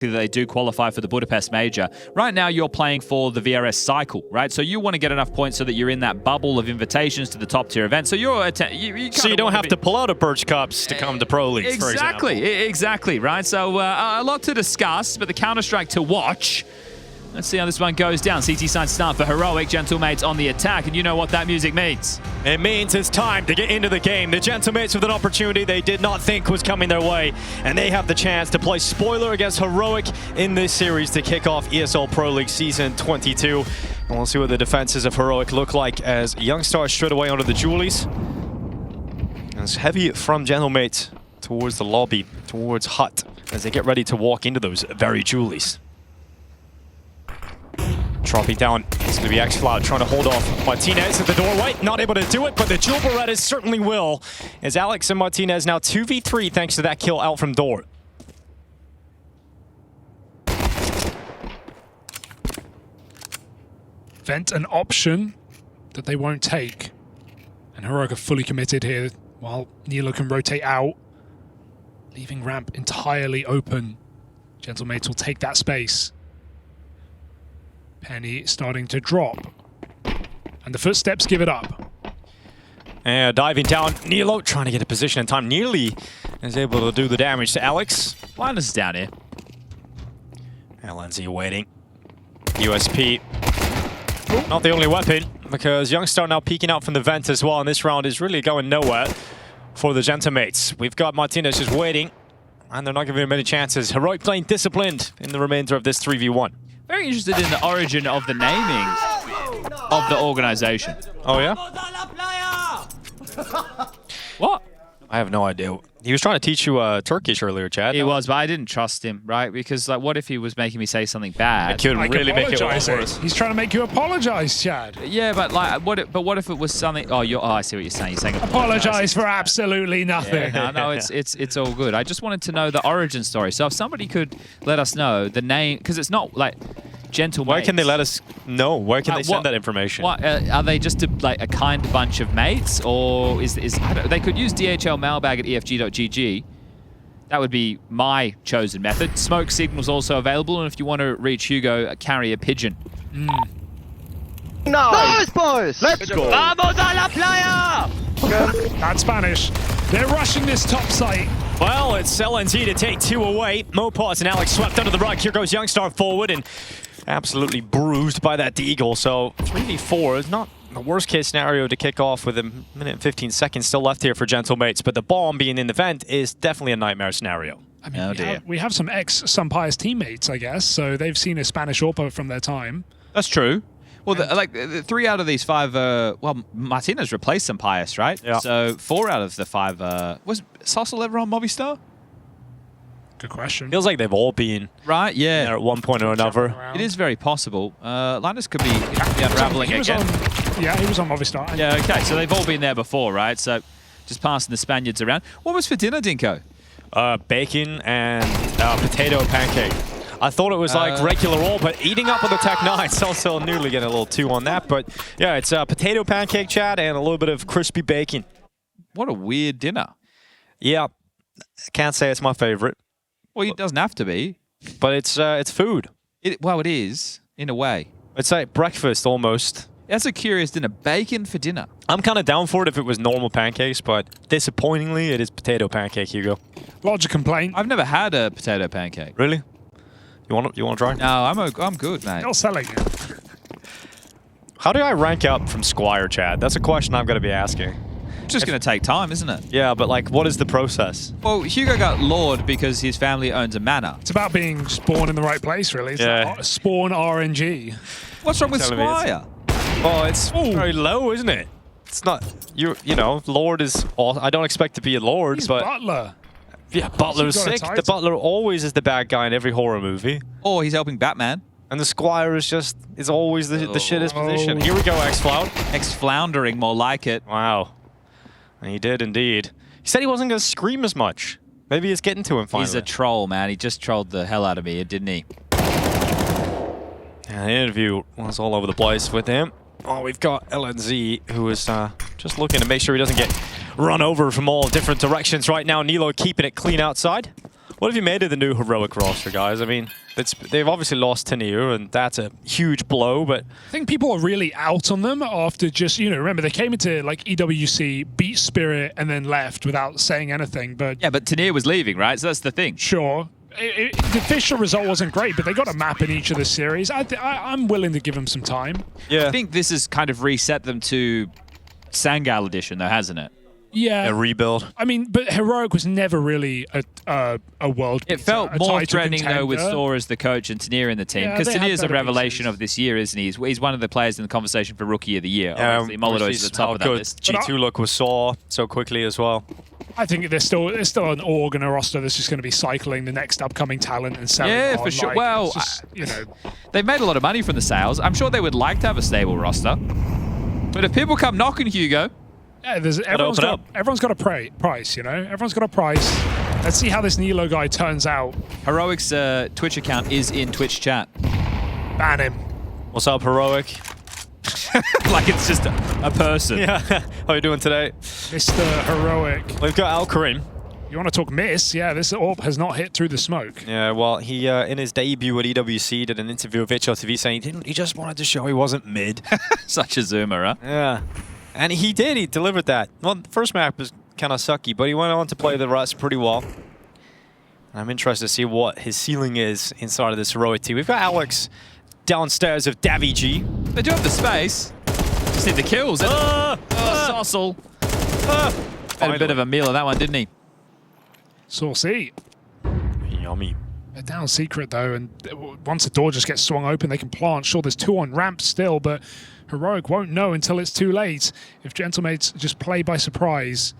they do qualify for the Budapest Major. Right now, you're playing for the VRS cycle, right? So you want to get enough points so that you're in that bubble of invitations to the top tier events. So you don't have to pull out of Birch Cups to come to Pro League, for example. Exactly, right? So a lot to discuss, but the Counter-Strike to watch. Let's see how this one goes down. CT side start for Heroic. Gentlemates on the attack, and you know what that music means. It means it's time to get into the game. The Gentlemates with an opportunity they did not think was coming their way, and they have the chance to play spoiler against Heroic in this series to kick off ESL Pro League Season 22. And we'll see what the defenses of Heroic look like as Youngstar straight away onto the Julies. And it's heavy from Gentlemates towards the lobby, towards Hut, as they get ready to walk into those very Julies. Dropping down, it's going to be xFloud trying to hold off Martinez at the doorway. Not able to do it, but the Jewel Berettas certainly will. As Alex and Martinez now 2v3 thanks to that kill out from door. Vent an option that they won't take. And Heroic are fully committed here while Nilo can rotate out, leaving ramp entirely open. Gentlemates will take that space. Penny starting to drop. And the footsteps give it up. And diving down, Nilo trying to get a position in time. Nearly is able to do the damage to Alex. Linus is down here. LNZ waiting. USP. Not the only weapon, because Youngstar now peeking out from the vent as well, and this round is really going nowhere for the Gentlemates. We've got Martinez just waiting, and they're not giving him many chances. Heroic playing disciplined in the remainder of this 3v1. Very interested in the origin of the naming of the organization. Oh, yeah? What? I have no idea. He was trying to teach you Turkish earlier, Chad. He was, but I didn't trust him, right? Because, like, what if he was making me say something bad? It could really make it worse. He's trying to make you apologize, Chad. Yeah, but like, what if it was something? Oh, I see what you're saying. You're saying apologize for absolutely nothing. Yeah, no, it's all good. I just wanted to know the origin story. So if somebody could let us know the name, because it's not like Gentlemates. Where can they let us know? Where can they send that information? What are they just like a kind bunch of mates, or is they could use DHL mailbag at efg.gg. That would be my chosen method. Smoke signals also available, and if you want to reach Hugo, carry a pigeon. Nice, boys! Let's go! Vamos a la playa! That's Spanish. They're rushing this top site. Well, it's LNZ to take two away. Mopars and Alex swept under the rug. Here goes Youngstar forward and absolutely bruised by that Deagle. So 3v4 is not the worst case scenario to kick off with a minute and 15 seconds still left here for Gentlemates. But the bomb being in the vent is definitely a nightmare scenario. I mean, we have some ex-Sunpire's teammates, I guess, so they've seen a Spanish AWP from their time. That's true. Well, the 3 out of these 5, well, Martinez replaced some Pius, right? Yeah. So 4 out of the 5, was Sossel ever on Movistar? Good question. Feels like they've all been right, yeah, there at one point or another. It is very possible. Linus could be unraveling again. Yeah, he was on Movistar. Yeah, okay, so they've all been there before, right? So just passing the Spaniards around. What was for dinner, Dinko? Bacon and potato pancake. I thought it was like regular roll, but eating up on the Tech 9. It's also nearly getting a little 2 on that. But yeah, it's a potato pancake, Chad, and a little bit of crispy bacon. What a weird dinner. Yeah, can't say it's my favorite. Well, it doesn't have to be. But it's food. Well, it is, in a way. It's like breakfast almost. That's a curious dinner. Bacon for dinner. I'm kind of down for it if it was normal pancakes, but disappointingly, it is potato pancake, Hugo. Lodge a complaint. I've never had a potato pancake. Really? You want to try? No, I'm good, mate. You're selling it. How do I rank up from Squire, Chad? That's a question I'm going to be asking. It's just going to take time, isn't it? Yeah, but like, what is the process? Well, Hugo got Lord because his family owns a manor. It's about being spawned in the right place, really. It's like spawn RNG. What's wrong with Squire? Well, it's very low, isn't it? It's not, you know, Lord is all, I don't expect to be a Lord, He's but Butler. Yeah, Butler's sick. The Butler always is the bad guy in every horror movie. Or he's helping Batman. And the Squire is always the shittest position. Here we go, xFloud. X-floundering, more like it. Wow. And he did indeed. He said he wasn't going to scream as much. Maybe it's getting to him finally. He's a troll, man. He just trolled the hell out of me, didn't he? Yeah, the interview was all over the place with him. Oh, we've got LNZ, who is just looking to make sure he doesn't get run over from all different directions right now. Nilo keeping it clean outside. What have you made of the new Heroic roster, guys? I mean, they've obviously lost Tenier, and that's a huge blow, but... I think people are really out on them after just, remember, they came into, like, EWC, beat Spirit, and then left without saying anything, but... Yeah, but Tenier was leaving, right? So that's the thing. Sure. The official result wasn't great, but they got a map in each of the series. I'm willing to give them some time. Yeah. I think this has kind of reset them to Sangal Edition, though, hasn't it? Yeah. A rebuild. I mean, but Heroic was never really a world beater. It felt more threatening, though, with contender. Thor as the coach and Tenier in the team. Yeah, Because they had Tenier's a better revelation pieces. of this year, isn't he? He's one of the players in the conversation for Rookie of the Year. Yeah, Obviously, Molotow's at the top of that list. G2 look was saw so quickly as well. I think there's still an org and a roster that's just going to be cycling the next upcoming talent and selling. Yeah, on, for sure. like, Well, it's just, they've made a lot of money from the sales. I'm sure they would like to have a stable roster. But if people come knocking, Hugo... yeah, everyone's got a price, Everyone's got a price. Let's see how this Nilo guy turns out. Heroic's Twitch account is in Twitch chat. Ban him. What's up, Heroic? Like it's just a person. Yeah. How you doing today? Mr. Heroic. We've got Alkarin. You want to talk miss? Yeah, this orb has not hit through the smoke. Yeah, well, he in his debut at EWC did an interview with HLTV saying he just wanted to show he wasn't mid. Such a zoomer, huh? Yeah. And he did. He delivered that. Well, the first map was kind of sucky, but he went on to play the rest pretty well. I'm interested to see what his ceiling is inside of this Heroic team. We've got Alex downstairs of Davy G. They do have the space. Just need the kills. Sossel. Had a bit of a meal of that one, didn't he? Saucy. Yummy. They're down secret, though, and once the door just gets swung open, they can plant. Sure, there's 2 on ramp still, but Heroic won't know until it's too late. If Gentlemates just play by surprise,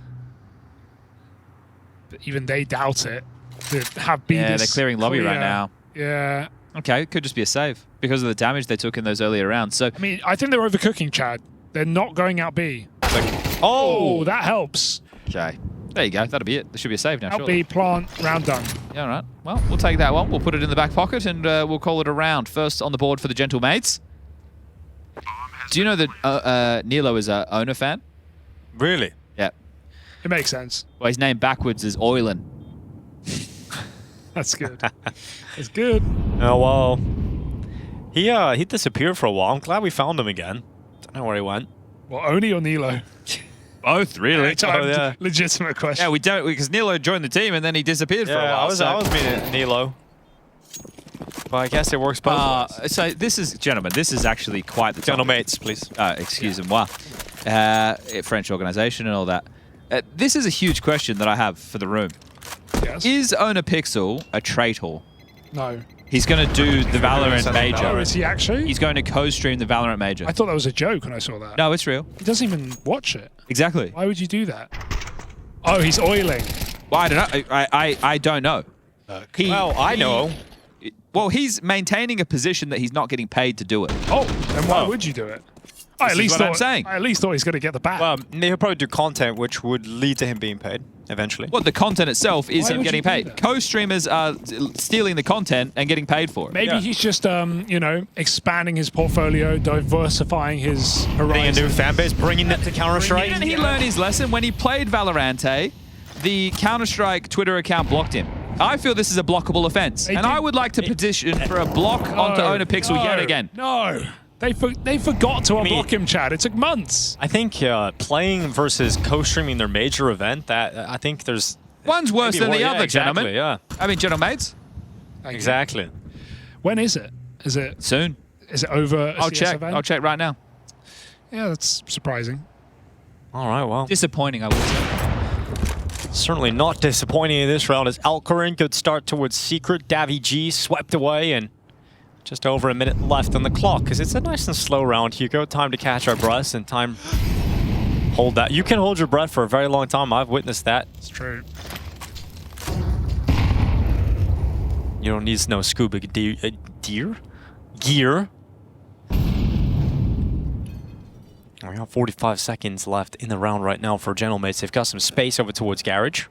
but even they doubt it. Yeah, they're clearing lobby right now. Yeah. Okay, it could just be a save because of the damage they took in those earlier rounds. So I mean, I think they're overcooking, Chad. They're not going out B. Oh, that helps. okay, there you go. That'll be it. There should be a save now. Out Surely. B, plant, round done. Yeah, all right. Well, we'll take that one. We'll put it in the back pocket and we'll call it a round. First on the board for the Gentlemates. Do you know that Nilo is a owner fan? really? Yeah. It makes sense. Well, his name backwards is Oilin. That's good. That's good. Oh, well. He disappeared for a while. I'm glad we found him again. Don't know where he went. Well, Oni or Nilo? Both, really. yeah. Legitimate question. Yeah, we don't because Nilo joined the team and then he disappeared for a while. I was meaning Nilo. But I guess it works both ways. So this is, gentlemen, this is actually quite the topic. Gentlemates, please. Excuse moi. French organization and all that. This is a huge question that I have for the room. Yes. Is Owner Pixel a traitor? No. He's going to do the Valorant Oh, Major. is he actually? He's going to co-stream the Valorant Major. I thought that was a joke when I saw that. No, it's real. He doesn't even watch it. Exactly. Why would you do that? Oh, he's oiling. Well, I don't know. I don't know. Well, I know. Well, he's maintaining a position that he's not getting paid to do it. Oh, then why would you do it? I This is what I'm saying. I at least thought he's going to get the bat. Well, he'll probably do content which would lead to him being paid eventually. Well, the content itself is Why him would getting you do paid. that? Co-streamers are stealing the content and getting paid for it. Maybe yeah. he's just, expanding his portfolio, diversifying his Getting a horizon. new fan base, bringing them to Counter-Strike. Didn't he learn his lesson when he played Valorante? The Counter-Strike Twitter account blocked him. I feel this is a blockable offense, and I would like to petition for a block onto Owner Pixel yet again. No. They forgot to unblock him, Chad. It took months. I think playing versus co-streaming their major event, I think there's... One's worse maybe than one- the yeah, other, exactly, gentlemen. Yeah, I mean, gentlemen, Thank you. exactly. When is it? Is it soon. over a I'll CS check. event? I'll check right now. Yeah, that's surprising. All right, well. Disappointing, I would say. Certainly not disappointing in this round as Alkarin could start towards Secret. Davy G swept away and just over a minute left on the clock because it's a nice and slow round, Hugo. Time to catch our breaths and time... Hold that. You can hold your breath for a very long time. I've witnessed that. It's true. You don't need no scuba gear. We have 45 seconds left in the round right now for Gentlemates. They've got some space over towards Garage.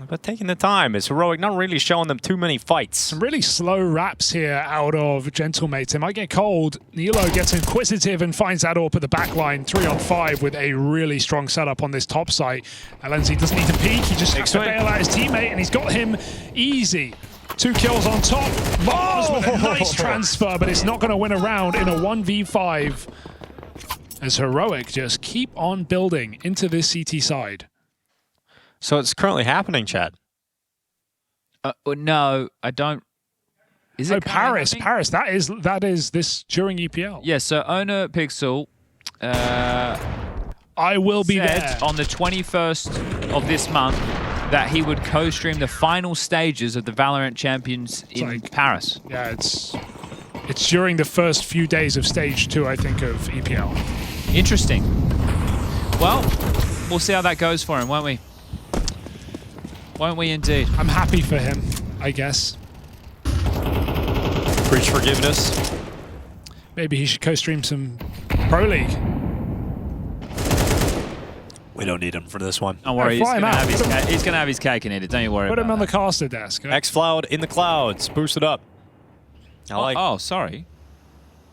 But taking the time. Is Heroic not really showing them too many fights. Some really slow wraps here out of Gentlemates. It might get cold. Nilo gets inquisitive and finds that up at the back line. 3-on-5 with a really strong setup on this top site. Alenzi doesn't need to peek. He just has to bail out his teammate, and he's got him easy. 2 kills on top. Mars with a nice transfer, but it's not going to win a round in a 1v5. As Heroic just keep on building into this CT side. So it's currently happening, Chad. No, I don't. Is it Paris? Paris. That is this during EPL. Yeah. So owner Pixel. I will be said there on the 21st of this month that he would co-stream the final stages of the Valorant Champions in Paris. Yeah, it's during the first few days of stage 2, I think, of EPL. Interesting. Well, we'll see how that goes for him, won't we? Won't we indeed? I'm happy for him, I guess. Preach forgiveness. Maybe he should co-stream some Pro League. We don't need him for this one. Don't worry, fly him out. he's going to have his cake and eat it. Don't you worry Put about him on the that. caster desk. Xcloud in the clouds. Boost it up. Oh, sorry.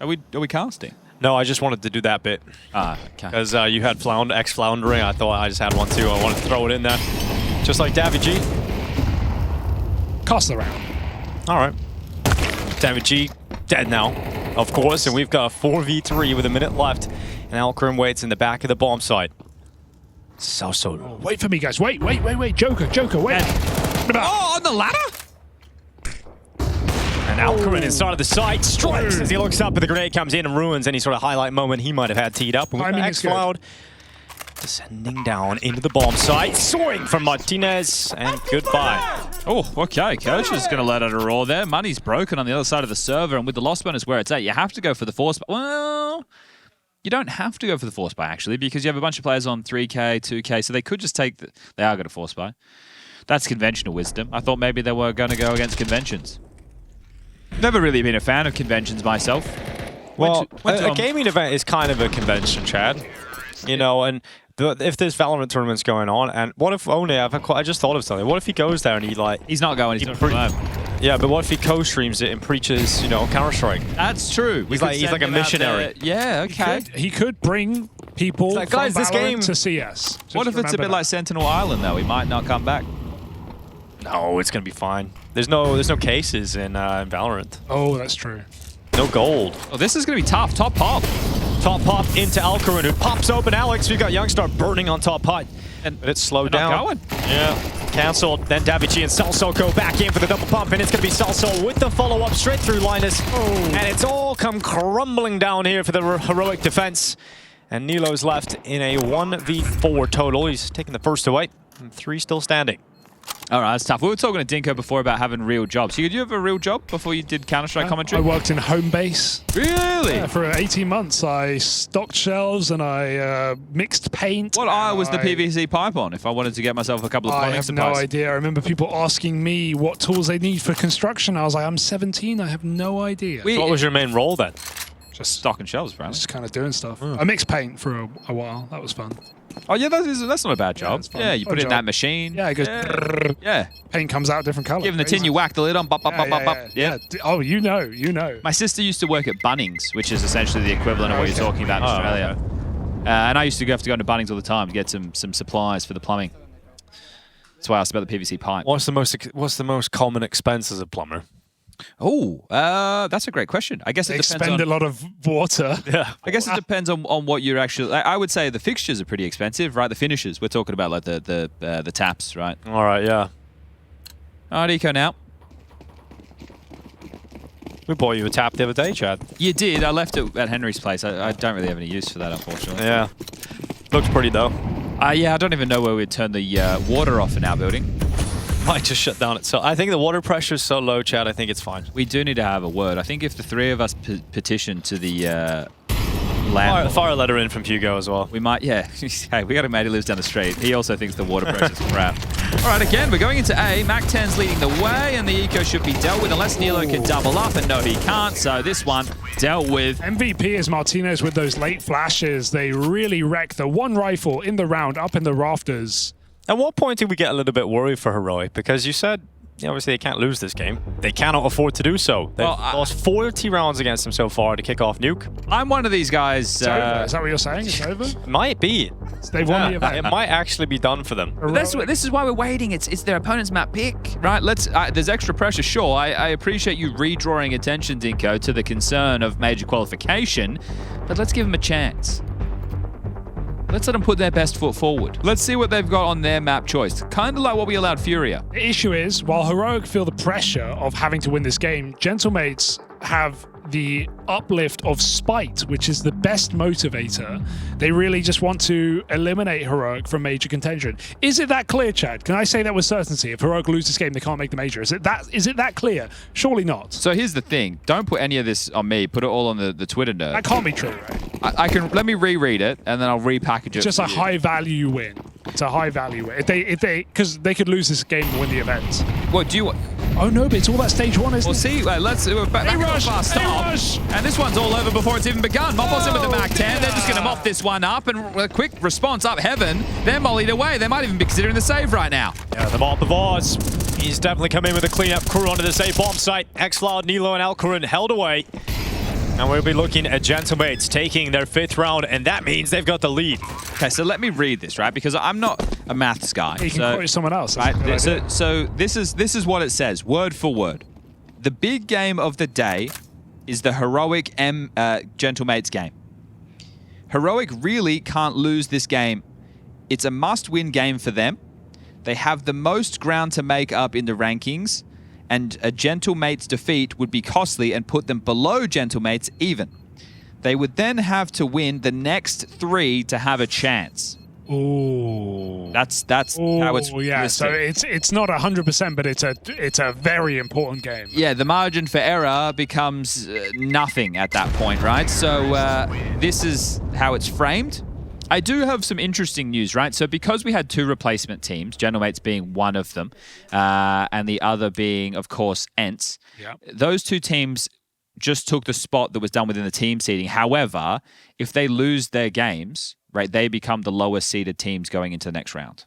Are we casting? No, I just wanted to do that bit. Ah, okay. Because you had X-Floundering. I thought I just had one too. I wanted to throw it in there. Just like David G. Cast the round. All right. David G dead now, of course. And we've got a 4v3 with a minute left. And Alcarin waits in the back of the bomb site. So. Oh, wait for me, guys. Wait. Joker, wait. Oh, on the ladder? And Alcarin inside of the site strikes as he looks up, but the grenade comes in and ruins any sort of highlight moment he might have had teed up. And we've got Xcloud descending down into the bomb site, soaring from Martinez, and goodbye. Oh, okay. Coach is going to let out a roar there. Money's broken on the other side of the server, and with the loss bonus where it's at, you have to go for the force. Well, you don't have to go for the force buy, actually, because you have a bunch of players on 3K, 2K, so they could just take they are going to force buy. That's conventional wisdom. I thought maybe they were going to go against conventions. Never really been a fan of conventions myself. Well, a gaming event is kind of a convention, Chad. You know, and if there's Valorant tournaments going on, and what if only I just thought of something. What if he goes there and he He's not going. He's not confirmed. Yeah, but what if he co-streams it and preaches, Counter-Strike? That's true. He's like a missionary. Yeah, okay. He could bring people like, from guys, this game to CS. What if it's a bit like Sentinel Island, though? He might not come back. No, it's gonna be fine. There's no cases in Valorant. Oh, that's true. No gold. Oh, this is gonna be tough. Top pop. Top pop into Alcarin, who pops open Alex. We got Youngstar burning on top hut, but it's slowed down. Not going. Yeah, cancelled. Then Davichi and Salso go back in for the double pump, and it's gonna be Salso with the follow-up straight through Linus. And it's all come crumbling down here for the Heroic defense. And Nilo's left in a 1v4 total. He's taking the first away, and 3 still standing. All right, that's tough. We were talking to Dinko before about having real jobs. Did you have a real job before you did Counter-Strike commentary? I worked in home base. Really? Yeah, for 18 months. I stocked shelves and I mixed paint. What aisle was the PVC pipe on if I wanted to get myself a couple of plumbing supplies? I have no idea. I remember people asking me what tools they need for construction. I was like, I'm 17. I have no idea. So what was your main role then? Just stocking shelves, apparently. Just kind of doing stuff. I mixed paint for a while. That was fun. Oh, yeah, that's not a bad job. Yeah, you put it in that machine. Yeah, it goes... Yeah. Paint comes out different colours. Give him the tin, you whack the lid on, Yeah. Oh, you know. My sister used to work at Bunnings, which is essentially the equivalent of what you're talking about in Australia. Okay. And I used to have to go into Bunnings all the time to get some supplies for the plumbing. That's why I asked about the PVC pipe. What's the most common expense as a plumber? Oh, that's a great question. I guess it depends expend a lot of water. Yeah. I guess it depends on what you're actually... I would say the fixtures are pretty expensive, right? The finishes. We're talking about like the taps, right? All right, yeah. All right, Eco now. We bought you a tap the other day, Chad. You did. I left it at Henry's place. I don't really have any use for that, unfortunately. Yeah. Looks pretty, though. Yeah, I don't even know where we'd turn the water off in our building. Might just shut down itself. I think the water pressure is so low, Chad, I think it's fine. We do need to have a word. I think if the 3 of us petition to the landlord... Fire a letter in from Hugo as well. We might, yeah. Hey, we got a mate who lives down the street. He also thinks the water pressure's crap. All right, again, we're going into A. Mac-10's leading the way, and the eco should be dealt with unless Nilo can double up, and no, he can't. So this one dealt with. MVP is Martinez with those late flashes. They really wreck the one rifle in the round up in the rafters. At what point did we get a little bit worried for Heroic? Because you said, obviously they can't lose this game. They cannot afford to do so. They've lost 40 rounds against them so far to kick off Nuke. I'm one of these guys. It's over. Is that what you're saying? It's over? It might be. So they won the event. It might actually be done for them. This is why we're waiting. It's their opponent's map pick, right? There's extra pressure, sure. I appreciate you redrawing attention, Dinko, to the concern of major qualification, but let's give them a chance. Let's let them put their best foot forward. Let's see what they've got on their map choice. Kind of like what we allowed Furia. The issue is, while Heroic feel the pressure of having to win this game, Gentlemates have the uplift of spite, which is the best motivator. They really just want to eliminate Heroic from major contention. Is it that clear, Chad? Can I say that with certainty? If Heroic lose this game, they can't make the major. Is it that clear? Surely not. So here's the thing. Don't put any of this on me. Put it all on the Twitter nerd. That can't be true, right? I can let me reread it and then I'll repackage it. It's just a high value win. It's a high value win. Because they could lose this game and win the event. What do you? Oh no, but it's all that stage one, isn't it? Well, see, let's back to a fast stop. And this one's all over before it's even begun. Mopo's in with the Mac 10. They're just going to mop this one up, and a quick response up heaven. They're mollied away. They might even be considering the save right now. Yeah, the mop of Oz. He's definitely come in with a cleanup crew onto the safe bomb site. Xloud, Nilo, and Alcarin held away. And we'll be looking at Gentlemates taking their 5th round, and that means they've got the lead. Okay, so let me read this, right? Because I'm not a maths guy. You can quote someone else. Right? So this is what it says, word for word. The big game of the day is the Heroic Gentlemates game. Heroic really can't lose this game. It's a must-win game for them. They have the most ground to make up in the rankings, and a Gentlemates defeat would be costly and put them below Gentlemates even. They would then have to win the next 3 to have a chance. Ooh. That's how it's yeah. listed. So it's not 100%, but it's a very important game. Yeah, the margin for error becomes nothing at that point, right? So this is how it's framed. I do have some interesting news, right? So because we had 2 replacement teams, Gentlemates being one of them, and the other being, of course, ENCE, those 2 teams just took the spot that was done within the team seeding. However, if they lose their games, right, they become the lowest seeded teams going into the next round.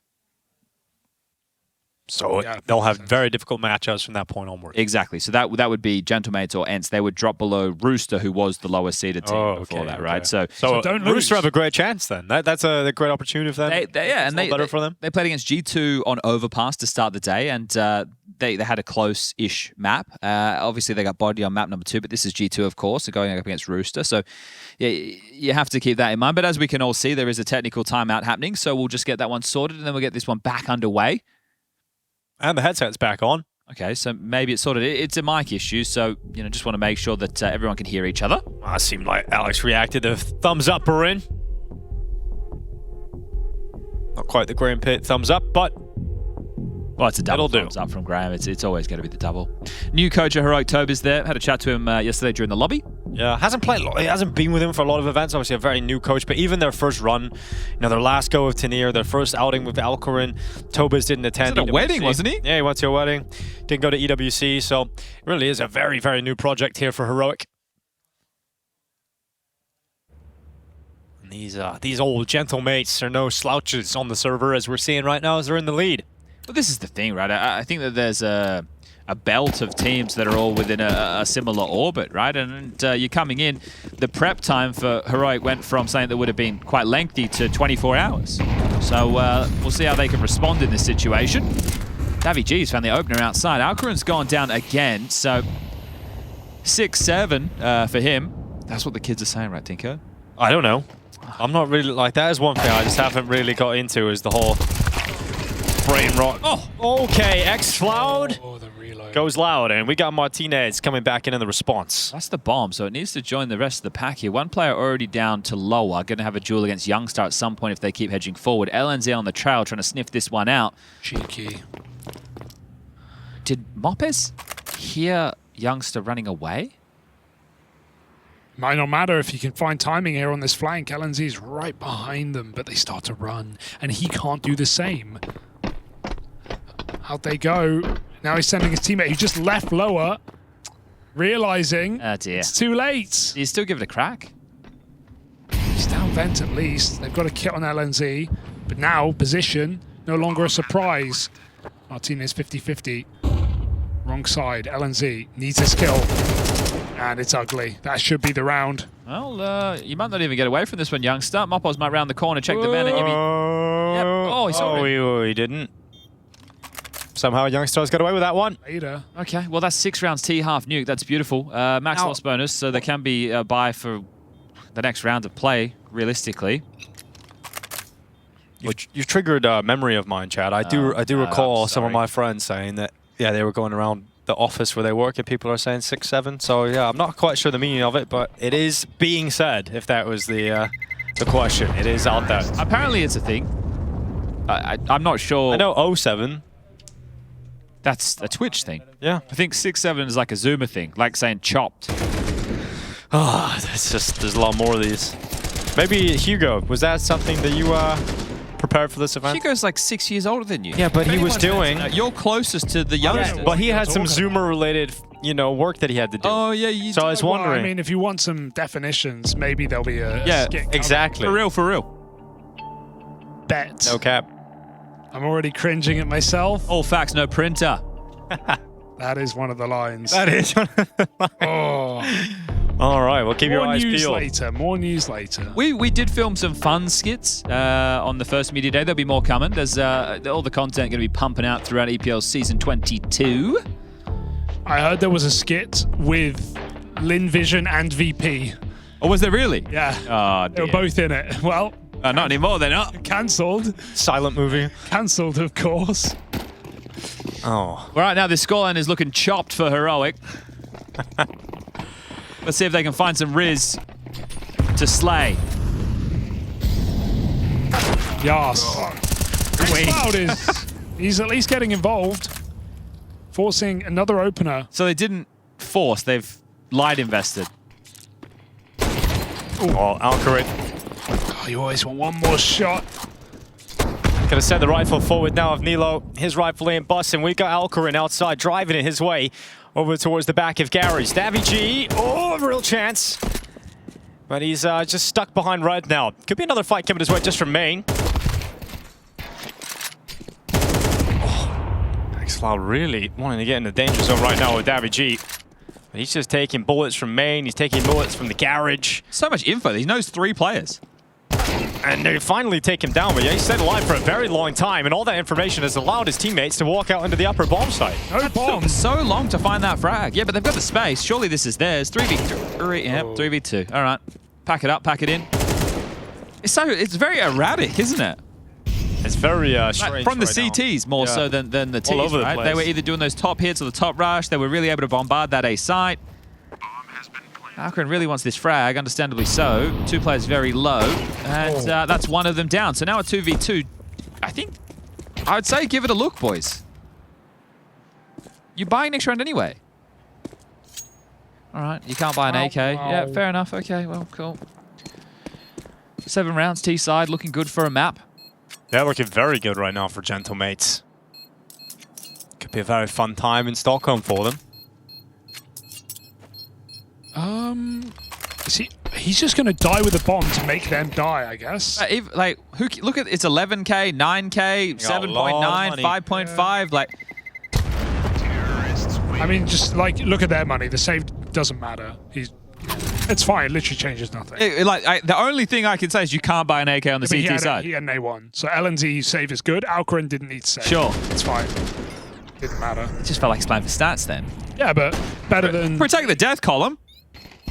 So they'll have very difficult matchups from that point onward. Exactly. So that would be Gentlemates or ENCE. They would drop below Rooster, who was the lowest seeded team before that, right? So don't Rooster have a great chance then. That's a great opportunity for them. Better for them. They played against G2 on Overpass to start the day, and they had a close-ish map. Obviously, they got body on map number 2, but this is G2, of course, so going up against Rooster. So yeah, you have to keep that in mind. But as we can all see, there is a technical timeout happening, so we'll just get that one sorted, and then we'll get this one back underway. And the headset's back on. Okay, so maybe it's sorted. It's a mic issue, so just want to make sure that everyone can hear each other. It seemed like Alex reacted to thumbs up or in. Not quite the Graham Pitt thumbs up, but well, it's a double thumbs up from Graham. It's always going to be the double. New coach at Heroic, Tobe, is there. Had a chat to him yesterday during the lobby. Yeah, hasn't played a lot. He hasn't been with him for a lot of events. Obviously, a very new coach, but even their first run, their last go of Tanir, their first outing with Alcarin, Tobis didn't attend. He was at a wedding, wasn't he? Yeah, he went to a wedding. Didn't go to EWC, so it really is a very, very new project here for Heroic. And these old Gentlemates are no slouches on the server, as we're seeing right now as they're in the lead. Well, this is the thing, right? I think that there's a belt of teams that are all within a similar orbit, right? And you're coming in. The prep time for Heroic went from something that would have been quite lengthy to 24 hours. So we'll see how they can respond in this situation. Davy G's found the opener outside. Alcarin's gone down again, so 6-7 for him. That's what the kids are saying, right, Tinko? I don't know. I'm not really like that. Is one thing I just haven't really got into is the whole brain rot. Oh, okay. Xloud goes loud, and we got Martinez coming back in the response. That's the bomb, so it needs to join the rest of the pack here. One player already down to lower. Going to have a duel against Youngstar at some point if they keep hedging forward. LNZ on the trail trying to sniff this one out. Cheeky. Did Mopes hear Youngster running away? Might not matter if you can find timing here on this flank. LNZ's right behind them, but they start to run, and he can't do the same. Out they go. Now he's sending his teammate who just left lower, realizing it's too late. Do you still give it a crack? He's down vent at least. They've got a kit on LNZ, but now position. no longer a surprise. Martinez 50-50. Wrong side. LNZ needs his kill. And it's ugly. That should be the round. Well, you might not even get away from this one, youngster. Mopos might round the corner, check the van, and you mean... Yep. Oh, he saw it. He didn't. Somehow Youngstars got away with that one. Later. Okay, well, that's 6 rounds T-half nuke. That's beautiful. Max loss bonus, so there can be a buy for the next round of play, realistically. You've triggered a memory of mine, Chad. I do recall some of my friends saying that, yeah, they were going around the office where they work and people are saying 6-7. So, yeah, I'm not quite sure the meaning of it, but it is being said, if that was the question. It is out there. Apparently it's a thing. I'm not sure. I know 07. That's a Twitch thing. Yeah. I think 6-7 is like a Zoomer thing, like saying chopped. Oh, there's a lot more of these. Maybe Hugo, was that something that you prepared for this event? Hugo's like 6 years older than you. Yeah, but he was doing... You're closest to the youngsters. But he had some Zoomer-related, work that he had to do. Oh, yeah, you So I was wondering... Well, I mean, if you want some definitions, maybe there'll be a skit exactly. For real. Bet. No cap. I'm already cringing at myself. All facts, no printer. That is one of the lines. That is one of the lines. Oh. All right, well, keep your eyes peeled. More news later. We did film some fun skits on the first media day. There'll be more coming. There's all the content going to be pumping out throughout EPL Season 22. I heard there was a skit with Lin Vision and VP. Oh, was there really? Yeah. Oh, they were both in it. Well... not anymore, they're not. Cancelled. Silent movie. Cancelled, of course. Oh. Right now, this scoreline is looking chopped for Heroic. Let's see if they can find some Riz to slay. Yes. He's at least getting involved. Forcing another opener. So they didn't force, they've light invested. Oh, Alcarid. Oh, you always want one more shot. Gonna set the rifle forward now of Nilo. His rifle ain't busting. We got Alcarin outside, driving it his way over towards the back of Gary's. Davy G, oh, real chance. But he's just stuck behind Red now. Could be another fight coming his way just from main. Oh, xFloud really wanting to get in the danger zone right now with Davy G. But he's just taking bullets from main. He's taking bullets from the garage. So much info. He knows 3 players. And they finally take him down, but yeah, he stayed alive for a very long time, and all that information has allowed his teammates to walk out into the upper bomb site. No bomb. Took so long to find that frag. Yeah, but they've got the space. Surely this is theirs. 3v3. Yep, 3v2. All right. Pack it up, pack it in. It's very erratic, isn't it? It's very strange from the right CTs now. more so than the Ts, all over right? the place. They were either doing those top hits or the top rush. They were really able to bombard that A site. Alcarin really wants this frag, understandably so. 2 players very low, and that's one of them down. So now a 2v2. I would say give it a look, boys. You're buying next round anyway. All right, you can't buy an AK. Yeah, fair enough. Okay, well, cool. 7 rounds, T side, looking good for a map. They're looking very good right now for Gentlemates. Could be a very fun time in Stockholm for them. He's just going to die with a bomb to make them die, I guess. Look at it's 11K, 9K, 7.9, 5.5. Like, I mean, just like look at their money. The save doesn't matter. It's fine. It literally changes nothing. The only thing I can say is you can't buy an AK on the CT side. He had an A1, so LNZ save is good. Alcarin didn't need to save. Sure, it's fine. Didn't matter. It just felt like he's playing for stats then. Yeah, but better than protect the death column.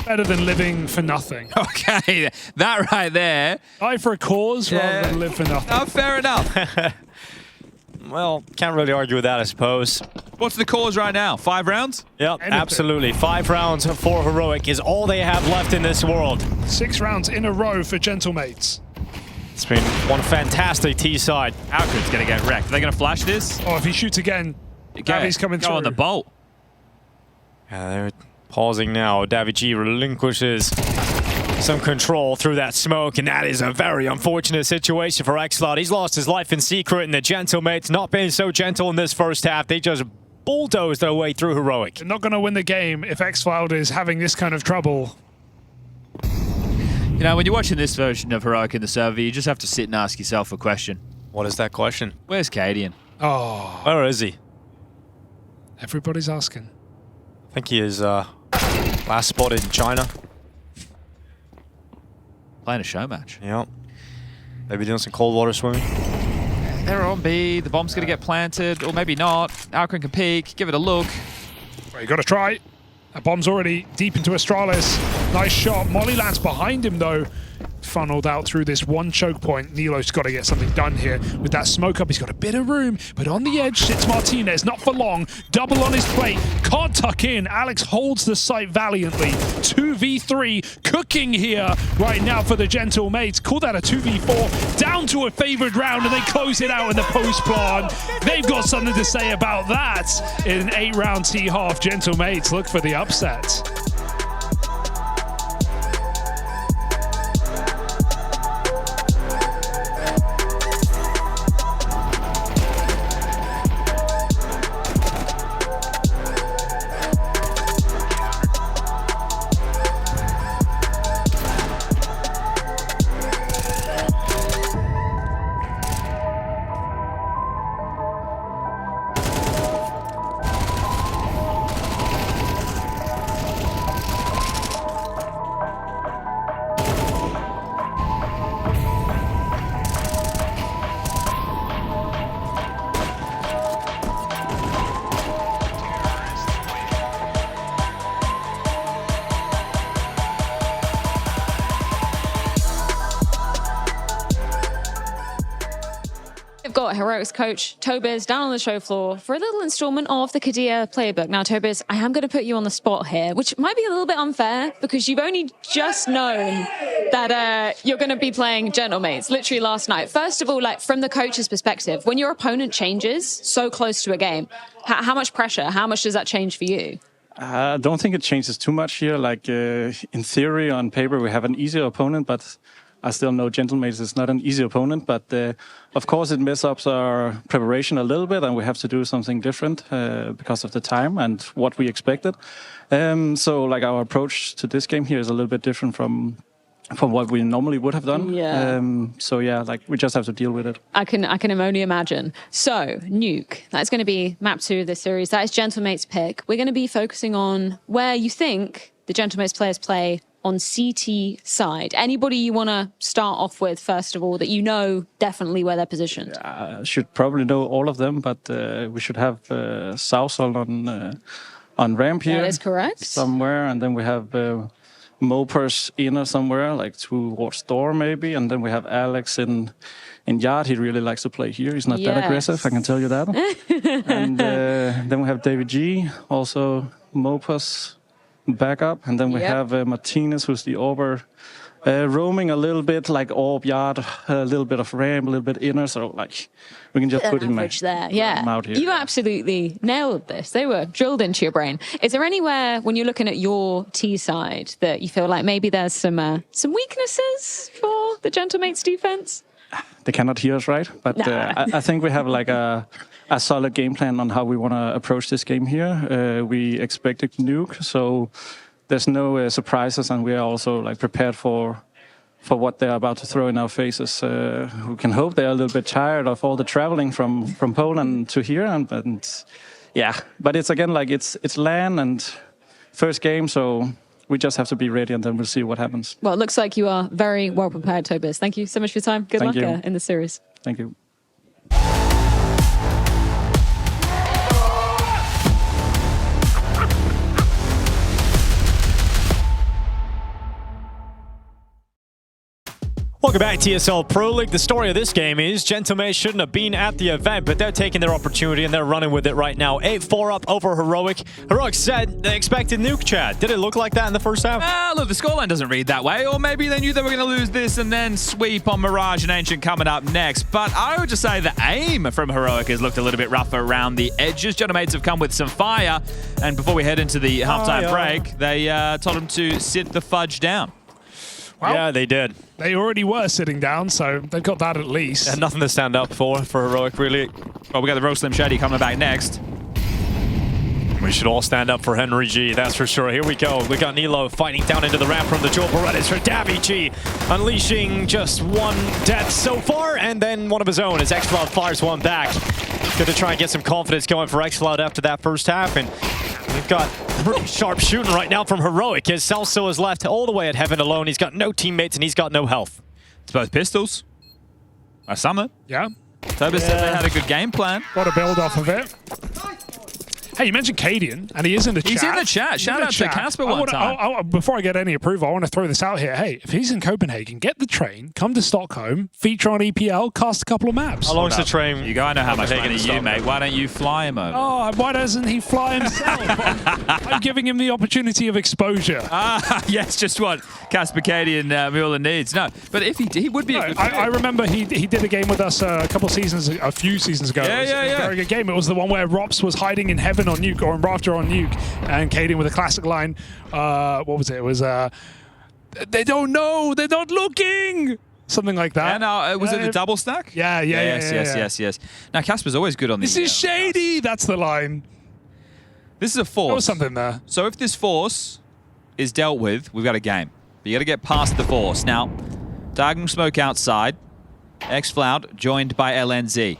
Better than living for nothing. Okay, that right there. Die for a cause rather than live for nothing. Oh, fair enough. Well, can't really argue with that, I suppose. What's the cause right now? 5 rounds? Yep, absolutely. 5 rounds for Heroic is all they have left in this world. 6 rounds in a row for Gentlemates. It's been one fantastic T side. Alcarin's going to get wrecked. Are they going to flash this? Oh, if he shoots again, Davi's coming through. Go on the bolt. Yeah, they're pausing now. Davy G relinquishes some control through that smoke, and that is a very unfortunate situation for xFloud. He's lost his life in secret, and the Gentlemates not being so gentle in this first half. They just bulldozed their way through Heroic. They're not going to win the game if xFloud is having this kind of trouble. You know, when you're watching this version of Heroic in the server, you just have to sit and ask yourself a question. What is that question? Where's Cadian? Oh, Where is he? everybody's asking. I think he is last spotted in China. Playing a show match. Yeah. Maybe doing some cold water swimming. They're on B. The bomb's going to get planted, or maybe not. Alcron can peek. Give it a look. Well, you got to try. That bomb's already deep into Astralis. Nice shot. Molly lands behind him, though. Funneled out through this one choke point. Nilo's got to get something done here. With that smoke up, he's got a bit of room, but on the edge sits Martinez. Not for long. Double on his plate. Can't tuck in. Alex holds the site valiantly. 2v3 cooking here right now for the Gentle Mates. Call that a 2v4. Down to a favored round, and they close it out in the post plan. They've got something to say about that in an 8-round T-half. Gentle Mates look for the upset. Got Heroics coach Tobiz down on the show floor for a little installment of the Kadir playbook. Now, Tobiz, I am going to put you on the spot here, which might be a little bit unfair because you've only just known that you're going to be playing Gentle Mates literally last night. First of all, like from the coach's perspective, when your opponent changes so close to a game, how much pressure, how much does that change for you? I don't think it changes too much here. Like in theory, on paper, we have an easier opponent, but I still know Gentle Mates is not an easy opponent. But of course, it messes up our preparation a little bit, and we have to do something different because of the time and what we expected. So, like our approach to this game here is a little bit different from what we normally would have done. Yeah. So yeah, like we just have to deal with it. I can only imagine. So, Nuke, that's going to be map 2 of this series. That is Gentle Mates' pick. We're going to be focusing on where you think the Gentle Mates players play on CT side. Anybody you want to start off with, first of all, that you know definitely where they're positioned? I should probably know all of them, but we should have Southall on ramp here. That is correct. Somewhere, and then we have Mopers inner somewhere, like towards door maybe, and then we have Alex in yard. He really likes to play here. He's not that aggressive, I can tell you that. And then we have David G, also Mopers backup, and then we have Martinez, who's the Orber, roaming a little bit, like orb yard, a little bit of ramp, a little bit inner, so like we can just put him there. Yeah, out here. You absolutely nailed this. They were drilled into your brain. Is there anywhere when you're looking at your T side that you feel like maybe there's some weaknesses for the Gentle Mates defense? They cannot hear us, right? But I think we have like a solid game plan on how we want to approach this game here. We expected nuke, so there's no surprises, and we are also like prepared for what they're about to throw in our faces. We can hope they're a little bit tired of all the traveling from Poland to here, and yeah. But it's again like it's LAN and first game, so we just have to be ready, and then we'll see what happens. Well, it looks like you are very well prepared, Tobiz. Thank you so much for your time. Good luck in the series. Thank you. Welcome back to ESL Pro League. The story of this game is Gentle Mates shouldn't have been at the event, but they're taking their opportunity and they're running with it right now. 8-4 up over Heroic. Heroic said they expected nuke, Chad. Did it look like that in the first half? Look, the scoreline doesn't read that way, or maybe they knew they were going to lose this and then sweep on Mirage and Ancient coming up next. But I would just say the aim from Heroic has looked a little bit rougher around the edges. Gentle Mates have come with some fire, and before we head into the halftime break, they told them to sit the fudge down. Well, yeah, they did. They already were sitting down, so they've got that at least. And nothing to stand up for Heroic, really. Well, we got the Real Slim Shady coming back next. We should all stand up for Henry G, that's for sure. Here we go. We got Nilo fighting down into the ramp from the Joel Berettas for Davy G, unleashing just one death so far, and then one of his own as xCloud fires one back. Good to try and get some confidence going for xCloud after that first half, and we've got pretty sharp shooting right now from Heroic as Celso is left all the way at Heaven alone. He's got no teammates and he's got no health. It's both pistols. A summer. Yeah. Tobis said they had a good game plan. Got to build off of it. Hey, you mentioned Cadian, and he is in the chat. He's in the chat. Shout out to Casper one time. Before I get any approval, I want to throw this out here. Hey, if he's in Copenhagen, get the train, come to Stockholm, feature on EPL, cast a couple of maps. How long's the train? You go, I know how much money you make. Why don't you fly him over? Oh, why doesn't he fly himself? I'm giving him the opportunity of exposure. Yes, just what Casper Cadian Mueller needs. No, but if he would be a good I remember he did a game with us a few seasons ago. Yeah, it was a very good game. It was the one where Rops was hiding in Heaven on Nuke, or in Rafter on Nuke, and Cadian with a classic line. What was it? It was, they don't know, they're not looking! Something like that. Yeah, no, was it the double stack? Yeah. Yes. Now, Casper's always good on these. This is shady! That's the line. This is a force. There was something there. So if this force is dealt with, we've got a game. But you got to get past the force. Now, Diagonal Smoke outside. xCloud joined by LNZ.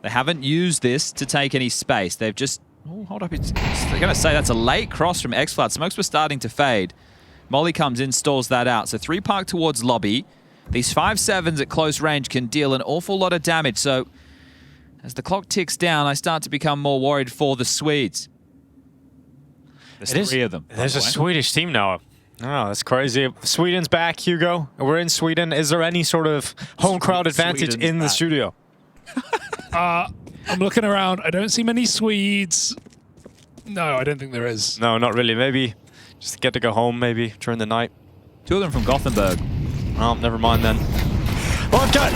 They haven't used this to take any space. They've just... Oh, hold up. They're going to say that's a late cross from xCloud. Smokes were starting to fade. Molly comes in, stalls that out. So 3 park towards lobby. These 5-7s at close range can deal an awful lot of damage. So as the clock ticks down, I start to become more worried for the Swedes. There's 3 of them. There's a Swedish team now. Oh, that's crazy. Sweden's back, Hugo. We're in Sweden. Is there any sort of home crowd advantage Sweden's in the back. studio? I'm looking around. I don't see many Swedes. No, I don't think there is. No, not really. Maybe just get to go home maybe during the night. 2 of them from Gothenburg. Oh, never mind then. Well, I've got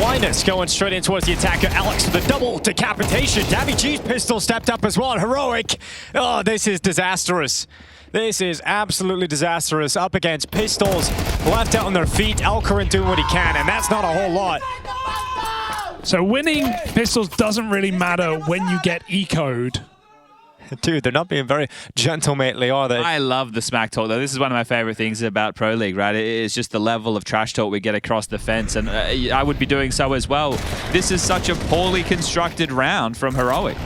Linus going straight in towards the attacker. Alex with a double decapitation. Davy G's pistol stepped up as well. Heroic. Oh, this is disastrous. This is absolutely disastrous. Up against pistols, left out on their feet. Alcarin doing what he can, and that's not a whole lot. So winning pistols doesn't really matter when you get eco'd. Dude, they're not being very gentlemanly, are they? I love the smack talk, though. This is one of my favorite things about Pro League, right? It's just the level of trash talk we get across the fence, and I would be doing so as well. This is such a poorly constructed round from Heroic.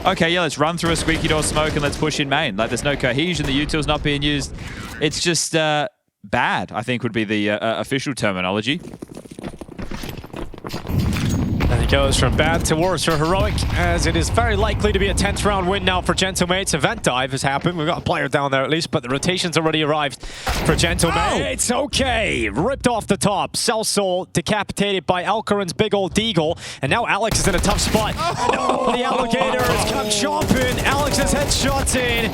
Okay, yeah, let's run through a squeaky door smoke and let's push in main. Like, there's no cohesion, the util's not being used. It's just bad, I think would be the official terminology. And it goes from bad to worse for Heroic, as it is very likely to be a 10th round win now for Gentlemates. Event dive has happened. We've got a player down there at least, but the rotation's already arrived for Gentlemates. Oh! Okay, ripped off the top. Celso decapitated by Alcarin's big old deagle, and now Alex is in a tough spot. Oh, the alligator has come chomping. Alex's headshots in,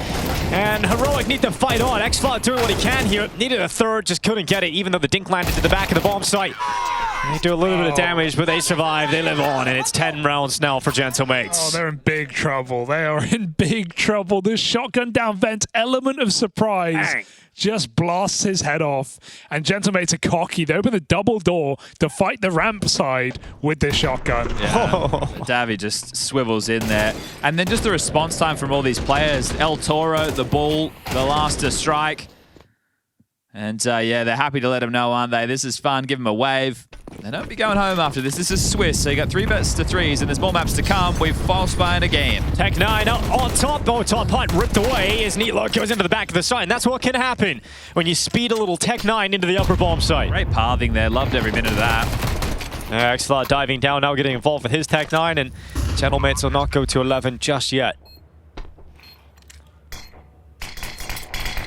and Heroic need to fight on. xCloud doing what he can here. Needed a third, just couldn't get it, even though the dink landed to the back of the bomb site. They do a little bit of damage, but they survive. They live on, and it's 10 rounds now for Gentlemates. Oh, they're in big trouble. They are in big trouble. This shotgun down vent, element of surprise, Bang. just blasts his head off. And Gentlemates are cocky. They open the double door to fight the ramp side with this shotgun. Yeah. Davy just swivels in there. And then just the response time from all these players. El Toro, the Bull, the last to strike. And yeah, they're happy to let him know, aren't they? This is fun. Give him a wave. They don't be going home after this. This is Swiss, so you got 3 bets to 3s, and there's more maps to come. We've false fired again. Tech9 on top. Oh, top hut ripped away as Nilo goes into the back of the site. And that's what can happen when you speed a little Tech9 into the upper bomb site. Great pathing there. Loved every minute of that. xCloud diving down, now getting involved with his Tech9, and Gentlemates will not go to 11 just yet.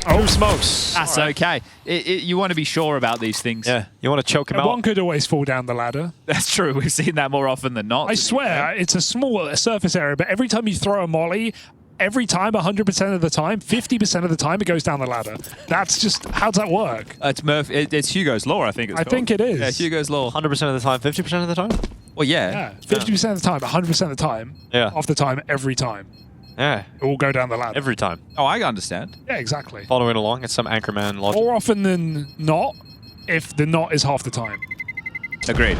Oh, smokes. That's okay. You want to be sure about these things. Yeah, you want to choke him out. One could always fall down the ladder. That's true. We've seen that more often than not. I swear, it's a small surface area, but every time you throw a molly, every time, 100% of the time, 50% of the time, it goes down the ladder. That's just, how does that work? It's it's Hugo's Law, I think it's called. I think it is. Yeah, Hugo's Law. 100% of the time, 50% of the time? Well, yeah. Yeah, 50% of the time, 100% of the time. Yeah. Off the time, every time. Yeah. It will go down the ladder. Every time. Oh, I understand. Yeah, exactly. Following along, it's some Anchorman logic. More often than not, if the not is half the time. Agreed.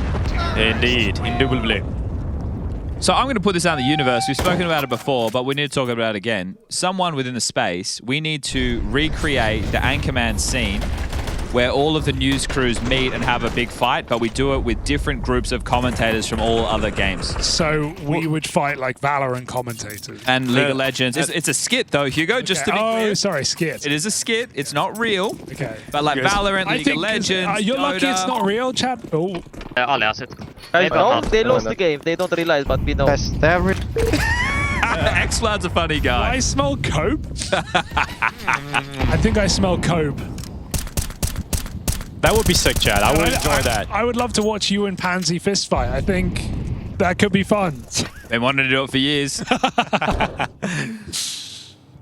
Indeed. Indubitably. So I'm going to put this out in the universe. We've spoken about it before, but we need to talk about it again. Someone within the space, we need to recreate the Anchorman scene where all of the news crews meet and have a big fight, but we do it with different groups of commentators from all other games. So we would fight like Valorant commentators. And League of Legends. It's a skit though, Hugo, just to be clear. Oh, sorry, skit. It is a skit. It's not real. Okay. But like Valorant, League of Legends, you're lucky Dota. it's not real, Chad. Oh. Aldrig har sett. Guys, no, they lost the game. They don't realize, but we know. Best every. X-Flad's a funny guy. I smell cope. I think I smell cope. That would be sick, Chad. I would enjoy that. I would love to watch you and Pansy fist fight. I think that could be fun. They wanted to do it for years.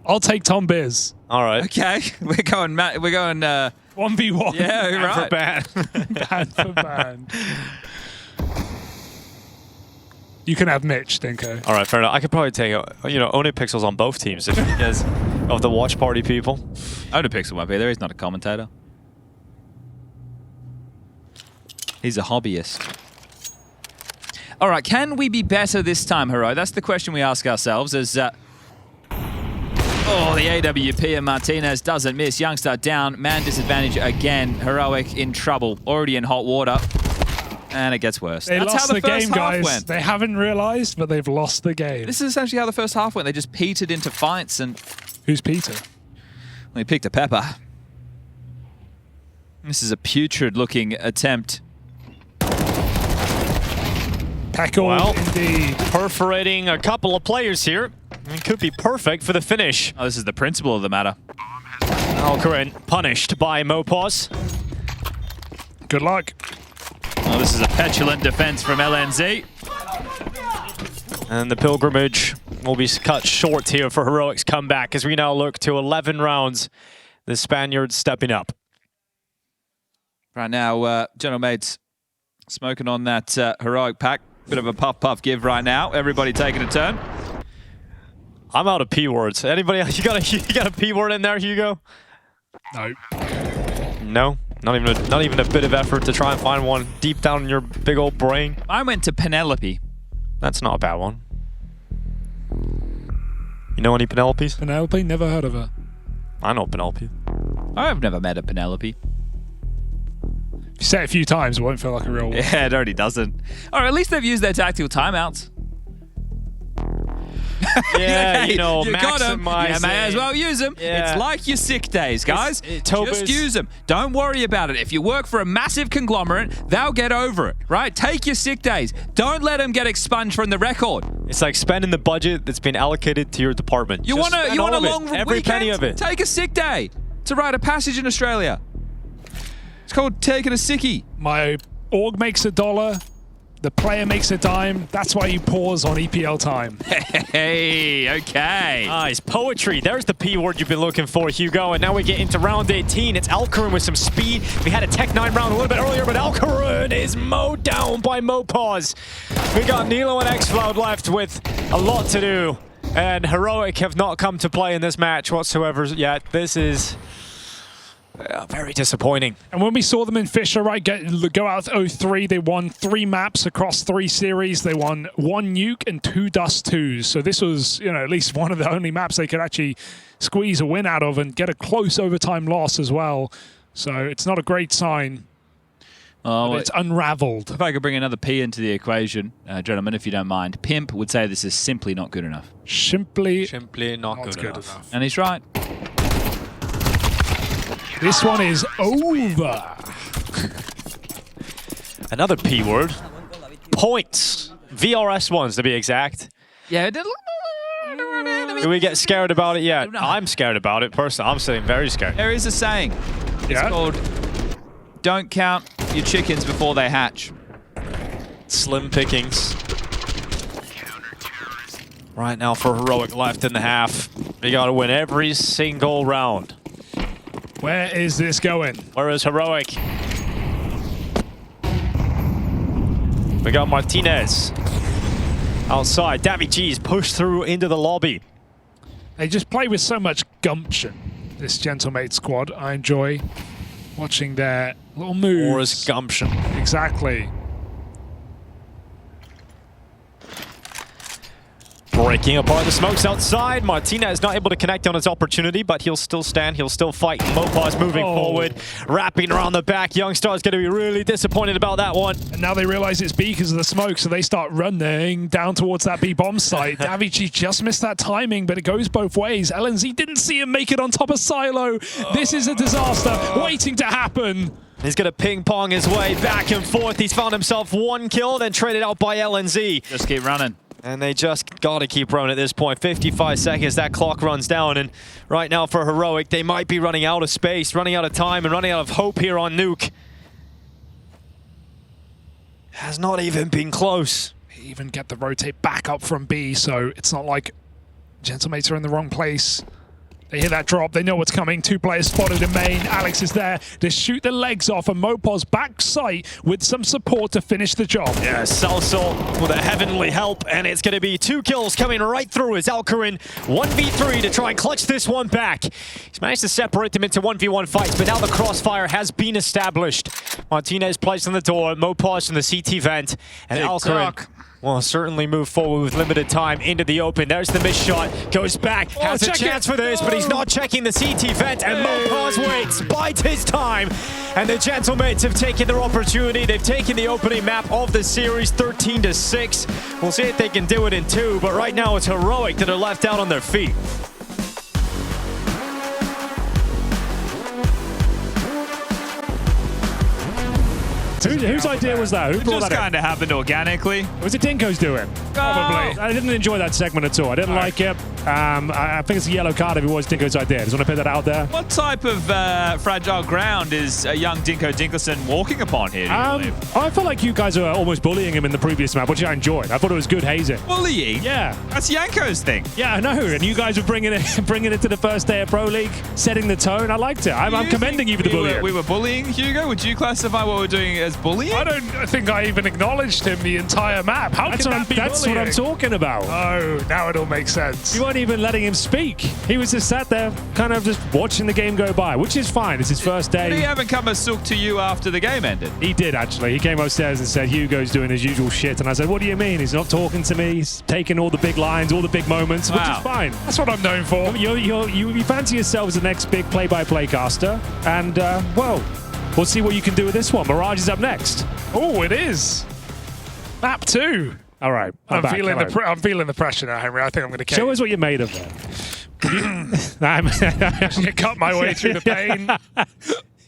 I'll take Tom Biz. All right. Okay, we're going 1v1. Yeah, you're right. For ban. Ban for ban. You can have Mitch, Dinko. All right, fair enough. I could probably take, Only Pixels on both teams if you guys of the watch party people. Pixel won't be there. He's not a commentator. He's a hobbyist. All right, can we be better this time, Hero? That's the question we ask ourselves as... the AWP and Martinez doesn't miss. Youngster down, man disadvantage again. Heroic in trouble, already in hot water. And it gets worse. They That's lost how the game, first half guys. went. They haven't realized, but they've lost the game. This is essentially how the first half went. They just petered into fights and... Who's Peter? They picked a pepper. This is a putrid-looking attempt. Peckled, Well, indeed. Perforating a couple of players here. It could be perfect for the finish. Oh, this is the principle of the matter. Alcarin punished by Mopos. Good luck. Oh, this is a petulant defense from LNZ. And the pilgrimage will be cut short here for Heroic's comeback as we now look to 11 rounds. The Spaniards stepping up. Right now, General Mates smoking on that Heroic pack. Bit of a puff give right now. Everybody taking a turn. I'm out of P words. Anybody else? You got a P word in there, Hugo? No. No? Not even a bit of effort to try and find one deep down in your big old brain? I went to Penelope. That's not a bad one. You know any Penelopes? Penelope? Never heard of her. I know Penelope. I've never met a Penelope. If you say it a few times, it won't feel like a real one. Yeah, it already doesn't. All right, at least they've used their tactical timeouts. Yeah, you got 'em. maximize. You may as well use them. Yeah. It's like your sick days, guys. Tobis- Just use them. Don't worry about it. If you work for a massive conglomerate, they'll get over it, right? Take your sick days. Don't let them get expunged from the record. It's like spending the budget that's been allocated to your department. You want Just a spend all of it. long Every weekend? penny of it. Take a sick day to write a passage in Australia. It's called taking a sickie. My org makes $1. The player makes a dime. That's why you pause on EPL time. Hey, okay. Nice. Poetry. There's the P word you've been looking for, Hugo. And now we get into round 18. It's Alcarin with some speed. We had a Tech 9 round a little bit earlier, but Alcarin is mowed down by Mopos. We got Nilo and Xcloud left with a lot to do. And Heroic have not come to play in this match whatsoever yet. This is very disappointing. And when we saw them in Fisher, right, go out of 03, they won 3 maps across 3 series. They won 1 Nuke and 2 Dust 2s. So this was, at least one of the only maps they could actually squeeze a win out of and get a close overtime loss as well. So it's not a great sign. Oh, it's unraveled. If I could bring another P into the equation, gentlemen, if you don't mind. Pimp would say this is simply not good enough. Simply not good enough. And he's right. This one is over. Another P word. Points. VRS ones to be exact. Yeah. Do we get scared about it yet? I'm scared about it personally. I'm sitting very scared. There is a saying. It's called, don't count your chickens before they hatch. Slim pickings. Right now for Heroic left in the half. We got to win every single round. Where is this going? Where is Heroic? We got Martinez outside. Davy G's pushed through into the lobby. They just play with so much gumption, this Gentlemate squad. I enjoy watching their little moves. Or his gumption. Exactly. Breaking apart the smokes outside. Martinez not able to connect on his opportunity, but he'll still stand. He'll still fight. Mopaz moving forward, wrapping around the back. Youngstar's going to be really disappointed about that one. And now they realize it's B because of the smoke, so they start running down towards that B bomb site. Davichi just missed that timing, but it goes both ways. LNZ didn't see him make it on top of Silo. This is a disaster waiting to happen. He's going to ping-pong his way back and forth. He's found himself one kill, then traded out by LNZ. Just keep running. And they just got to keep running at this point. 55 seconds, that clock runs down. And right now for Heroic, they might be running out of space, running out of time, and running out of hope here on Nuke. Has not even been close. They even get the rotate back up from B, so it's not like Gentlemates are in the wrong place. They hear that drop, they know what's coming. 2 players spotted in main. Alex is there to shoot the legs off, and Mopaz back sight with some support to finish the job. Yeah, Salsol with a heavenly help, and it's going to be 2 kills coming right through as Alcarin 1v3 to try and clutch this one back. He's managed to separate them into 1v1 fights, but now the crossfire has been established. Martinez placed on the door, Mopaz from the CT vent, and Alcarin will certainly move forward with limited time into the open. There's the missed shot, goes back, has a chance for this, but he's not checking the CT vent, and Mopaz waits, bides his time, and the Gentlemates have taken their opportunity. They've taken the opening map of the series, 13-6. We'll see if they can do it in 2, but right now it's Heroic that are left out on their feet. Whose idea was that? Who brought Just that kind of happened organically. Was it Dinko's doing? Probably. I didn't enjoy that segment at all. I didn't like it. I think it's a yellow card if it was Dinko's idea. Just want to put that out there. What type of fragile ground is a young Dinko Dinkelson walking upon here, do you believe? I felt like you guys were almost bullying him in the previous map, which I enjoyed. I thought it was good hazing. Bullying? Yeah. That's Yanko's thing. Yeah, I know. And you guys were bringing it to the first day of Pro League, setting the tone. I liked it. I'm commending you for the bullying. We were bullying, Hugo? Would you classify what we're doing as bullying? I don't think I even acknowledged him the entire map. How can that be That's bullying? what I'm talking about. Oh, now it all makes sense. You weren't even letting him speak. He was just sat there, kind of just watching the game go by, which is fine. It's his first day. Did he haven't come a sook to you after the game ended? He did, actually. He came upstairs and said, Hugo's doing his usual shit. And I said, what do you mean? He's not talking to me. He's taking all the big lines, all the big moments, which is fine. That's what I'm known for. You fancy yourself as the next big play-by-play caster. And, well, we'll see what you can do with this one. Mirage is up next. Oh, it is. Map 2. All right. I'm feeling the pressure now, Henry. I think I'm going to kill Show us what you're made of, then. You cut my way through the pain.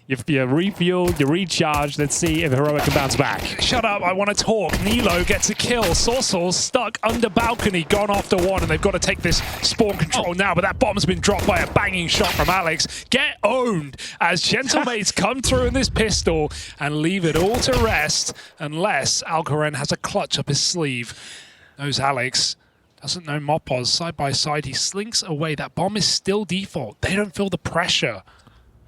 You refuel, you recharge. Let's see if Heroic can bounce back. Shut up, I want to talk. Nilo gets a kill. Sorcel's stuck under balcony, gone after one, and they've got to take this spawn control now, but that bomb's been dropped by a banging shot from Alex. Get owned as Gentlemates come through in this pistol and leave it all to rest unless Alcarin has a clutch up his sleeve. Knows Alex. Doesn't know Mopaz. Side by side, he slinks away. That bomb is still default. They don't feel the pressure.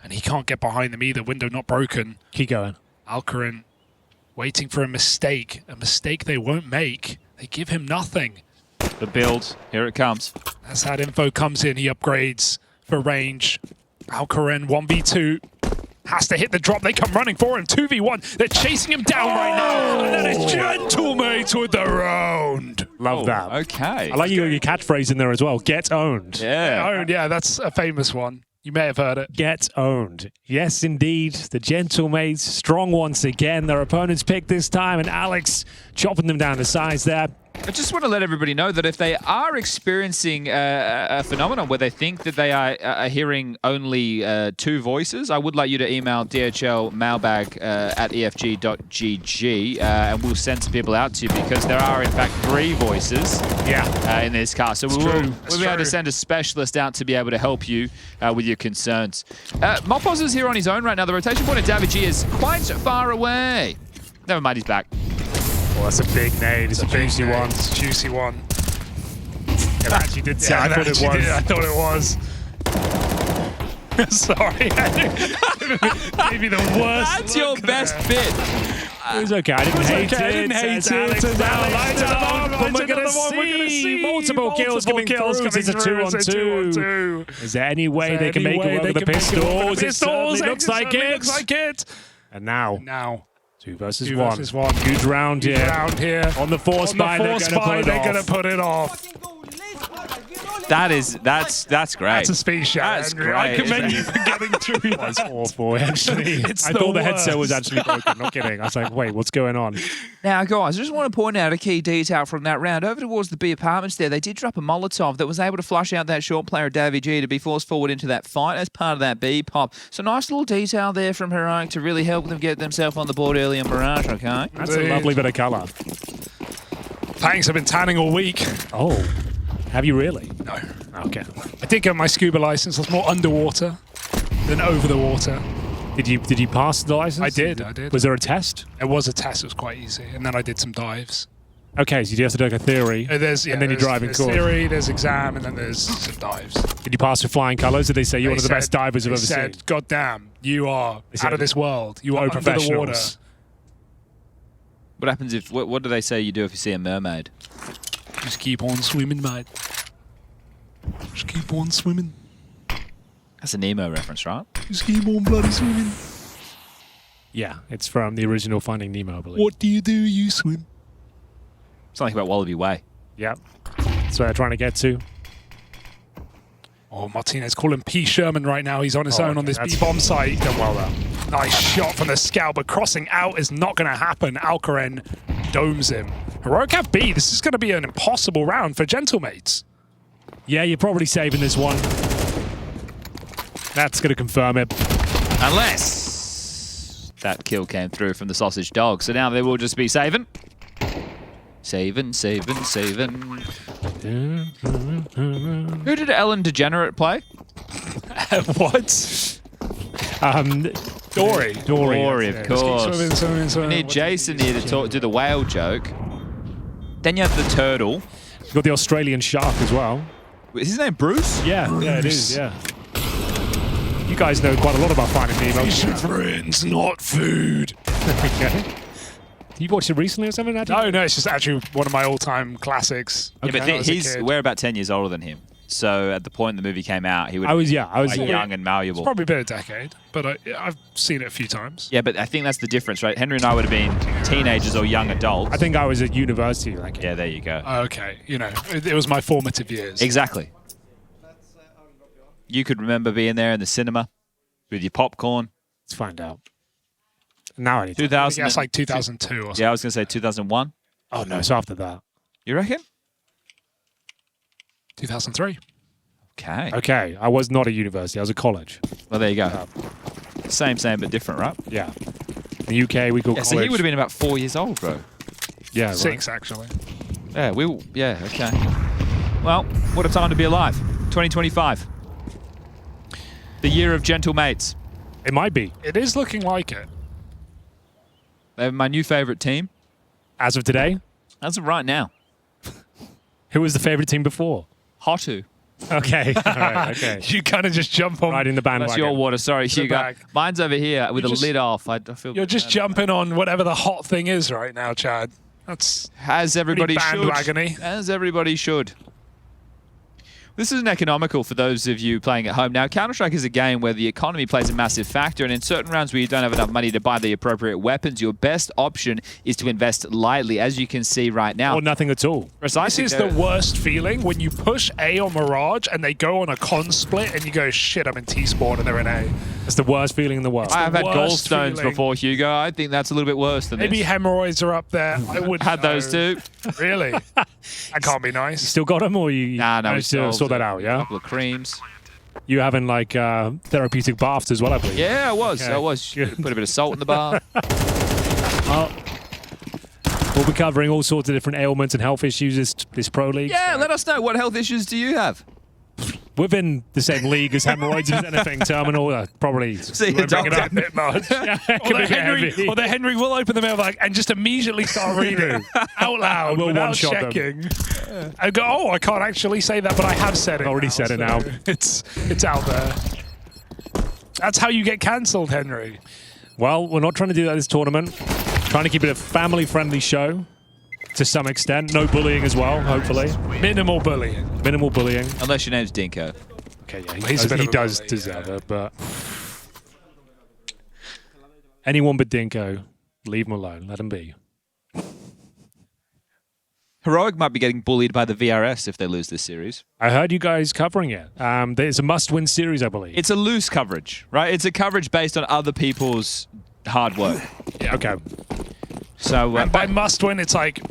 And he can't get behind them either. Window not broken. Keep going. Alcarin waiting for a mistake they won't make. They give him nothing. The build, here it comes. As that info comes in, he upgrades for range. Alcarin 1v2. Has to hit the drop. They come running for him. 2v1. They're chasing him down right now. And then it's Gentlemates with the round. Love that. Okay. I like your catchphrase in there as well. Get owned. Yeah. Owned, yeah, that's a famous one. You may have heard it. Get owned. Yes, indeed. The Gentlemates strong once again. Their opponents picked this time, and Alex chopping them down to size there. I just want to let everybody know that if they are experiencing a phenomenon where they think that they are hearing only 2 voices, I would like you to email dhlmailbag at efg.gg and we'll send some people out to you because there are in fact 3 voices in this cast. So we'll be able to send a specialist out to be able to help you with your concerns. Mopaz is here on his own right now. The rotation point of Davichi is quite far away. Never mind, he's back. Oh, that's a big nade. It's a juicy one. It's a juicy one. It actually did sound. I thought it was. Sorry. Maybe the worst. That's your best bit. It was okay. I didn't hate it. I didn't hate it. Alex, we're going to see multiple kills coming through. It's a 2-on-2. Is there any way they can make it over the pistols? It certainly looks like it. And now. 2 versus 1. Huge round here. On the force buy, they're going to put it off. That's great. That's a speed shout. That's Henry. great. I commend you for getting through. That's awful, actually. It's I the thought the headset was worst. actually broken. Not kidding. I was like, wait, what's going on? Now, guys, I just want to point out a key detail from that round. Over towards the B apartments there, they did drop a Molotov that was able to flush out that short player, Davy G, to be forced forward into that fight as part of that B pop. So nice little detail there from Heroic to really help them get themselves on the board early in Mirage, okay? That's a lovely bit of colour. Thanks, I've been tanning all week. Oh, have you really? No. Okay. I did get my scuba license. I was more underwater than over the water. Did you pass the license? I did. Was there a test? It was a test. It was quite easy. And then I did some dives. Okay, so you have to do like a theory, and then you drive in there's course. theory, there's exam, and then there's some dives. Did you pass with flying colours? Did they say you're one of the best divers I've ever seen? God damn, you are out of this world. You are under the professionals. water. What happens if, what do they say you do if you see a mermaid? Just keep on swimming, mate. Just keep on swimming. That's a Nemo reference, right? Just keep on bloody swimming. Yeah, it's from the original Finding Nemo, I believe. What do? You swim. Something about Wallaby Way. Yeah, that's where they're trying to get to. Oh, Martinez, call him P. Sherman right now. He's on his own on this B-bomb site. He's done well there. Nice shot from the scout, but crossing out is not going to happen. Alcaraz domes him. Heroic have B. This is going to be an impossible round for Gentlemates. Yeah, you're probably saving this one. That's going to confirm it. Unless that kill came through from the Sausage Dog. So now they will just be saving. Saving. Who did Ellen Degenerate play? What? Dory. Dory, of course. Swimming. We need Jason here to do the whale joke. Then you have the turtle. You've got the Australian shark as well. Is his name Bruce? Yeah, it is, yeah. You guys know quite a lot about Finding Nemo. Fish and friends, not food. Okay. You watched it recently or something? No, it's just actually one of my all-time classics. Yeah, but we're about 10 years older than him. So at the point the movie came out, he was young and malleable. It's probably been a decade, but I've seen it a few times. Yeah, but I think that's the difference, right? Henry and I would have been teenagers or young adults. I think I was at university. Yeah, there you go. Okay, it was my formative years. Exactly. You could remember being there in the cinema with your popcorn. Let's find out. Now I need 2000. That's like 2002 or something. Yeah, I was going to say 2001. Oh, no, it's after that. You reckon? 2003. Okay. I was not at university. I was at college. Well, there you go. Same, but different, right? Yeah. In the UK, we call college. So he would have been about 4 years old, bro. Yeah, 6, actually. Yeah, okay. Well, what a time to be alive. 2025. The year of gentle mates. It might be. It is looking like it. They're my new favorite team. As of today? As of right now. Who was the favorite team before? Hotu. Okay. All right, okay. You kind of just jump on. Right in the bandwagon. That's your water. Sorry, Hugo. Mine's over here with the lid off. I feel you're just jumping on whatever the hot thing is right now, Chad. That's as everybody bandwagony. should. As everybody should. This isn't economical for those of you playing at home. Now, Counter-Strike is a game where the economy plays a massive factor, and in certain rounds where you don't have enough money to buy the appropriate weapons, your best option is to invest lightly, as you can see right now. Or nothing at all. Precisely. This is the worst feeling when you push A on Mirage and they go on a con split and you go, shit, I'm in T-spawn and they're in A. That's the worst feeling in the world. I have had gallstones before, Hugo. I think that's a little bit worse than Maybe this. hemorrhoids are up there. I would had those too. Really? That can't be nice. You still got them, or you no, we still sort that out, yeah? A couple of creams. You having like therapeutic baths as well, I believe. Yeah, I was. Okay. I was. Put a bit of salt in the bath. We'll be covering all sorts of different ailments and health issues this Pro League. Yeah, let us know. What health issues do you have? Within the same league as hemorrhoids, if anything, terminal, probably. See, Bring it up a bit much. Or the Henry will open the mailbag and just immediately start reading out loud without checking. And go, oh, I can't actually say that, but I have said it. Already said it now. It's out there. That's how you get cancelled, Henry. Well, we're not trying to do that this tournament. Trying to keep it a family-friendly show to some extent. No bullying as well, hopefully. Minimal bullying. Minimal bullying. Unless your name's Dinko. Okay, yeah, he does deserve it, but anyone but Dinko, leave him alone. Let him be. Heroic might be getting bullied by the VRS if they lose this series. I heard you guys covering it. It's a must-win series, I believe. It's a loose coverage, right? It's a coverage based on other people's hard work. Yeah. Okay. So And by must-win, it's like...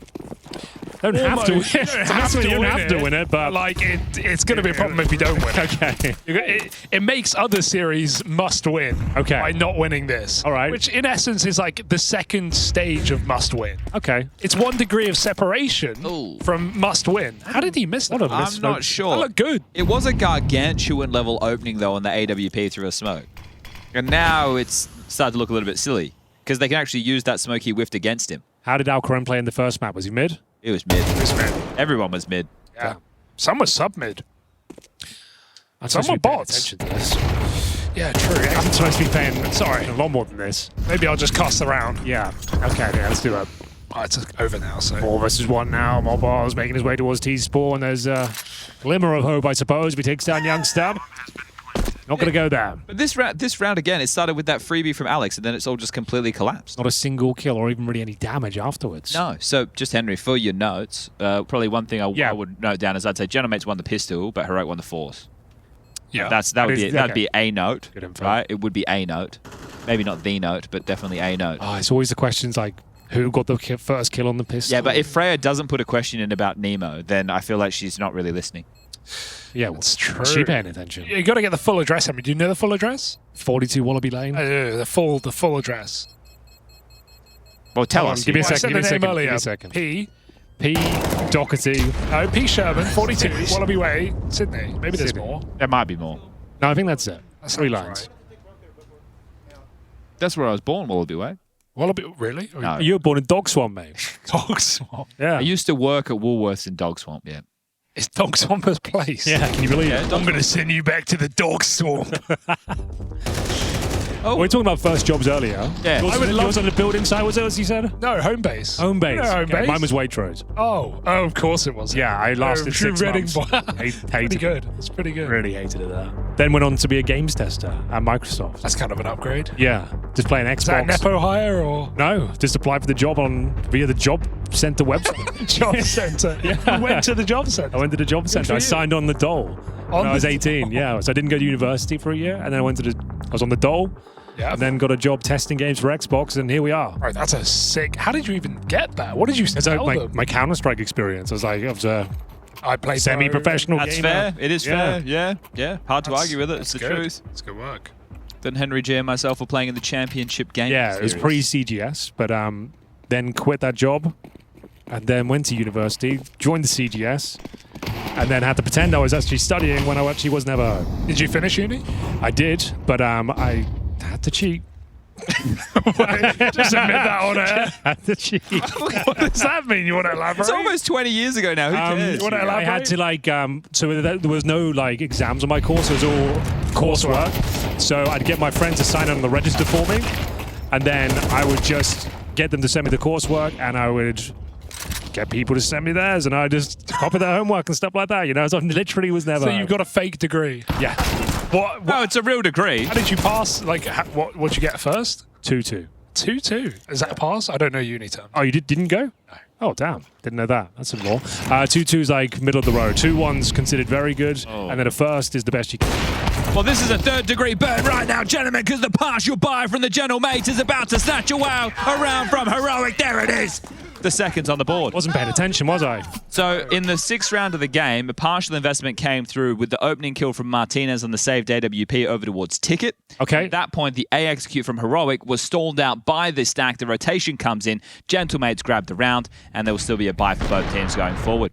Don't have to win it. You don't have to win it, but... Like, it's going to be a problem if you don't win it. Okay. It makes other series must-win by not winning this. All right. Which, in essence, is like the second stage of must-win. Okay. It's 1 degree of separation from must-win. How did he miss that? I'm not sure. That looked good. It was a gargantuan level opening, though, on the AWP through a smoke. And now it's started to look a little bit silly because they can actually use that smoke he whiffed against him. How did Alcoran play in the first map? Was he mid? It was mid. Everyone was mid. Yeah. Some were sub-mid. Some were bots. Yeah, true. I'm supposed to be paying Sorry. a lot more than this. Maybe I'll just cast the round. Yeah. Okay, yeah, let's do that. Oh, it's over now, so... 4 versus 1 now. Mobile's making his way towards T-Spawn, and there's a glimmer of hope, I suppose, if he takes down Youngster. Not going to go there. But this round again, it started with that freebie from Alex, and then it's all just completely collapsed. Not a single kill or even really any damage afterwards. No. So just Henry, for your notes, probably one thing I would note down is I'd say Genomates won the pistol, but Heroic won the Force. Yeah, that'd be a note, Good info. right? It would be a note, maybe not the note, but definitely a note. Oh, it's always the questions like who got the first kill on the pistol. Yeah, but if Freya doesn't put a question in about Nemo, then I feel like she's not really listening. Yeah, well, It's true. She paying attention. You got to get the full address. I mean, do you know the full address? 42 Wallaby Lane. The full address. Well, tell us. Give me a Well, I second. said Give me the a name second. Give me a earlier. second. P. Doherty. No, P. Sherman, 42, Wallaby Way, Sydney. Maybe there's Sydney. more. There might be more. No, I think that's it. That 3 sounds lines. right. That's where I was born, Wallaby Way. Wallaby, really? No. You were born in Dog Swamp, mate. Dog Swamp. Yeah. I used to work at Woolworths in Dog Swamp, yeah. It's Dog Swamp's place. Yeah, can you believe it? I'm going to send you back to the Dog Swamp. We were talking about first jobs earlier. Yeah. Yours on the building side, was it, as you said? No, home base. Home base. Yeah, home Okay, base. Mine was Waitrose. Oh, of course it was. Yeah, I lasted 6 Reading months. Hated Pretty it. good. It's pretty good. Really hated it there. Then went on to be a games tester at Microsoft. That's kind of an upgrade. Yeah, just playing Is that Xbox. Nepo hire or No, just applied for the job via the job center website. job centre? Yeah. You went to the job centre. I went to the job center. I you. signed on the dole when I was 18. Yeah, so I didn't go to university for a year, and then I was on the dole, Yeah. and then got a job testing games for Xbox, and here we are. Right, that's a sick. How did you even get that? What did you So tell them? my Counter-Strike experience, I was a I played semi-professional That's gamer. fair. It is fair. Yeah. Hard to argue with it. It's the good. truth. It's good work. Then Henry J and myself were playing in the championship game. Yeah, it was pre-CGS, but then quit that job, and then went to university, joined the CGS, and then had to pretend I was actually studying when I actually was never. Did you finish uni? I did, but I had to cheat. Just admit that on air. Had to cheat. What does that mean? You want to elaborate? It's almost 20 years ago now. Who cares? you wanna I had to so there was no exams on my course. It was all coursework. So I'd get my friends to sign on the register for me, and then I would just get them to send me the coursework, and I would get people to send me theirs, and I just copy their homework and stuff like that. So I literally was never. So you've got a fake degree. Yeah. What? No, it's a real degree. How did you pass? Like, what did you get first? 2-2. 2-2. Is that a pass? I don't know uni term. Oh, you didn't go? No. Oh, damn. Didn't know that. That's a law. 2-2 is like middle of the road. 2-1's considered very good, and then a first is the best you can. Well, this is a third-degree burn right now, gentlemen, because the partial buy from the General Mate is about to snatch a wow around from Heroic. There it is. The seconds on the board. Wasn't paying attention, was I? So in the 6th round of the game, a partial investment came through with the opening kill from Martinez on the saved AWP over towards Ticket. Okay. At that point, the A execute from Heroic was stalled out by the stack. The rotation comes in. Gentlemates grab the round, and there will still be a buy for both teams going forward.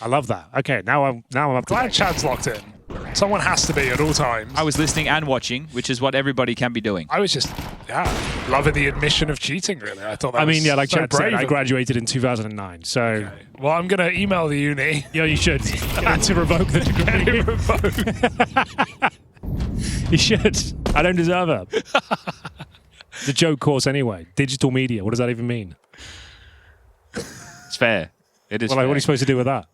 I love that. Okay, now I'm up to Glad date. Chad's locked in. Someone has to be at all times. I was listening and watching, which is what everybody can be doing. I was just, loving the admission of cheating, really. I thought that I mean, was yeah, like so Chad said, brave I of- graduated in 2009, so... Okay. Well, I'm going to email the uni. Yeah, you should. To revoke the degree. You should. I don't deserve it. It's a joke course anyway. Digital media, what does that even mean? It's fair. It is Well, fair. what are you supposed to do with that?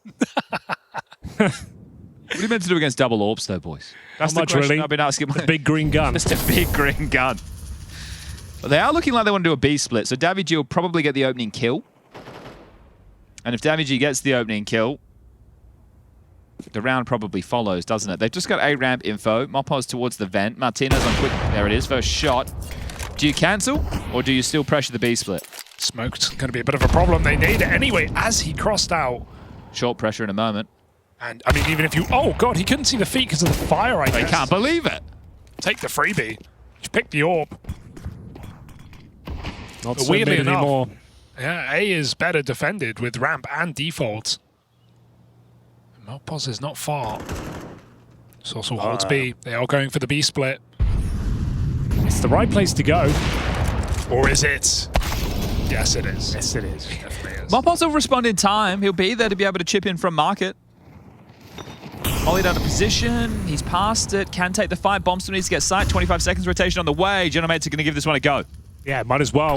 What are you meant to do against double orbs, though, boys? That's Not the much, question really. I've been asking. The big green gun. Just a big green gun. But they are looking like they want to do a B split, so Davy G will probably get the opening kill. And if Damagey gets the opening kill, the round probably follows, doesn't it? They've just got A ramp info. Mopos towards the vent. Martinez on quick. There it is. First shot. Do you cancel or do you still pressure the B split? Smoke's going to be a bit of a problem. They need it anyway as he crossed out. Short pressure in a moment. And I mean, even if you... Oh, God, he couldn't see the feet because of the fire, I guess. I can't believe it. Take the freebie. Just pick the orb. Not But so weirdly mid enough, anymore. yeah, A is better defended with ramp and default. Mopos is not far. Sorsal holds B. They are going for the B split. It's the right place to go. Or is it? Yes, it is. Yes, it is. Definitely is. Mopos will respond in time. He'll be there to be able to chip in from market. Ollied out of position. He's past it. Can take the fight. Bomb still needs to get sight. 25 seconds rotation on the way. Genomates are going to give this one a go. Yeah, might as well.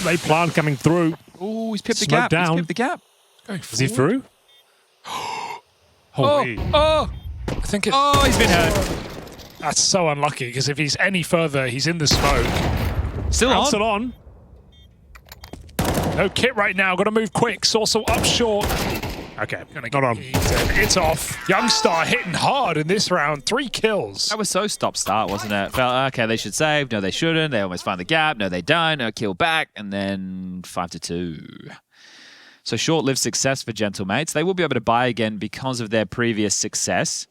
Late plant coming through. Oh, he's pipped the Smoke gap. down. He's pipped the gap. Is he through? Holy. Oh, I think it's... oh, he's been hurt. That's so unlucky, because if he's any further, he's in the smoke. Still on. Still on. No kit right now. Got to move quick. Sorsal up short. Okay, not on. It's off. Youngstar hitting hard in this round. 3 kills. That was so stop-start, wasn't it? Felt, okay, they should save. No, they shouldn't. They almost find the gap. No, they don't. No, kill back. And then 5-2. So short-lived success for Gentlemates. They will be able to buy again because of their previous success.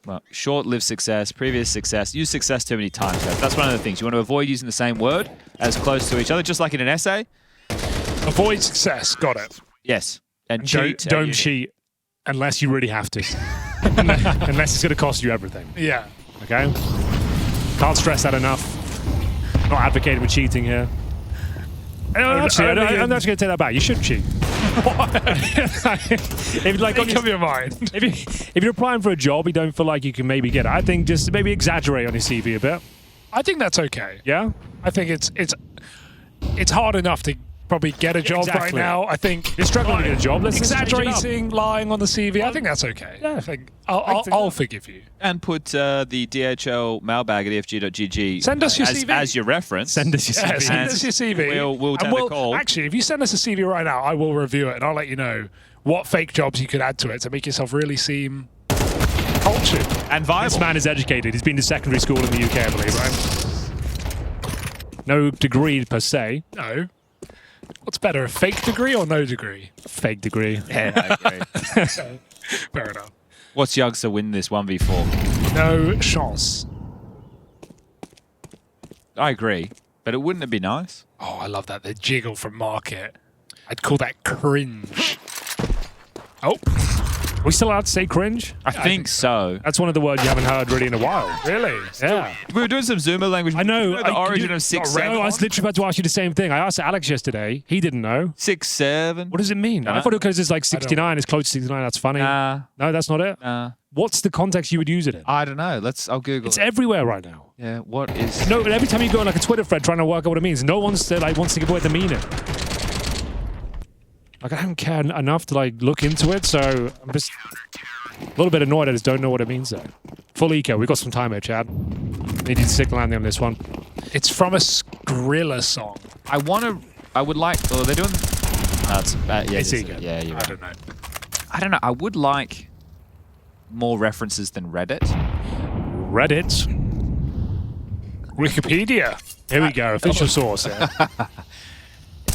Well, short-lived success, previous success. Use success too many times, guys. That's one of the things. You want to avoid using the same word as close to each other, just like in an essay. Avoid success. Got it. Yes. And cheat. Don't cheat unless you really have to. Unless it's going to cost you everything. Yeah. Okay? Can't stress that enough. Not advocating for cheating here. Actually, I'm not going to take that back. You should cheat. if, like, Make up your mind. if you're applying for a job, you don't feel like you can maybe get it. I think just maybe exaggerate on your CV a bit. I think that's okay. Yeah? I think it's hard enough to probably get a job right now. I think you're struggling to get a job. Let's exaggerating, lying on the CV. I think that's okay. Yeah. I think I'll forgive you. And put the DHL mailbag at EFG.gg. Send us your CV as your reference. Send us your Yeah, CV. send us your CV. We'll take the call. Actually, if you send us a CV right now, I will review it and I'll let you know what fake jobs you could add to it to make yourself really seem cultured and viable. This man is educated. He's been to secondary school in the UK, I believe, right? No degree per se. No. What's better, a fake degree or no degree? Fake degree. Yeah, I agree. Fair enough. What's Yugs to win this 1v4? No chance. I agree, but it wouldn't it be nice? Oh, I love that. The jiggle from Market. I'd call that cringe. Oh. Are we still allowed to say cringe? I think so. That's one of the words you haven't heard really in a while. Really? Yeah. We were doing some Zoomer language. I know. You the origin of 6-7. I was literally about to ask you the same thing. I asked Alex yesterday. He didn't know. 6-7. What does it mean? I thought because it's like 69, it's close to 69. That's funny. Nah. No, that's not it. What's the context you would use it in? I don't know. I'll Google It's it. everywhere right now. Yeah, what is... No, every time you go on like a Twitter thread trying to work out what it means, no one wants to give away the meaning. Like, I don't care enough to like look into it, so I'm just a little bit annoyed. I just don't know what it means though. Full eco. We've got some time here, Chad. Need you to stick landing on this one. It's from a Skrilla song. I would like... Oh, they're doing... No, It's eco. Yeah, you're right. I don't know. I would like more references than Reddit. Reddit. Wikipedia. Here we go. Official source. Yeah.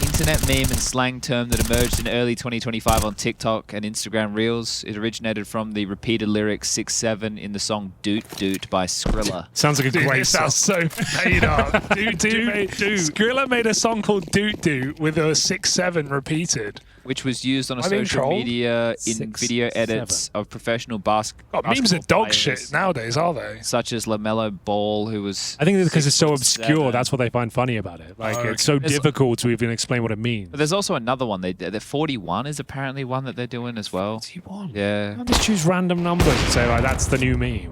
Internet meme and slang term that emerged in early 2025 on TikTok and Instagram Reels. It originated from the repeated lyrics 6-7 in the song Doot Doot by Skrilla. Sounds like a great It song. sounds so made up. Doot Doot. Skrilla made a song called Doot Doot with a 6-7 repeated. Which was used on a Am I being social trolled? media in 6, video edits 7. of professional basketball Memes are dog players, shit nowadays, are they? such as LaMelo Ball, who was... I think it's because it's so 6'7". obscure. That's what they find funny about it. Like, Oh, it's so There's- difficult to even explain what it means. But there's also another one. The 41 is apparently one that they're doing as well. 41? Yeah. I'll just choose random numbers and say, like, that's the new meme.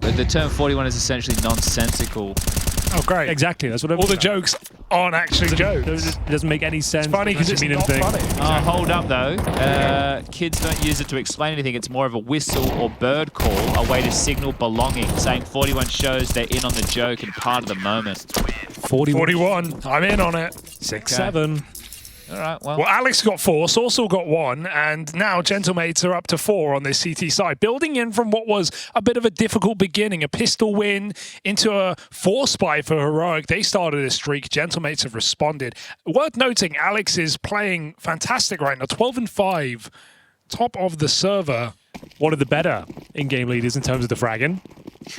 The term 41 is essentially nonsensical. Oh, great. Exactly. That's what All the jokes aren't actually jokes. It doesn't make any sense. It's funny because it's not funny. Hold up, though. Kids don't use it to explain anything. It's more of a whistle or bird call, a way to signal belonging, saying 41 shows they're in on the joke and part of the moment. 41. 41. I'm in on it. 6-7. All right, well. Well, Alex got 4, Sorsal got 1, and now Gentlemates are up to 4 on this CT side. Building in from what was a bit of a difficult beginning, a pistol win into a 4-spy for Heroic. They started a streak. Gentlemates have responded. Worth noting, Alex is playing fantastic right now, 12-5, top of the server. One of the better in-game leaders in terms of the fragging.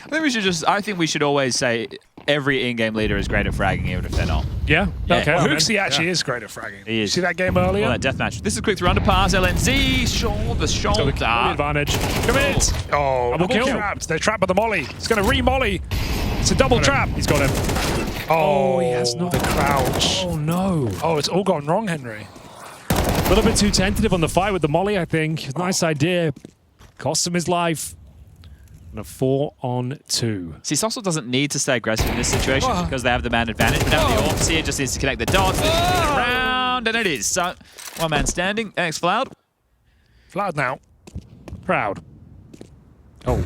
I think we should always say every in-game leader is great at fragging, even if they're not. Yeah? Okay. Well, Hooksy actually is great at fragging. He is. See that game earlier? Well, that deathmatch. This is quick through underpass. LNZ, shoulder. The advantage. Commit! Oh, double kill. Trapped. They're trapped by the molly. It's going to re-molly. It's a double trap. He's got him. Oh, he has not. The crouch. Oh, no. Oh, it's all gone wrong, Henry. A little bit too tentative on the fight with the molly, I think. Nice idea. Cost him his life. And a 4-on-2. See, Sorsal doesn't need to stay aggressive in this situation because they have the man advantage. But now the Orcs here just needs to connect the dots. Round, and it is. So, one man standing. Thanks, Floud. Floud now. Proud. Oh,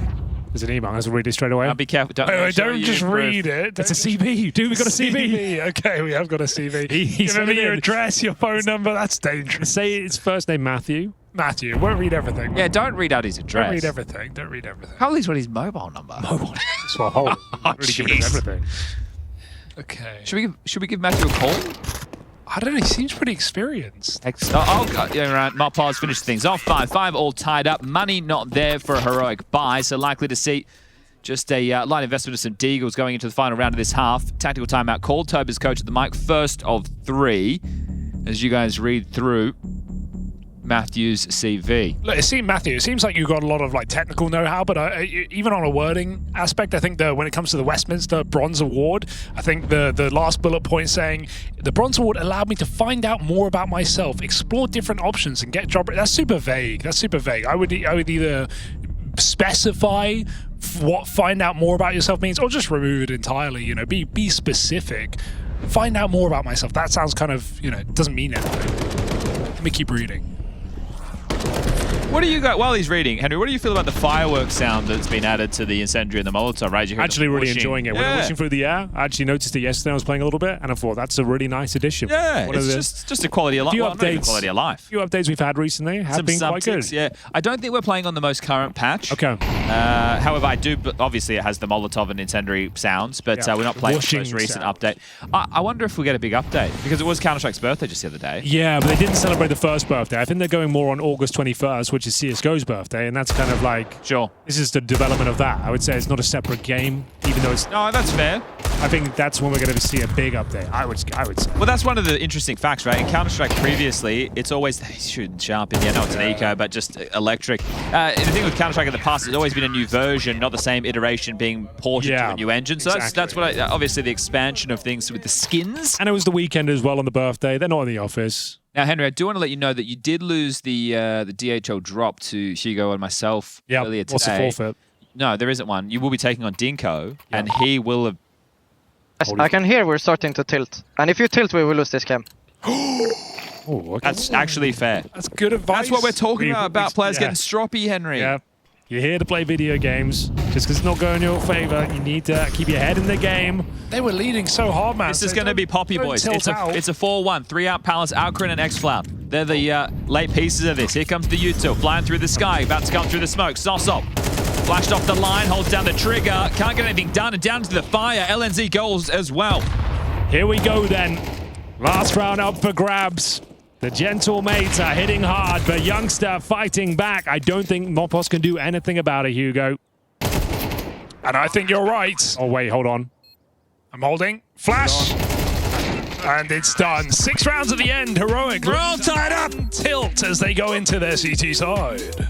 there's an email. Let's read it straight away. I'll be careful. Don't Just read it. It's a CB. Dude, we got a CB. Okay, we have got a CV. He's Give me your address, your phone number. That's dangerous. Say his first name, Matthew. Matthew, won't read everything. Yeah, don't read out his address. Don't read everything. Don't read everything. How least what his mobile number? That's what whole. Really giving us everything. Okay. Should we give Matthew a call? I don't know. He seems pretty experienced. Yeah, right. Marpaz finished things off. 5-5, all tied up. Money not there for a Heroic buy, so likely to see just a light investment of some Deagles going into the final round of this half. Tactical timeout called. Toba's coach at the mic, first of 3. As you guys read through Matthew's CV. Look, it seems like you've got a lot of like technical know-how, but even on a wording aspect, I think when it comes to the Westminster Bronze Award, I think the last bullet point saying the Bronze Award allowed me to find out more about myself, explore different options, and get job. That's super vague. I would either specify what find out more about yourself means, or just remove it entirely. You know, be specific. Find out more about myself. That sounds kind of, it doesn't mean anything. Let me keep reading. What do you got while he's reading, Henry? What do you feel about the fireworks sound that's been added to the incendiary and the Molotov? Right, you actually really enjoying it. When I'm wishing through the air, I actually noticed it yesterday. I was playing a little bit, and I thought that's a really nice addition. Yeah, it's just a quality of life. Quality of life. A few updates we've had recently have been quite good. Yeah, I don't think we're playing on the most current patch. Okay. However, I do. But obviously, it has the Molotov and incendiary sounds, but we're not playing the most recent update. I wonder if we get a big update because it was Counter-Strike's birthday just the other day. Yeah, but they didn't celebrate the first birthday. I think they're going more on August 21st, which is CS:GO's birthday, and that's kind of like this is the development of that. I would say it's not a separate game, even though it's that's fair. I think that's when we're going to see a big update. I would say. Well, that's one of the interesting facts, right? In Counter-Strike previously, it's always shooting sharp in the end. No, it's an eco, but just electric. The thing with Counter-Strike in the past, it's always been a new version, not the same iteration being ported to a new engine. So that's what obviously the expansion of things with the skins. And it was the weekend as well on the birthday. They're not in the office. Now, Henry, I do want to let you know that you did lose the DHL drop to Hugo and myself earlier today. What's the forfeit? No, there isn't one. You will be taking on Dinko, and he will have... Yes, I can hear we're starting to tilt. And if you tilt, we will lose this game. Okay. That's actually fair. That's good advice. That's what we're talking about players getting stroppy, Henry. Yeah. You're here to play video games. Just because it's not going in your favor, you need to keep your head in the game. They were leading so hard, man. This is going to be Poppy, boys. It's a 4-1. 3 out Palace, Alcarin, and X-Floud. They're the late pieces of this. Here comes the Util, flying through the sky, about to come through the smoke. Zossop flashed off the line, holds down the trigger. Can't get anything done, and down to the fire. LNZ goals as well. Here we go, then. Last round up for grabs. The Gentlemates are hitting hard, but Youngster fighting back. I don't think Mopos can do anything about it, Hugo. And I think you're right. Oh, wait, hold on. I'm holding. Flash. And it's done. 6 rounds at the end. Heroic. We're all tied up. Tilt as they go into their CT side.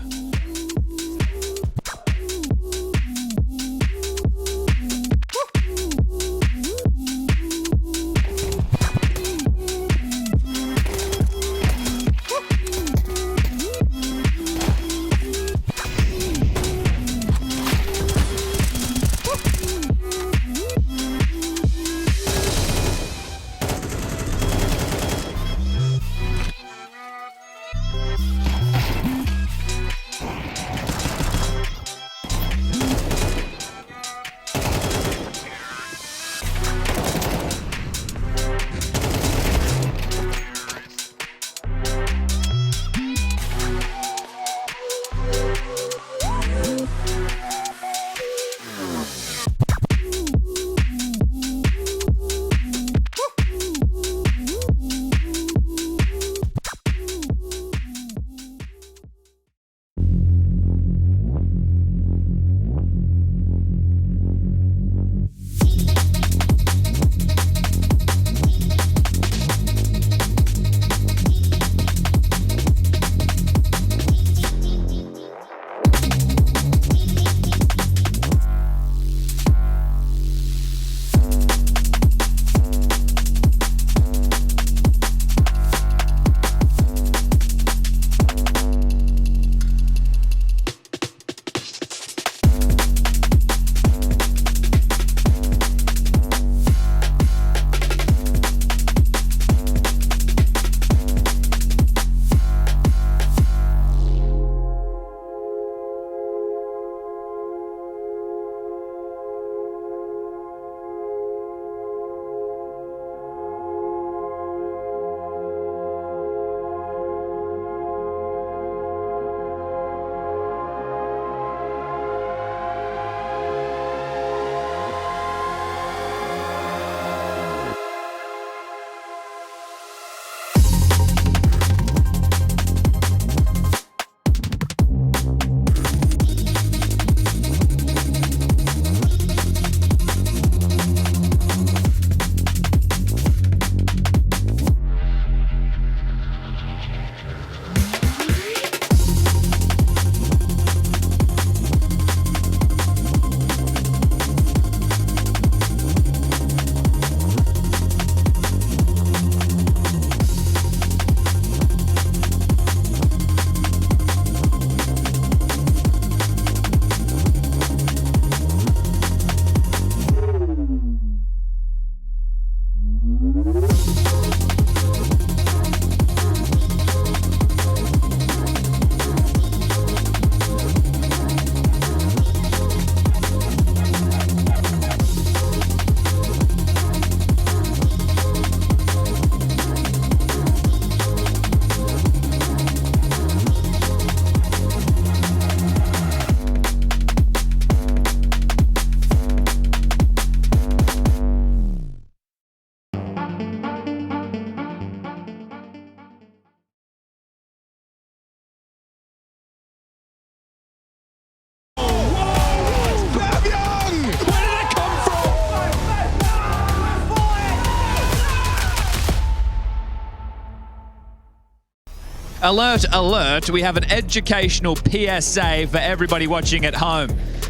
Alert, alert, we have an educational PSA for everybody watching at home.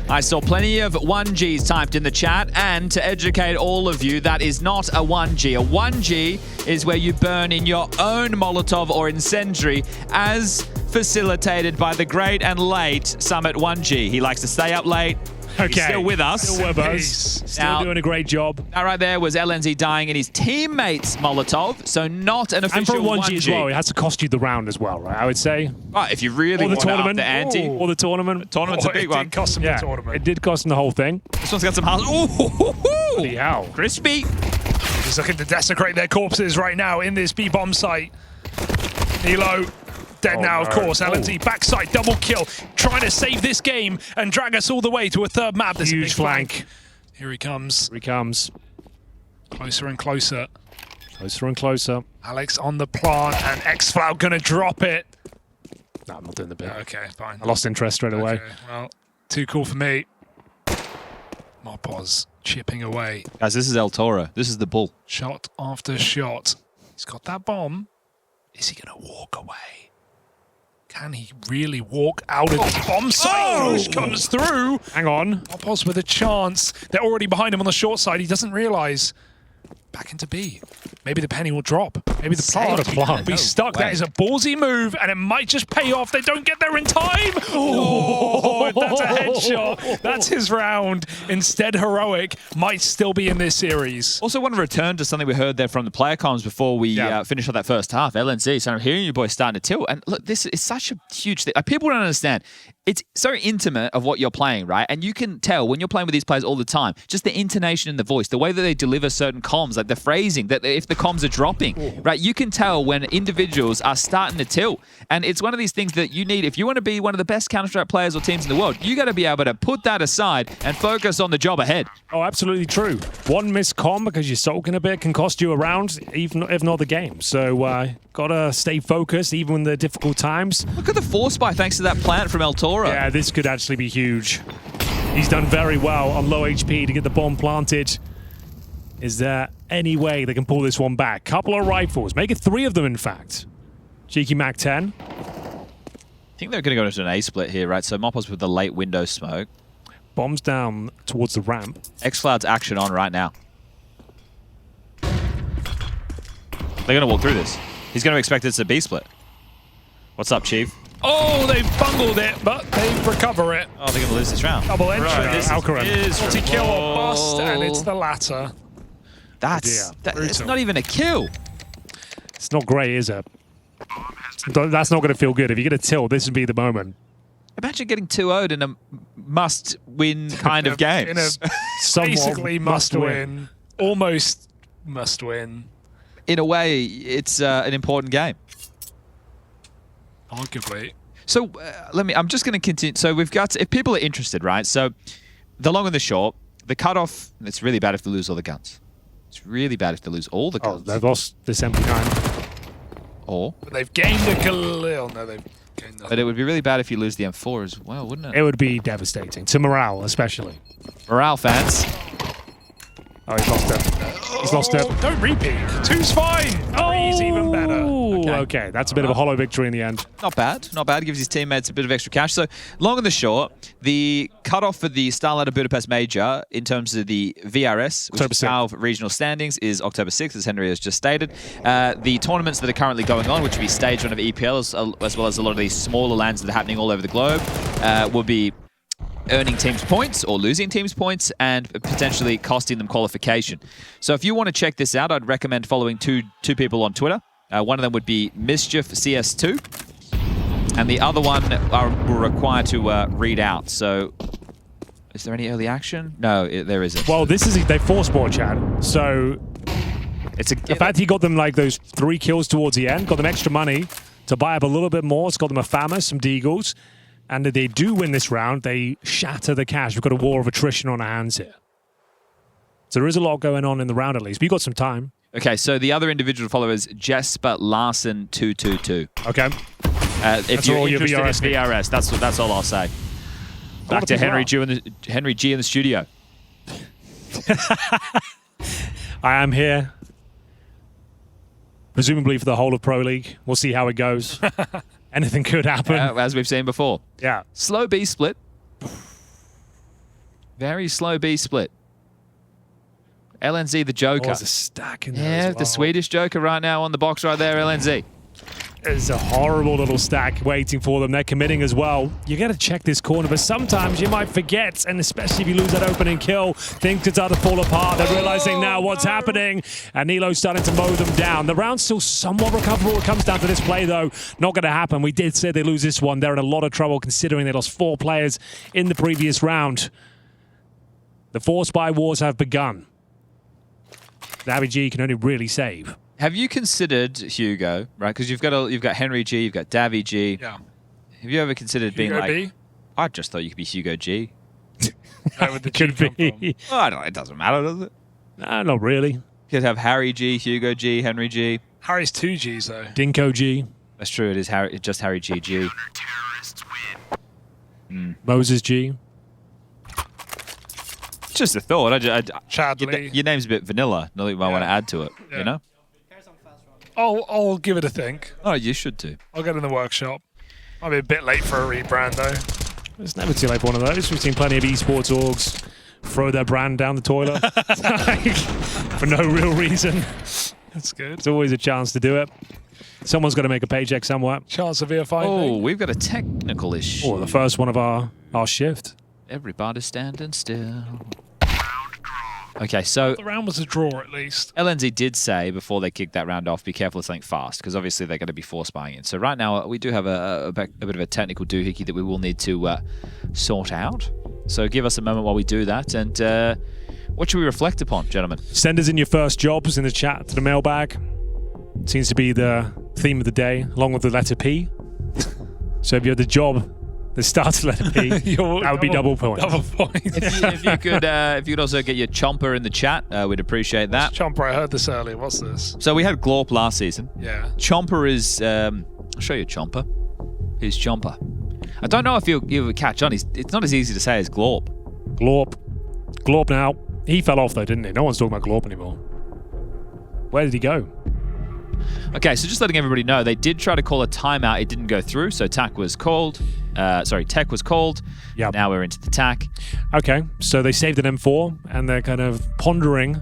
I saw plenty of 1Gs typed in the chat, and to educate all of you, that is not a 1G. A 1G is where you burn in your own Molotov or incendiary, as facilitated by the great and late Summit 1G. He likes to stay up late. Okay. He's still with us. Still with us. Still Now, doing a great job. That right there was LNZ dying in his teammate's Molotov, so not an official And for a 1G 1G. as well, it has to cost you the round as well, right? I would say. Right, if you really Or the want to up tournament. the ante. Or the tournament. Tournament's a big one. It did cost him the tournament. It did cost him the whole thing. This one's got some house. Ooh, Bloody hell. crispy. He's looking to desecrate their corpses right now in this B-bomb site. Nilo dead now, of course. LNZ backside double kill, trying to save this game and drag us all the way to a third map. There's Huge a big flank. Here he comes. Here he comes. Closer and closer. Closer and closer. Alex on the plant, and X-Flout gonna drop it. No, I'm not doing the bit. Okay, fine. I lost interest straight away. Okay, well, too cool for me. Mopos chipping away. Guys, this is El Toro. This is the bull. Shot after shot. He's got that bomb. Is he gonna walk away? Can he really walk out of the bomb site? Push comes through. Hang on. Mopos with a chance. They're already behind him on the short side. He doesn't realize. Back into B. Maybe the penny will drop. Maybe the plant will be stuck. That is a ballsy move, and it might just pay off. They don't get there in time. Oh, that's a headshot. That's his round. Instead, Heroic might still be in this series. Also want to return to something we heard there from the player comms before we finish on that first half. LNZ, so I'm hearing you boys starting to tilt. And look, this is such a huge thing. People don't understand. It's so intimate of what you're playing, right? And you can tell when you're playing with these players all the time, just the intonation in the voice, the way that they deliver certain comms, like the phrasing, that if the comms are dropping, right? You can tell when individuals are starting to tilt. And it's one of these things that you need. If you want to be one of the best Counter-Strike players or teams in the world, you got to be able to put that aside and focus on the job ahead. Oh, absolutely true. One missed comm because you're sulking a bit can cost you a round, even if not the game. So, gotta stay focused, even in the difficult times. Look at the force buy thanks to that plant from El Toro. Yeah, this could actually be huge. He's done very well on low HP to get the bomb planted. Is there any way they can pull this one back? Couple of rifles. Make it 3 of them, in fact. Cheeky Mac 10. I think they're going to go into an A split here, right? So Mopos with the late window smoke. Bombs down towards the ramp. X-Cloud's action on right now. They're going to walk through this. He's going to expect it's a B split. What's up, Chief? Oh, they've bungled it, but they recover it. Oh, they're going to lose this round. Double entry. Right, this is Multi-kill or bust, and it's the latter. That's not even a kill. It's not great, is it? That's not going to feel good. If you get a tilt, this would be the moment. Imagine getting 2-0'd in a must-win kind of game. In a basically must-win. Almost must-win. In a way, it's an important game. Arguably. So I'm just going to continue. So we've got, if people are interested, right? So the long and the short, the cutoff, it's really bad if they lose all the guns. It's really bad if they lose all the guns. Oh, they've lost this MP9. Or? But they've gained a Galil. No, they've gained nothing. But it would be really bad if you lose the M4 as well, wouldn't it? It would be devastating. To morale, especially. Morale, fans. Oh, he's lost it. He's lost it. Don't repeat. 2's fine. 3's even better. Okay, that's a bit of a hollow victory in the end. Not bad. Not bad. Gives his teammates a bit of extra cash. So, long and the short, the cutoff for the Starlighter Budapest Major in terms of the VRS, which is Valve regional standings, is October 6th, as Henry has just stated. The tournaments that are currently going on, which will be stage 1 of EPL, as well as a lot of these smaller lands that are happening all over the globe, will be earning teams points or losing teams points and potentially costing them qualification. So if you want to check this out, I'd recommend following two people on Twitter. One of them would be Mischief CS2, and the other one will require to read out. So is there any early action? No, there isn't. Well, this is they force sport chat. So the fact he got them like those 3 kills towards the end, got them extra money to buy up a little bit more. It's got them a FAMAS, some Deagles. And if they do win this round, they shatter the cash. We've got a war of attrition on our hands here. So there is a lot going on in the round at least. We've got some time. Okay, so the other individual follower is Jesper Larson 222. Okay. If you're interested in VRS, that's all I'll say. Back to Henry G in the studio. I am here. presumably for the whole of Pro League. We'll see how it goes. Anything could happen. As we've seen before. Yeah. Slow B split. Very slow B split. LNZ, the Joker. Oh, there's a stack in there Yeah, as well. the Swedish Joker right now on the box right there, LNZ. There's a horrible little stack waiting for them. They're committing as well. You got to check this corner, but sometimes you might forget, and especially if you lose that opening kill, things could start to fall apart. They're realizing now what's happening, and Nilo's starting to mow them down. The round's still somewhat recoverable. It comes down to this play, though. Not going to happen. We did say they lose this one. They're in a lot of trouble considering they lost 4 players in the previous round. The 4 spy wars have begun. Davy G can only really save. Have you considered, Hugo, right? Because you've got Henry G, you've got Davy G. Yeah. Have you ever considered being Hugo like? B? I just thought you could be Hugo G. Where would the Could G come be. Well, I don't know. It doesn't matter, does it? Nah, not really. You could have Harry G, Hugo G, Henry G. from? Harry's 2 Gs though. Dinko G. That's true. It is Harry. Just Harry G G. Moses G. Just a thought. Chadley. Your name's a bit vanilla. Not that you might want to add to it. Yeah. You know? I'll give it a think. Oh, you should too. I'll get in the workshop. Might be a bit late for a rebrand though. It's never too late for one of those. We've seen plenty of esports orgs throw their brand down the toilet for no real reason. That's good. It's always a chance to do it. Someone's got to make a paycheck somewhere. Chance of VFI. Oh, we've got a technical issue. Oh, the first one of our shift. Everybody's standing still. Okay, so The round was a draw at least. LNZ did say before they kicked that round off, be careful of something fast, because obviously they're going to be force buying in. So right now, we do have a bit of a technical doohickey that we will need to sort out. So give us a moment while we do that. And what should we reflect upon, gentlemen? Send us in your first jobs in the chat to the mailbag. Seems to be the theme of the day, along with the letter P. So if you had the job that starts with letter P, that would be double point. Double point. If you could also get your Chomper in the chat, we'd appreciate that. Chomper, I heard this earlier. What's this? So we had Glorp last season. Yeah. Chomper is... I'll show you Chomper. Here's Chomper. I don't know if you would catch on. It's not as easy to say as Glorp. Glorp now. He fell off though, didn't he? No one's talking about Glorp anymore. Where did he go? Okay, so just letting everybody know, they did try to call a timeout. It didn't go through, so Tech was called. Tech was called. Yep. Now we're into the TAC. Okay, so they saved an M4, and they're kind of pondering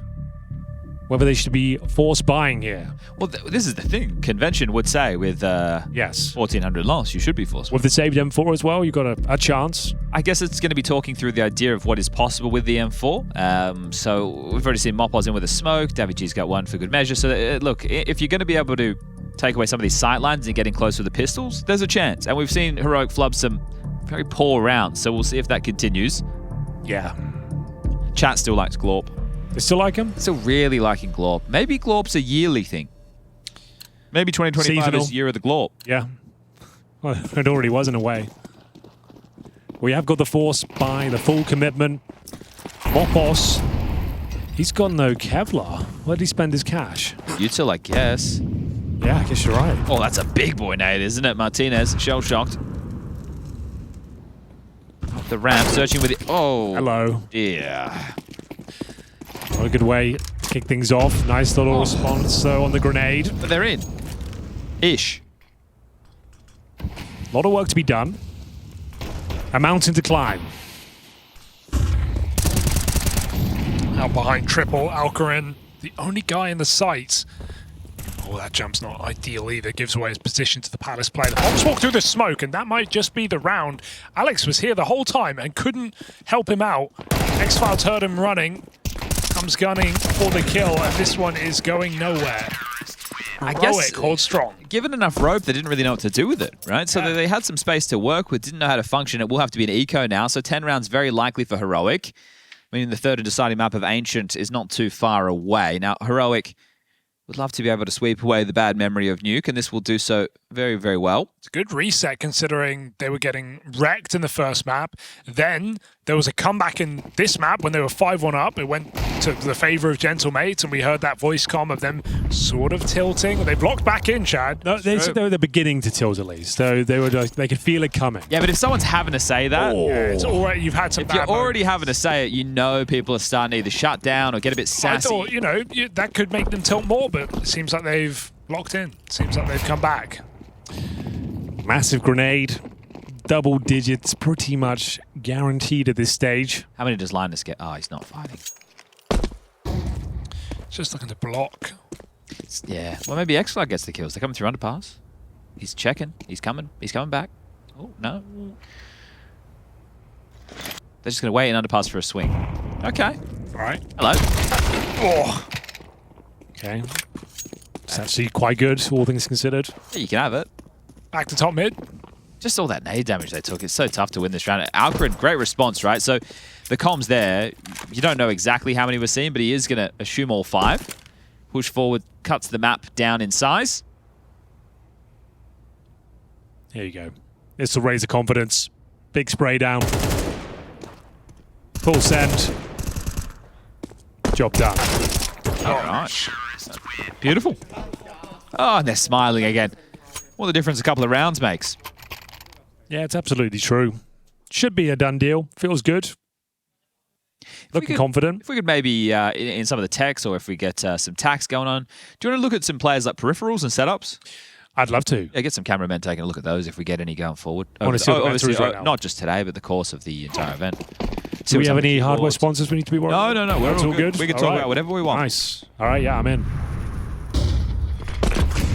whether they should be force buying here. Well, this is the thing. Convention would say with Yes. 1,400 loss, you should be forced. With the saved M4 as well, you've got a chance. I guess it's going to be talking through the idea of what is possible with the M4. So we've already seen Mopos in with a smoke. Davy G's got one for good measure. So look, if you're going to be able to take away some of these sightlines and getting closer to the pistols, there's a chance. And we've seen Heroic flub some very poor rounds, so we'll see if that continues. Yeah. Chat still likes Glorp. They still like him? Still really liking Glorp. Maybe Glorp's a yearly thing. Maybe 2025 Seasonal. is year of the Glorp. Yeah. Well, it already was in a way. We have got the force buy, the full commitment. Mopos. He's got no Kevlar. Where did he spend his cash? Util, I guess. Yeah, I guess you're right. Oh, that's a big boy nade, isn't it? Martinez, shell-shocked. The ramp, searching with it. Oh. Hello. Yeah. What a good way to kick things off. Nice little response on the grenade. But they're in. Ish. A lot of work to be done. A mountain to climb. Out behind triple, Alcarin, the only guy in the sight. Oh, that jump's not ideal either. Gives away his position to the Palace player. The Pops walk through the smoke, and that might just be the round. Alex was here the whole time and couldn't help him out. X-Files heard him running. Comes gunning for the kill, and this one is going nowhere. I guess hold strong. Given enough rope, they didn't really know what to do with it, right? So they had some space to work with, didn't know how to function. It will have to be an eco now, so 10 rounds very likely for Heroic. I mean, the third and deciding map of Ancient is not too far away. Now, Heroic would love to be able to sweep away the bad memory of Nuke, and this will do so very, very well. It's a good reset considering they were getting wrecked in the first map. Then there was a comeback in this map when they were 5-1 up. It went to the favor of Gentlemates, and we heard that voice comm of them sort of tilting. They blocked back in, Chad. No, they were the beginning to tilt at least. So they were like, they could feel it coming. Yeah, but if someone's having to say that, Yeah, it's already, you've had some if bad you're already moments. having to say it, you know people are starting to either shut down or get a bit I sassy. thought, that could make them tilt more, but it seems like they've locked in. Seems like they've come back. Massive grenade. Double digits, pretty much guaranteed at this stage. How many does Linus get? Oh, he's not fighting. Just looking to block. Yeah. Well, maybe X-Flag gets the kills. They're coming through underpass. He's checking. He's coming. He's coming back. Oh, no. They're just going to wait in underpass for a swing. Okay. All right. Hello. Oh. Okay. It's actually quite good, all things considered. Yeah, you can have it. Back to top mid. Just all that nade damage they took. It's so tough to win this round. Alcarin, great response, right? So the comms there, you don't know exactly how many we're seeing, but he is going to assume all 5. Push forward, cuts the map down in size. Here you go. This will raise the confidence. Big spray down. Full send. Job done. All right. Beautiful. Oh, and they're smiling again. What the difference a couple of rounds makes. Yeah, it's absolutely true. Should be a done deal. Feels good. Looking confident. If we could maybe, in some of the techs, or if we get some tax going on, do you want to look at some players like peripherals and setups? I'd love to. Yeah, get some cameramen taking a look at those if we get any going forward. I want to see what the answer is right now. Not just today, but the course of the entire event. Do we have any hardware sponsors we need to be worried about? No. We're all good. We can talk about whatever we want. Nice. All right, yeah, I'm in.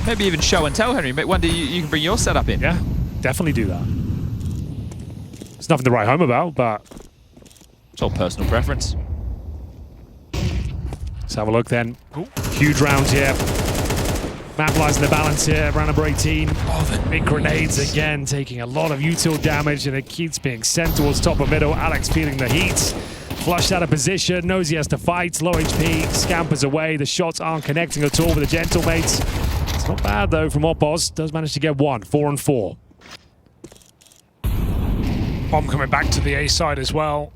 Maybe even show and tell, Henry. One day you can bring your setup in. Yeah, definitely do that. There's nothing to write home about, but it's all personal preference. Let's have a look then. Ooh. Huge rounds here. Map lies in the balance here. Round number 18. Oh, the big grenades again, taking a lot of util damage, and it keeps being sent towards top of middle. Alex feeling the heat. Flushed out of position. Knows he has to fight. Low HP. Scampers away. The shots aren't connecting at all with the gentlemates. It's not bad though from Opos. Does manage to get 1. 4 and 4. Bomb coming back to the A side as well.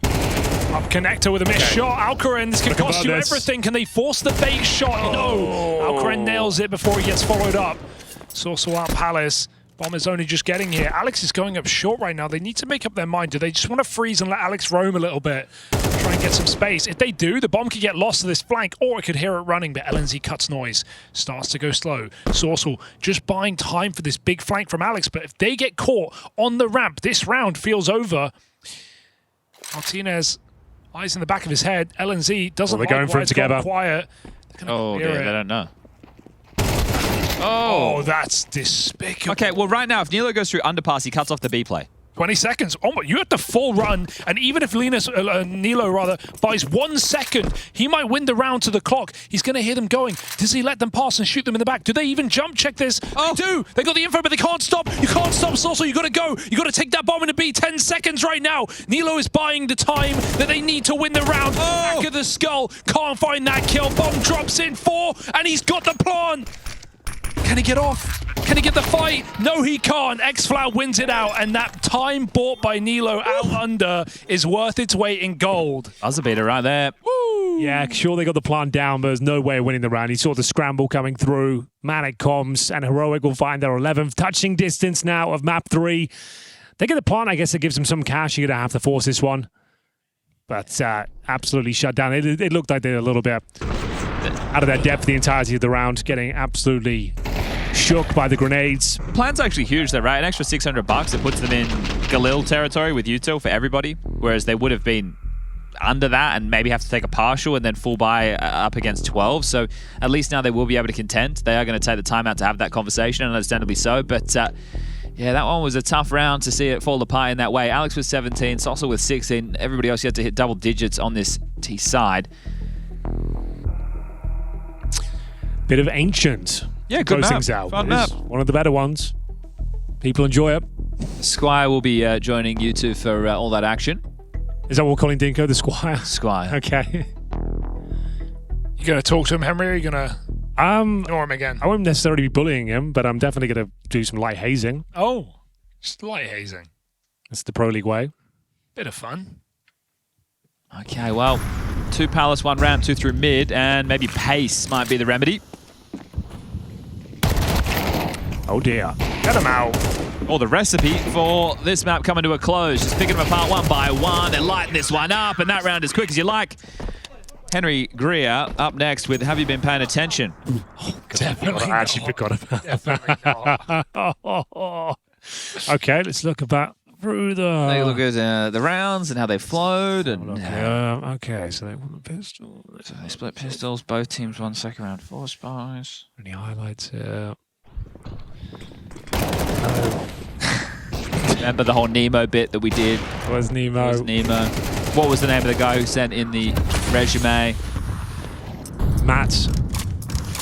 Up connector with a missed shot. Alcarin, this can cost you everything. Can they force the bait shot? No. Alcarin nails it before he gets followed up. Sorcerer out Palace. Bomb is only just getting here. Alex is going up short right now. They need to make up their mind. Do they just want to freeze and let Alex roam a little bit? Try and get some space. If they do, the bomb could get lost to this flank, or it could hear it running, but LNZ cuts noise. Starts to go slow. Sorcerer just buying time for this big flank from Alex, but if they get caught on the ramp, this round feels over. Martinez, eyes in the back of his head. LNZ doesn't like going for it together. Quiet. Oh, dear, they don't know. Oh, that's despicable. Okay, well, right now, if Nilo goes through underpass, he cuts off the B play. 20 seconds. Oh, you have to full run, and even if Nilo buys 1 second, he might win the round to the clock. He's going to hear them going. Does he let them pass and shoot them in the back? Do they even jump check this? Oh, they do. They got the info, but they can't stop. You can't stop, Sorcerer. You got to go. You got to take that bomb into B. 10 seconds right now. Nilo is buying the time that they need to win the round. Back of the skull. Can't find that kill. Bomb drops in 4, and he's got the plant. Can he get off? Can he get the fight? No, he can't. X-Flow wins it out, and that time bought by Nilo out under is worth its weight in gold. That's a beater right there. Woo! Yeah, sure they got the plan down, but there's no way of winning the round. He saw the scramble coming through. Manic comms, and Heroic will find their 11th touching distance now of map 3. They get the plan, I guess it gives them some cash. You're going to have to force this one. But absolutely shut down. It looked like they were a little bit out of their depth the entirety of the round, getting absolutely shook by the grenades. The plan's actually huge though, right? An extra $600, it puts them in Galil territory with util for everybody, whereas they would have been under that and maybe have to take a partial and then full buy up against 12. So at least now they will be able to contend. They are going to take the time out to have that conversation, and understandably so. But yeah, that one was a tough round to see it fall apart in that way. Alex with 17, Sossel with 16. Everybody else had to hit double digits on this T side. Bit of Ancient. Yeah, good map. Things out. Fun map. One of the better ones. People enjoy it. Squire will be joining you two for all that action. Is that what we're calling Dinko, the Squire? Squire. Okay. You going to talk to him, Henry, or are you going to ignore him again? I won't necessarily be bullying him, but I'm definitely going to do some light hazing. Oh, just light hazing. That's the Pro League way. Bit of fun. Okay, well, 2 Palace, 1 round, 2 through mid, and maybe pace might be the remedy. Oh dear. Get him out. Or the recipe for this map coming to a close. Just picking them apart one by one. They're lighting this one up, and that round as quick as you like. Henry Greer up next with Have You Been Paying Attention? Definitely I actually forgot about that. Okay, let's look about through the... They look at the rounds and how they flowed. And okay, so they won the pistol. so they split pistols. Both teams won second round 4 spies. Any highlights here? Remember the whole Nemo bit that we did? Where's Nemo? Where's Nemo? What was the name of the guy who sent in the resume? Matt.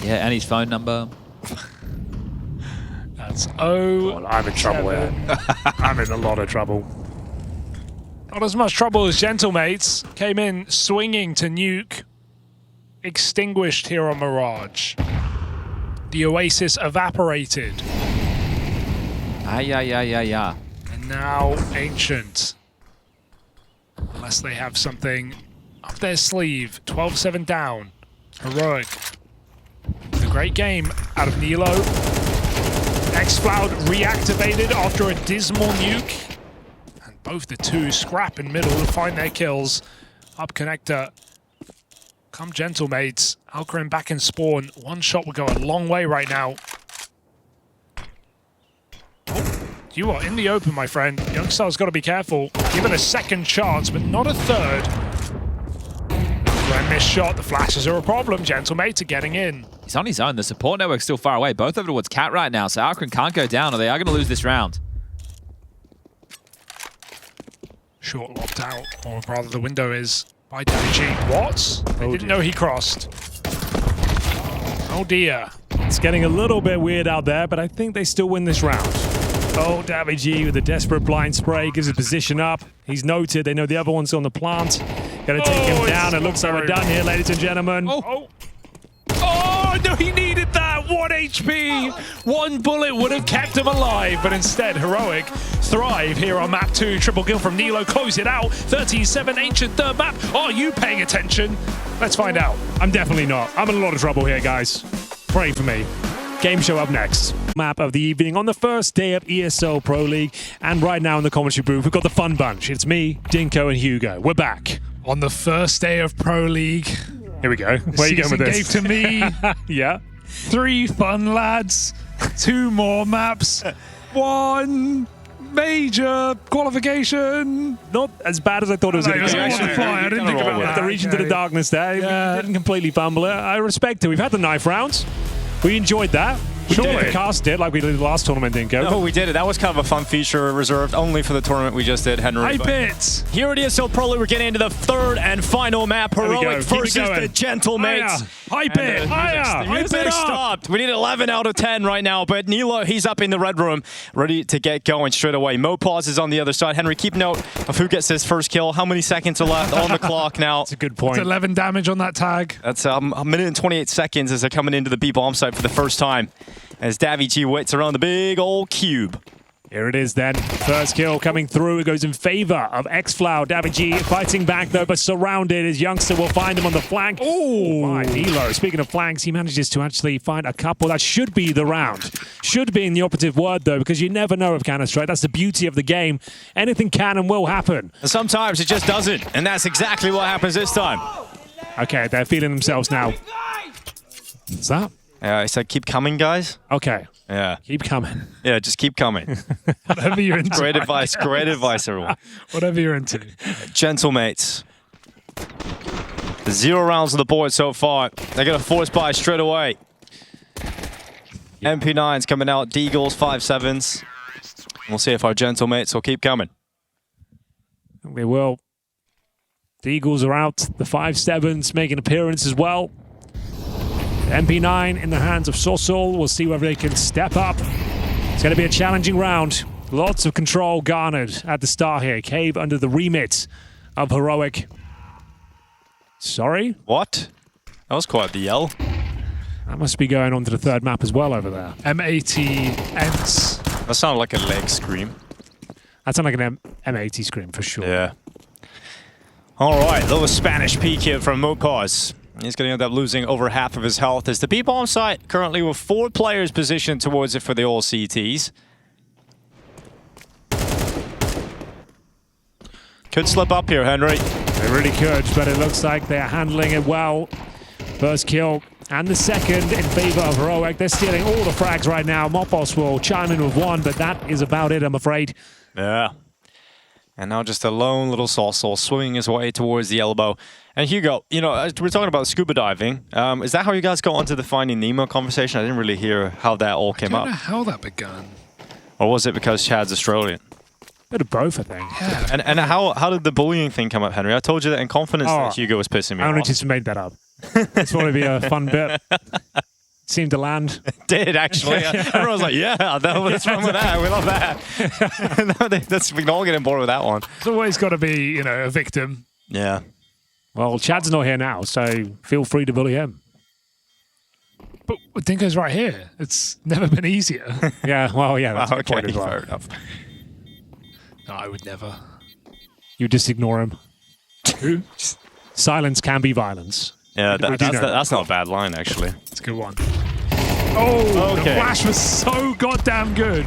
Yeah, and his phone number. That's Well, I'm in trouble here. I'm in a lot of trouble. not as much trouble as Gentlemates. Came in swinging to Nuke. Extinguished here on Mirage. The Oasis evaporated. Yeah. And now Ancient. Unless they have something up their sleeve. 12-7 down. Heroic. A great game out of Nilo. X-Cloud reactivated after a dismal nuke. And both the two scrap in middle to find their kills. Up connector. Come Gentlemates. Alcarin back in spawn. One shot would go a long way right now. You are in the open, my friend. Youngstar's got to be careful. Given a second chance, but not a third. Grand missed shot. The flashes are a problem. Gentlemates are getting in. He's on his own. The support network's still far away. Both over towards Cat right now, so Alcarin can't go down or they are going to lose this round. Short locked out, or rather the window is by Daichi. What? They didn't know he crossed. Oh dear. It's getting a little bit weird out there, but I think they still win this round. Oh, Davy with a desperate blind spray gives his position up. He's noted. They know the other one's on the plant. Gonna take him down. It looks like we're done here, ladies and gentlemen. Oh, no, he needed that. 1 HP. One bullet would have kept him alive, but instead, Heroic thrive here on map 2. Triple kill from Nilo. Close it out. 13-7 Ancient third map. Are you paying attention? Let's find out. I'm definitely not. I'm in a lot of trouble here, guys. Pray for me. Game show up next. Map of the evening on the first day of ESL Pro League. And right now in the commentary booth, we've got the fun bunch. It's me, Dinko, and Hugo. We're back. On the first day of Pro League. Here we go. Where are you going with this? Gave to me Yeah. 3 fun lads, 2 more maps, 1 major qualification. Not as bad as I thought it was going to be. I didn't think about that. The region to the darkness there. Yeah. We didn't completely fumble it. I respect it. We've had the knife rounds. We enjoyed that. We didn't cast it like we did the last tournament, Dinko. No, we did it. That was kind of a fun feature reserved only for the tournament we just did, Henry. Hype it! Here at ESL Pro League, we're getting into the third and final map. Heroic versus the Gentlemates. Hype it! The music stopped. We need 11 out of 10 right now, but Nilo, he's up in the red room, ready to get going straight away. Mopause is on the other side. Henry, keep note of who gets his first kill. How many seconds are left on the clock now? That's a good point. It's 11 damage on that tag. That's a minute and 28 seconds as they're coming into the B-bomb site for the first time. As Davy G waits around the big old cube. Here it is then. First kill coming through. It goes in favor of X-Flow. Davy G fighting back though, but surrounded. His youngster will find him on the flank. Oh, my Nilo. Speaking of flanks, he manages to actually find a couple. That should be the round. Should be in the operative word though, because you never know with Counter-Strike. That's the beauty of the game. Anything can and will happen. And sometimes it just doesn't. And that's exactly what happens this time. Okay, they're feeling themselves now. What's that? Yeah, I said keep coming, guys. Okay. Yeah. Keep coming. Yeah, just keep coming. Whatever you're into. Great advice, everyone. Whatever you're into. Gentlemates. 0 rounds on the board so far. They're going to force buy straight away. MP9's coming out. Deagles, 5-7s. We'll see if our Gentlemates will keep coming. They will. The Eagles are out. The 5-7s make an appearance as well. MP9 in the hands of Sosul. We'll see whether they can step up. It's going to be a challenging round. Lots of control garnered at the start here. Cave under the remit of Heroic. Sorry? What? That was quite the yell. That must be going on to the third map as well over there. M80 ends. That sounded like a leg scream. That sounded like an M80 scream for sure. Yeah. All right, little Spanish peek here from Mopause. He's going to end up losing over half of his health as the B-bomb site currently with 4 players positioned towards it for the all CTs. Could slip up here, Henry. They really could, but it looks like they're handling it well. First kill and the second in favor of Heroic. They're stealing all the frags right now. Mopos will chime in with one, but that is about it, I'm afraid. Yeah. And now just a lone little Salsal swinging his way towards the elbow. And Hugo, you know, we're talking about scuba diving. Is that how you guys got onto the Finding Nemo conversation? I didn't really hear how that all came up. I don't know how that began. Or was it because Chad's Australian? Bit of both, I think. Yeah. And how did the bullying thing come up, Henry? I told you that in confidence that Hugo was pissing me off. I only just made that up. It's want to be a fun bit. Seemed to land. It did, actually. Everyone was like, yeah, what's wrong with that? We love that. We can all get on board with that one. It's always got to be, you know, a victim. Yeah. Well, Chad's not here now, so feel free to bully him. But Dinko's right here. It's never been easier. Yeah, well, yeah, that's okay, point as well. fair enough. No, I would never. You just ignore him. Who? Silence can be violence. Yeah, that's not a bad line, actually. It's a good one. Oh, okay. The flash was so goddamn good.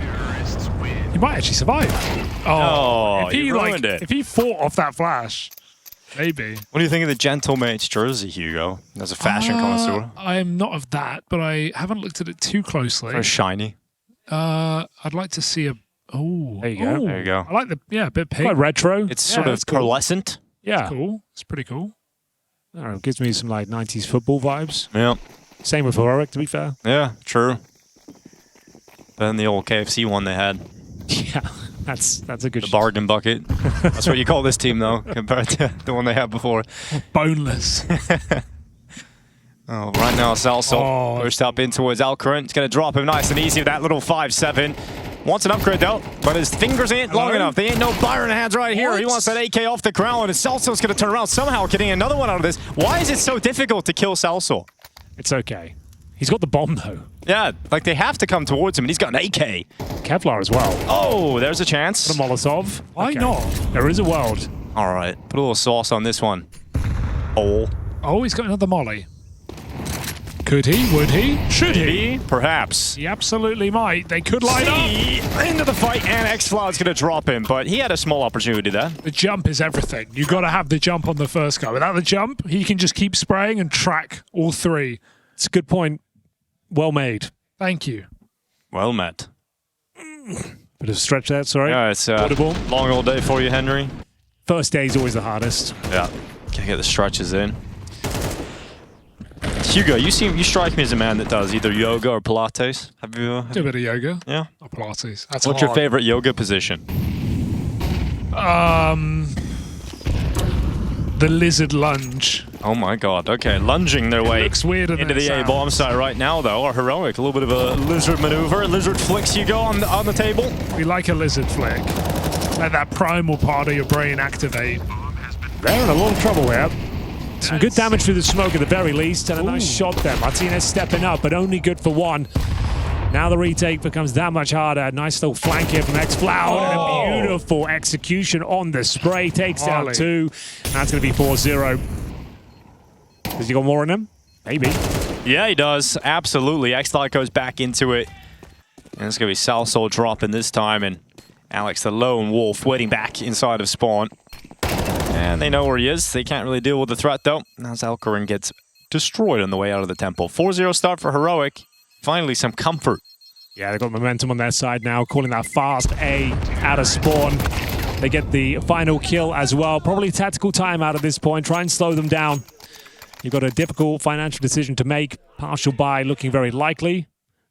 He might actually survive. Oh, if he ruined it. If he fought off that flash, maybe. What do you think of the Gentlemate's jersey, Hugo? As a fashion connoisseur. I am not of that, but I haven't looked at it too closely. Very shiny. I'd like to see a. Oh, there you go. There you go. I like a bit pink. Quite retro. It's sort of pearlescent. Yeah. It's cool. It's pretty cool. I don't know, it gives me some like 90s football vibes. Yeah. Same with Heroic, to be fair. Yeah, true. Then the old KFC one they had. Yeah, that's a good. The bargain bucket. That's what you call this team, though, compared to the one they had before. Boneless. Oh, right now, Salsal pushed up in towards Alcurant. It's going to drop him nice and easy with that little 5-7. Wants an upgrade, though, but his fingers ain't long enough. They ain't no Byron hands right here. He wants that AK off the ground, and Salsal's going to turn around somehow, getting another one out of this. Why is it so difficult to kill Salsal? It's okay. He's got the bomb, though. Yeah, like they have to come towards him, and he's got an AK. Kevlar as well. Oh, there's a chance. The Molotov. Why not? There is a world. All right, put a little sauce on this one. Oh. Oh, he's got another molly. Could he? Would he? Should he? Perhaps. He absolutely might. They could line up. Into the fight, and X-Cloud's going to drop him, but he had a small opportunity there. The jump is everything. You got to have the jump on the first guy. Without the jump, he can just keep spraying and track all three. It's a good point. Well made. Thank you. Well met. Bit of stretch there, sorry. Yeah, it's a long old day for you, Henry. First day is always the hardest. Yeah, can't get the stretches in. Hugo, you strike me as a man that does either yoga or Pilates. Have you? Do a bit of yoga. Yeah. Or Pilates. That's What's your favorite yoga position? The lizard lunge. Oh my god, okay. Lunging their way looks weirder into than it the A-bomb sounds. site right now, though, are Heroic. A little bit of a lizard maneuver. Lizard flicks Hugo on the table. We like a lizard flick. Let that primal part of your brain activate. They're in a lot of trouble here. Some good damage through the smoke at the very least, and a nice shot there. Martinez stepping up, but only good for one. Now the retake becomes that much harder. Nice little flank here from X-Cloud, and a beautiful execution on the spray. Takes down two. That's going to be 4-0. Has he got more in him? Maybe. Yeah, he does. Absolutely. X-Cloud goes back into it. And it's going to be Salsal dropping this time, and Alex the lone wolf waiting back inside of spawn. And they know where he is. They can't really deal with the threat, though. Now Alcarin gets destroyed on the way out of the temple. 4-0 start for Heroic. Finally, some comfort. Yeah, they've got momentum on their side now, calling that fast A out of spawn. They get the final kill as well. Probably tactical timeout at this point. Try and slow them down. You've got a difficult financial decision to make. Partial buy looking very likely.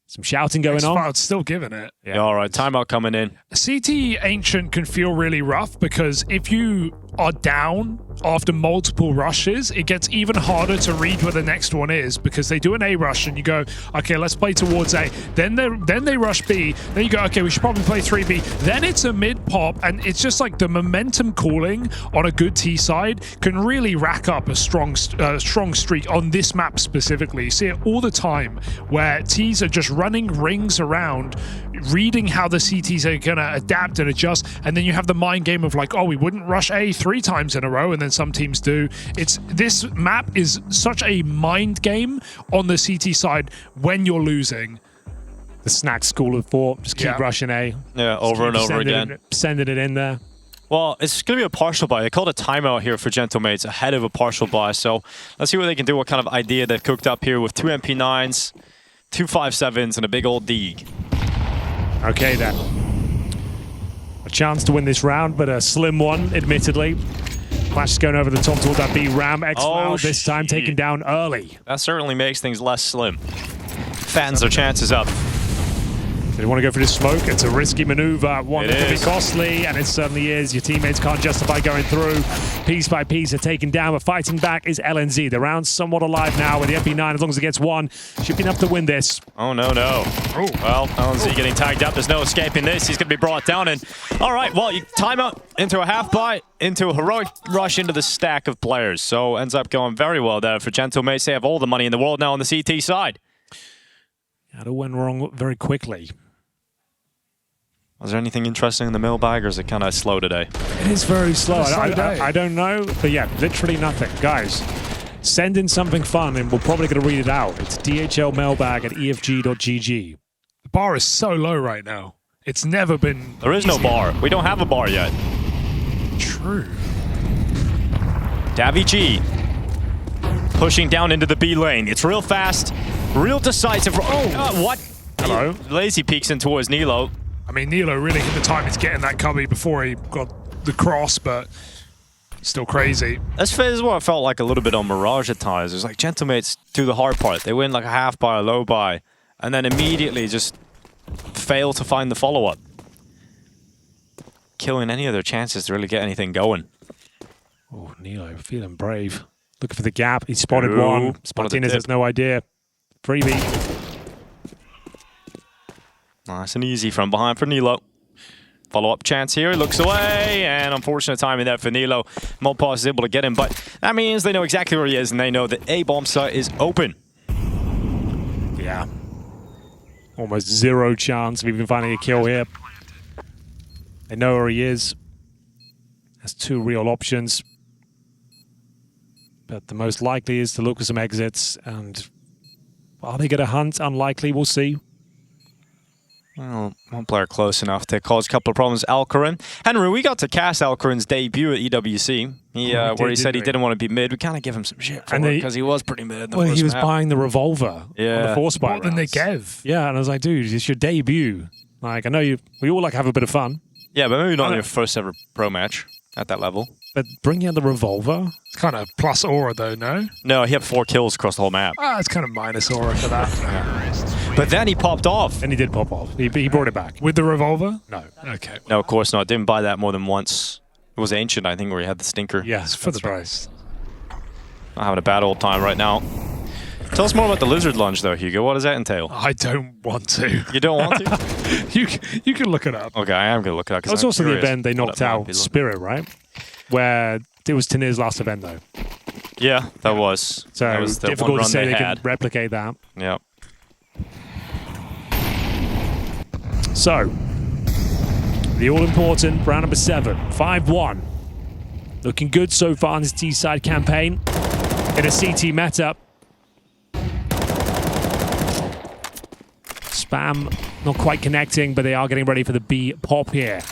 Some shouting going on. X-Cloud's still giving it. Yeah, all right, timeout coming in. CT Ancient can feel really rough because if you are down after multiple rushes, it gets even harder to read where the next one is because they do an A rush and you go, okay, let's play towards A. Then they rush B. Then you go, okay, we should probably play 3B. Then it's a mid pop, and it's just like the momentum calling on a good T side can really rack up a strong streak on this map specifically. You see it all the time where Ts are just running rings around, reading how the CTs are going to adapt and adjust, and then you have the mind game of like, oh, we wouldn't rush A 3 times in a row, and then some teams do. This map is such a mind game on the CT side when you're losing. The snack school of thought. Just keep rushing A. Yeah, over and over again. Sending it in there. Well, it's going to be a partial buy. They called a timeout here for Gentlemates ahead of a partial buy. So let's see what they can do, what kind of idea they've cooked up here with 2 MP9s, 2 5.7s, and a big old Deeg. Okay, then. A chance to win this round, but a slim one, admittedly. Flash is going over the top toward that B Ram. X-Cloud this time taken down early. That certainly makes things less slim. Fattens their chances up. They want to go for this smoke. It's a risky maneuver, one that could be costly, and it certainly is. Your teammates can't justify going through. Piece by piece are taken down, but fighting back is LNZ. The round's somewhat alive now with the MP9. As long as it gets one, should be enough to win this. Oh, no. Oh. Well, LNZ getting tagged up. There's no escaping this. He's going to be brought down. And all right, well, you time out into a half buy, into a heroic rush into the stack of players. So ends up going very well there for Gentlemates. They have all the money in the world now on the CT side. That all went wrong very quickly. Was there anything interesting in the mailbag, or is it kind of slow today? It is very slow. I don't know, but yeah, literally nothing. Guys, send in something fun, and we're probably going to read it out. It's dhlmailbag@efg.gg. The bar is so low right now. It's never been. There is no bar. We don't have a bar yet. True. Davy G pushing down into the B lane. It's real fast, real decisive. Oh, what? Hello. Lazy peeks in towards Nilo. I mean, Nilo really hit the time he's getting that cubby before he got the cross, but still crazy. This is what it felt like a little bit on Mirage at times. It was like Gentlemates do the hard part. They win like a half buy, a low buy, and then immediately just fail to find the follow-up. Killing any of their chances to really get anything going. Oh, Nilo feeling brave. Looking for the gap. He spotted one. Martinez has no idea. Freebie. Nice and easy from behind for Nilo. Follow-up chance here. He looks away, and unfortunate timing there for Nilo. Mopos is able to get him, but that means they know exactly where he is, and they know that A bomb site is open. Yeah. Almost zero chance of even finding a kill here. They know where he is. Has 2 real options. But the most likely is to look for some exits, and are they going to hunt? Unlikely, we'll see. Well, one player close enough to cause a couple of problems. Alcarin. Henry, we got to cast Alcarin's debut at EWC. Where he said he didn't want to be mid. We kind of give him some shit for it because he was pretty mid in the first he was map. buying the revolver on the force buy. More than they gave. Yeah, and I was like, dude, it's your debut. Like, I know we all like to have a bit of fun. Yeah, but maybe not in your first ever pro match at that level. But bringing out the revolver? It's kind of plus aura though, no? No, he had 4 kills across the whole map. It's kind of minus aura for that. But then he popped off. And he did pop off. He brought it back. With the revolver? No. Okay. No, of course not. Didn't buy that more than once. It was Ancient, I think, where he had the stinker. Yes, for the price. I'm having a bad old time right now. Tell us more about the lizard lunge, though, Hugo. What does that entail? I don't want to. You don't want to? you can look it up. Okay, I am going to look it up. That was also the event they knocked out Spirit, right? Where it was Tanir's last event, though. Yeah, that was. So that was the difficult to say they had. can replicate that. Yep. So, the all-important round number 7, 5-1. Looking good so far in this T-side campaign. In a CT meta. Spam not quite connecting, but they are getting ready for the B pop here.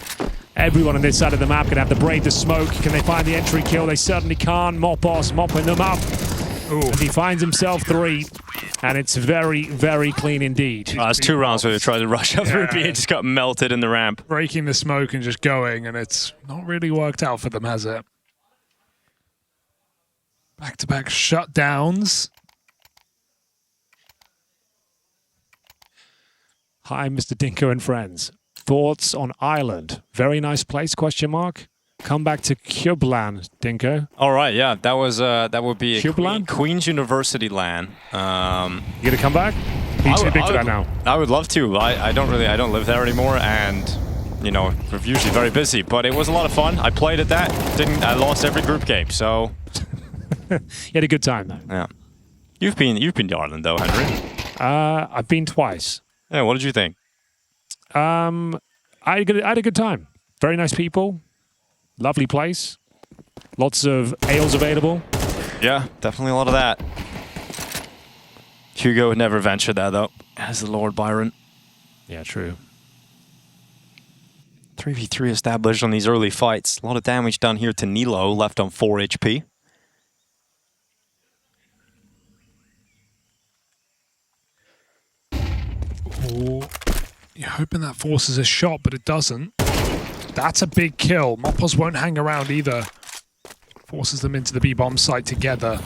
Everyone on this side of the map can have the brave to smoke. Can they find the entry kill? They certainly can. Mopos mopping them up. As he finds himself 3. And it's very, very clean indeed. It's 2 rounds where they tried to rush up through B and just got melted in the ramp. Breaking the smoke and just going, and it's not really worked out for them, has it? Back-to-back shutdowns. Hi, Mr. Dinko and friends. Thoughts on Ireland? Very nice place, question mark. Come back to Cublan, Dinko. All right, yeah, that would be Cublan? Queen's University LAN. You gonna come back? Are you too big for that now? I would love to. I don't live there anymore, and you know, we're usually very busy. But it was a lot of fun. I played at that. I lost every group game, so you had a good time though. Yeah. You've been to Ireland though, Henry. I've been twice. Yeah, what did you think? I had a good time. Very nice people. Lovely place. Lots of ales available. Yeah, definitely a lot of that. Hugo would never venture that, though, as the Lord Byron. Yeah, true. 3v3 established on these early fights. A lot of damage done here to Nilo, left on 4 HP. Oh, you're hoping that forces a shot, but it doesn't. That's a big kill. Mopos won't hang around either. Forces them into the B-bomb site together.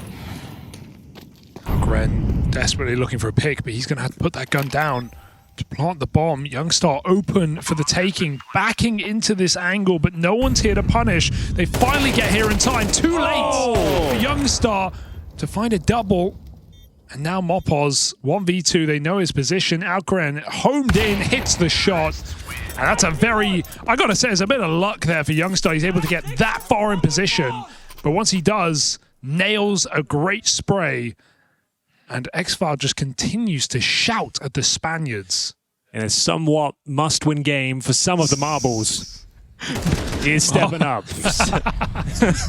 Algren desperately looking for a pick, but he's going to have to put that gun down to plant the bomb. Youngstar open for the taking, backing into this angle, but no one's here to punish. They finally get here in time. Too late for Youngstar to find a double. And now Mopos, 1v2, they know his position. Algren homed in, hits the shot. And that's a very, I gotta say, there's a bit of luck there for Youngstar. He's able to get that far in position. But once he does, nails a great spray. And Xfile just continues to shout at the Spaniards. In a somewhat must-win game for some of the marbles. He is stepping up.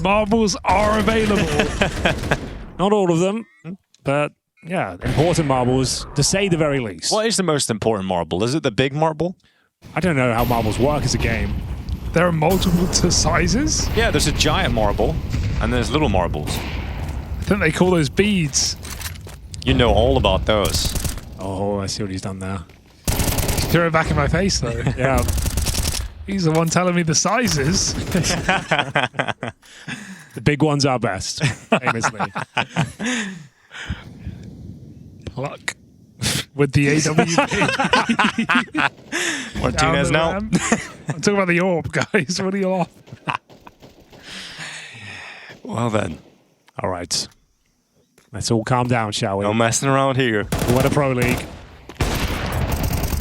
Marbles are available. Not all of them, but yeah, important marbles, to say the very least. What is the most important marble? Is it the big marble? I don't know how marbles work as a game. There are multiple sizes? Yeah, there's a giant marble, and there's little marbles. I think they call those beads. You know all about those. Oh, I see what he's done there. He threw it back in my face, though. Yeah. He's the one telling me the sizes. The big ones are best, famously. Pluck with the AWP. Martinez now. I'm talking about the AWP, guys. What are you off? Well then. All right. Let's all calm down, shall we? No messing around here. What a Pro League.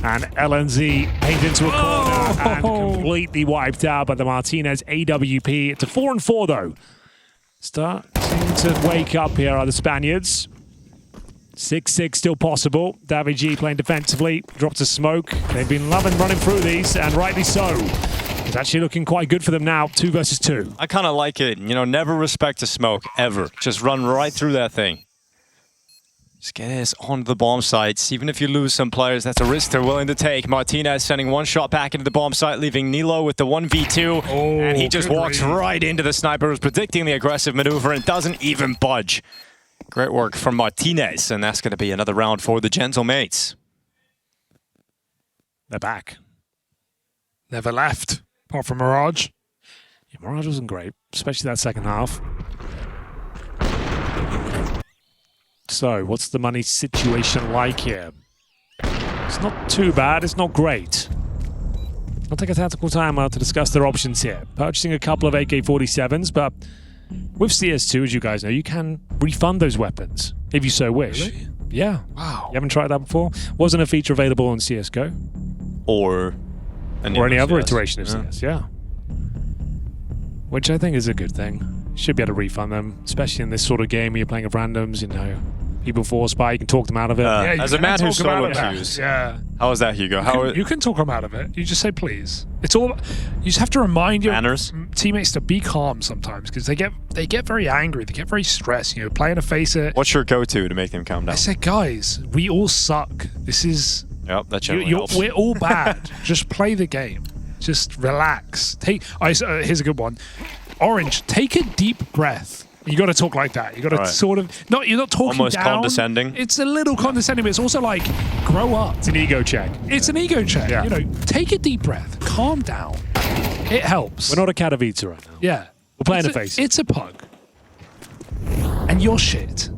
And LNZ paint into a corner and completely wiped out by the Martinez AWP. It's a 4-4 though. Starting to wake up here are the Spaniards. 6-6 still possible. David G playing defensively. Drops a smoke. They've been loving running through these, and rightly so. It's actually looking quite good for them now. 2 versus 2. I kind of like it. You know, never respect a smoke, ever. Just run right through that thing. Just get us onto the bomb sites. Even if you lose some players, that's a risk they're willing to take. Martinez sending one shot back into the bomb site, leaving Nilo with the 1v2. Oh, and he just walks right into the sniper who's predicting the aggressive maneuver and doesn't even budge. Great work from Martinez, and that's going to be another round for the Gentlemates. They're back. Never left, apart from Mirage. Yeah, Mirage wasn't great, especially that second half. So, what's the money situation like here? It's not too bad, it's not great. I'll take a tactical timeout to discuss their options here. Purchasing a couple of AK-47s, but with CS2, as you guys know, you can refund those weapons, if you so wish. Really? Yeah. Wow. You haven't tried that before? Wasn't a feature available on CSGO. Or any other iteration of CS, yeah. Which I think is a good thing. You should be able to refund them, especially in this sort of game where you're playing with randoms, you know. People force buy, you can talk them out of it. Yeah, as a man who's solo queues. Yeah. How is that, Hugo? You can talk them out of it. You just say please. It's all. You just have to remind your teammates to be calm sometimes, because they get very angry. They get very stressed. You know, playing a FACEIT. What's your go-to to make them calm down? I said, guys, we all suck. This is. Yep, that generally helps. We're all bad. Just play the game. Just relax. Here's a good one. Orange, take a deep breath. You got to talk like that. You got to sort of you're not talking almost down. Condescending. It's a little condescending, but it's also like grow up. It's an ego check. It's an ego check. Yeah. You know, take a deep breath. Calm down. It helps. We're not a Katowice right now. Yeah. We're playing a face. It's a pug. And you're shit.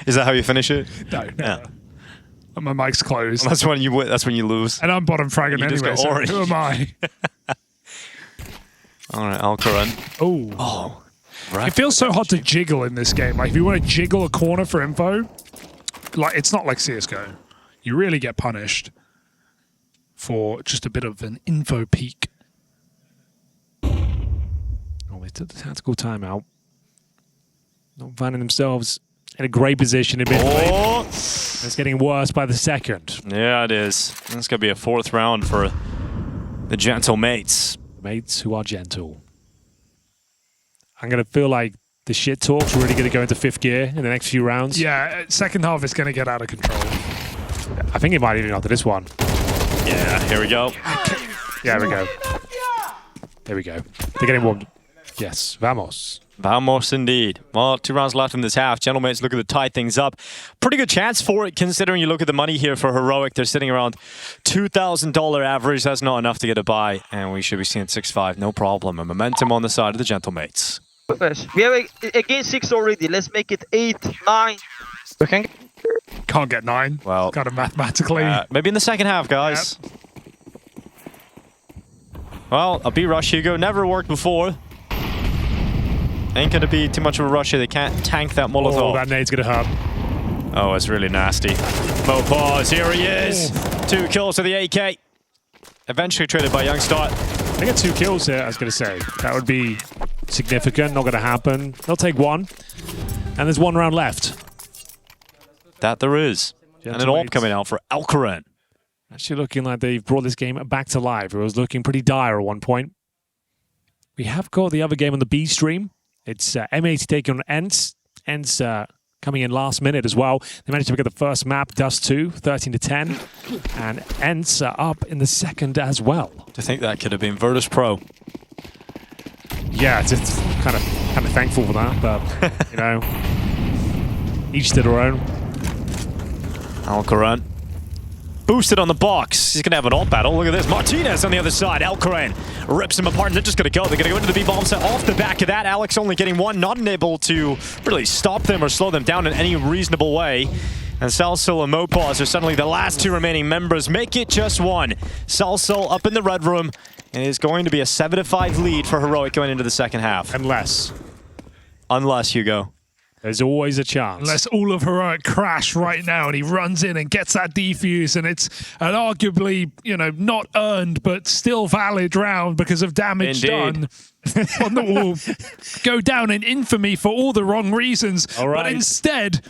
Is that how you finish it? No, never. Yeah. And my mic's closed. Well, that's when you lose. And I'm bottom fragging anyway, so who am I? All right, Alcaran. Oh. Right. It feels so hard to jiggle in this game. Like, if you want to jiggle a corner for info, like, it's not like CSGO. You really get punished for just a bit of an info peak. Oh, they took the tactical timeout. Not finding themselves in a great position admittedly. It's getting worse by the second. Yeah, it is. It's going to be a 4th round for the Gentlemates. Mates who are gentle. I'm going to feel like the shit talk's really going to go into 5th gear in the next few rounds. Yeah, second half is going to get out of control. I think it might even after this one. Yeah, here we go. Yeah, there we go. There we go. They're getting warmed. Yes, vamos. Vamos indeed. Well, 2 rounds left in this half. Gentlemates looking to tie things up. Pretty good chance for it, considering you look at the money here for Heroic. They're sitting around $2,000 average. That's not enough to get a buy, and we should be seeing 6-5. No problem. A momentum on the side of the Gentlemates. We have again 6 already. Let's make it 8, 9. Can't get 9. Well, kind of mathematically. Maybe in the second half, guys. Yep. Well, a B-rush, Hugo. Never worked before. Ain't gonna be too much of a rush here. They can't tank that Molotov. Oh, that nade's gonna hurt. Oh, it's really nasty. Mopaz, here he is. 2 kills to the AK. Eventually traded by Youngstar. They get 2 kills here, I was gonna say. That would be significant, not gonna happen. They'll take 1. And there's 1 round left. That there is. And an AWP coming out for Alcaran. Actually looking like they've brought this game back to life. It was looking pretty dire at one point. We have got the other game on the B stream. It's M80 taking on Ents. Ents coming in last minute as well. They managed to pick up the first map, Dust 2, 13-10. And Ents are up in the second as well. To think that could have been Virtus Pro. Yeah, just kind of thankful for that, but you know, each to their own. Alcaran. Boosted on the box. He's going to have an AWP battle. Look at this. Martinez on the other side. Alcaran rips him apart. They're just going to go. They're going to go into the B-bomb set off the back of that. Alex only getting 1, not able to really stop them or slow them down in any reasonable way. And Salsol and Mopaz are suddenly the last 2 remaining members. Make it just 1. Salsol up in the red room. And it is going to be a 7-5 lead for Heroic going into the second half. Unless, Hugo. There's always a chance. Unless all of Heroic crash right now and he runs in and gets that defuse and it's an arguably, you know, not earned but still valid round because of damage done on the wall. Go down in infamy for all the wrong reasons. All right. But instead...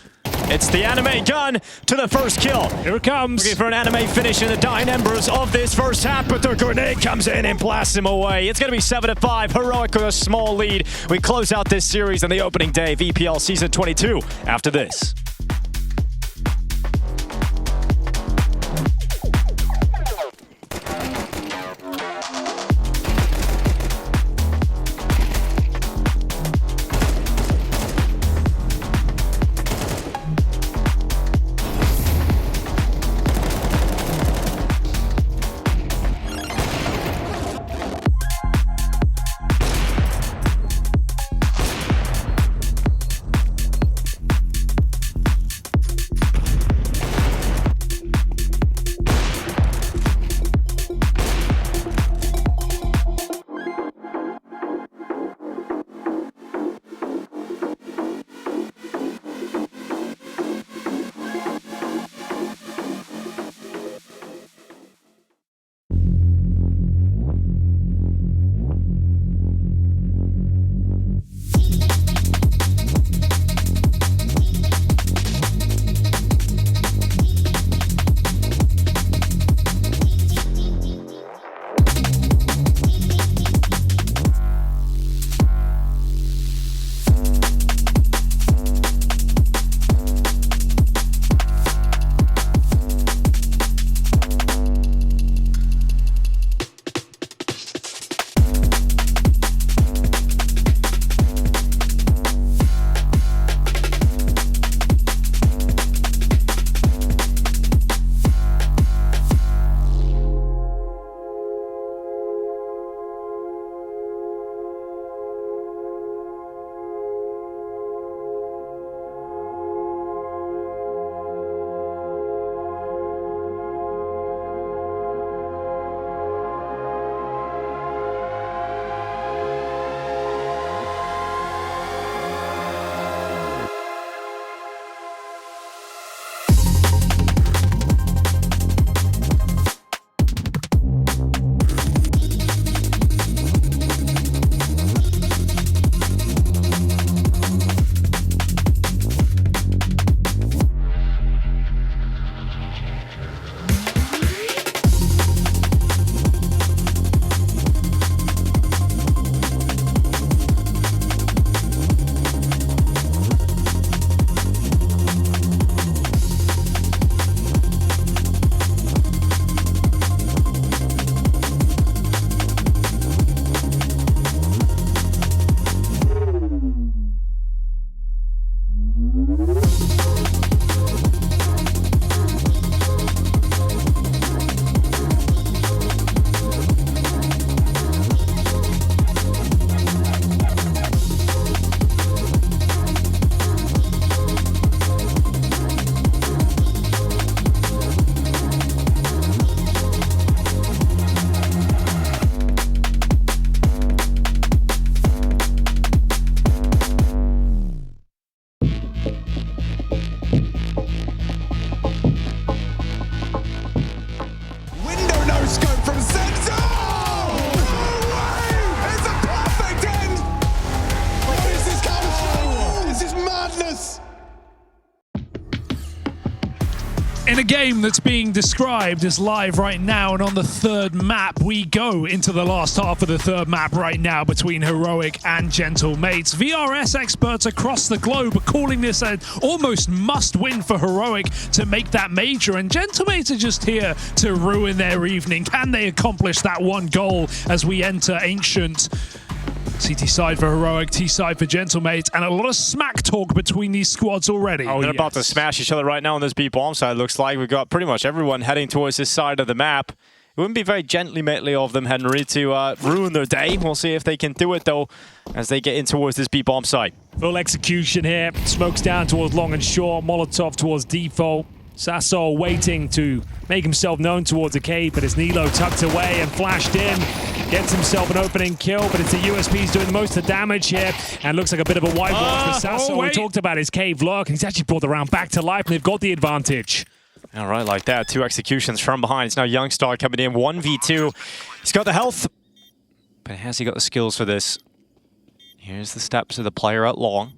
It's the anime gun to the first kill. Here it comes. Looking for an anime finish in the dying embers of this first half, but the grenade comes in and blasts him away. It's going to be 7-5. Heroic with a small lead. We close out this series on the opening day of EPL Season 22 after this. In a game that's being described as live right now, and on the third map, we go into the last half of the third map right now between Heroic and Gentle Mates. VRS experts across the globe are calling this an almost must-win for Heroic to make that major, and Gentle Mates are just here to ruin their evening. Can they accomplish that one goal as we enter Ancient? CT side for Heroic, T side for Gentle Mates, and a lot of smack talk between these squads already. Oh, they're about to smash each other right now on this B bomb side. Looks like we've got pretty much everyone heading towards this side of the map. It wouldn't be very gently mately of them, Henry, to ruin their day. We'll see if they can do it, though, as they get in towards this B bomb side. Full execution here. Smokes down towards long and short. Molotov towards default. Sasso waiting to make himself known towards a cave, but it's Nilo tucked away and flashed in. Gets himself an opening kill, but it's the USP's doing most of the damage here. And looks like a bit of a whitewash for Sasso. We talked about his cave lock, and he's actually brought the round back to life, and they've got the advantage. All right, like that. 2 executions from behind. It's now Youngstar coming in. 1v2. He's got the health, but has he got the skills for this? Here's the steps of the player at long.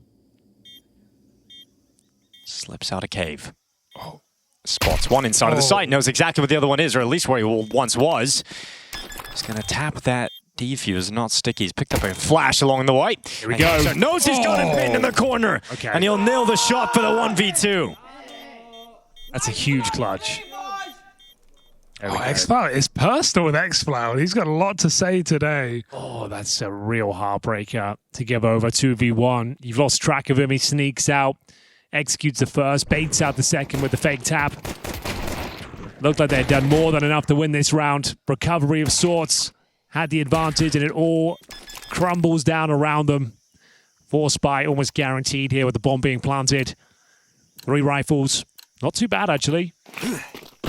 Slips out a cave. Oh. Spots one inside of the site. Knows exactly what the other one is, or at least where he once was. He's going to tap that defuse, not sticky. He's picked up a flash along the white. Here we go. Knows he's got him pinned in the corner. Okay. And he'll nail the shot for the 1v2. That's a huge clutch. Xflower is personal with Xflower. He's got a lot to say today. Oh, that's a real heartbreaker to give over 2v1. You've lost track of him. He sneaks out, executes the first, baits out the second with the fake tap. Looked like they had done more than enough to win this round. Recovery of sorts. Had the advantage, and it all crumbles down around them. 4 spy almost guaranteed here with the bomb being planted. 3 rifles. Not too bad, actually.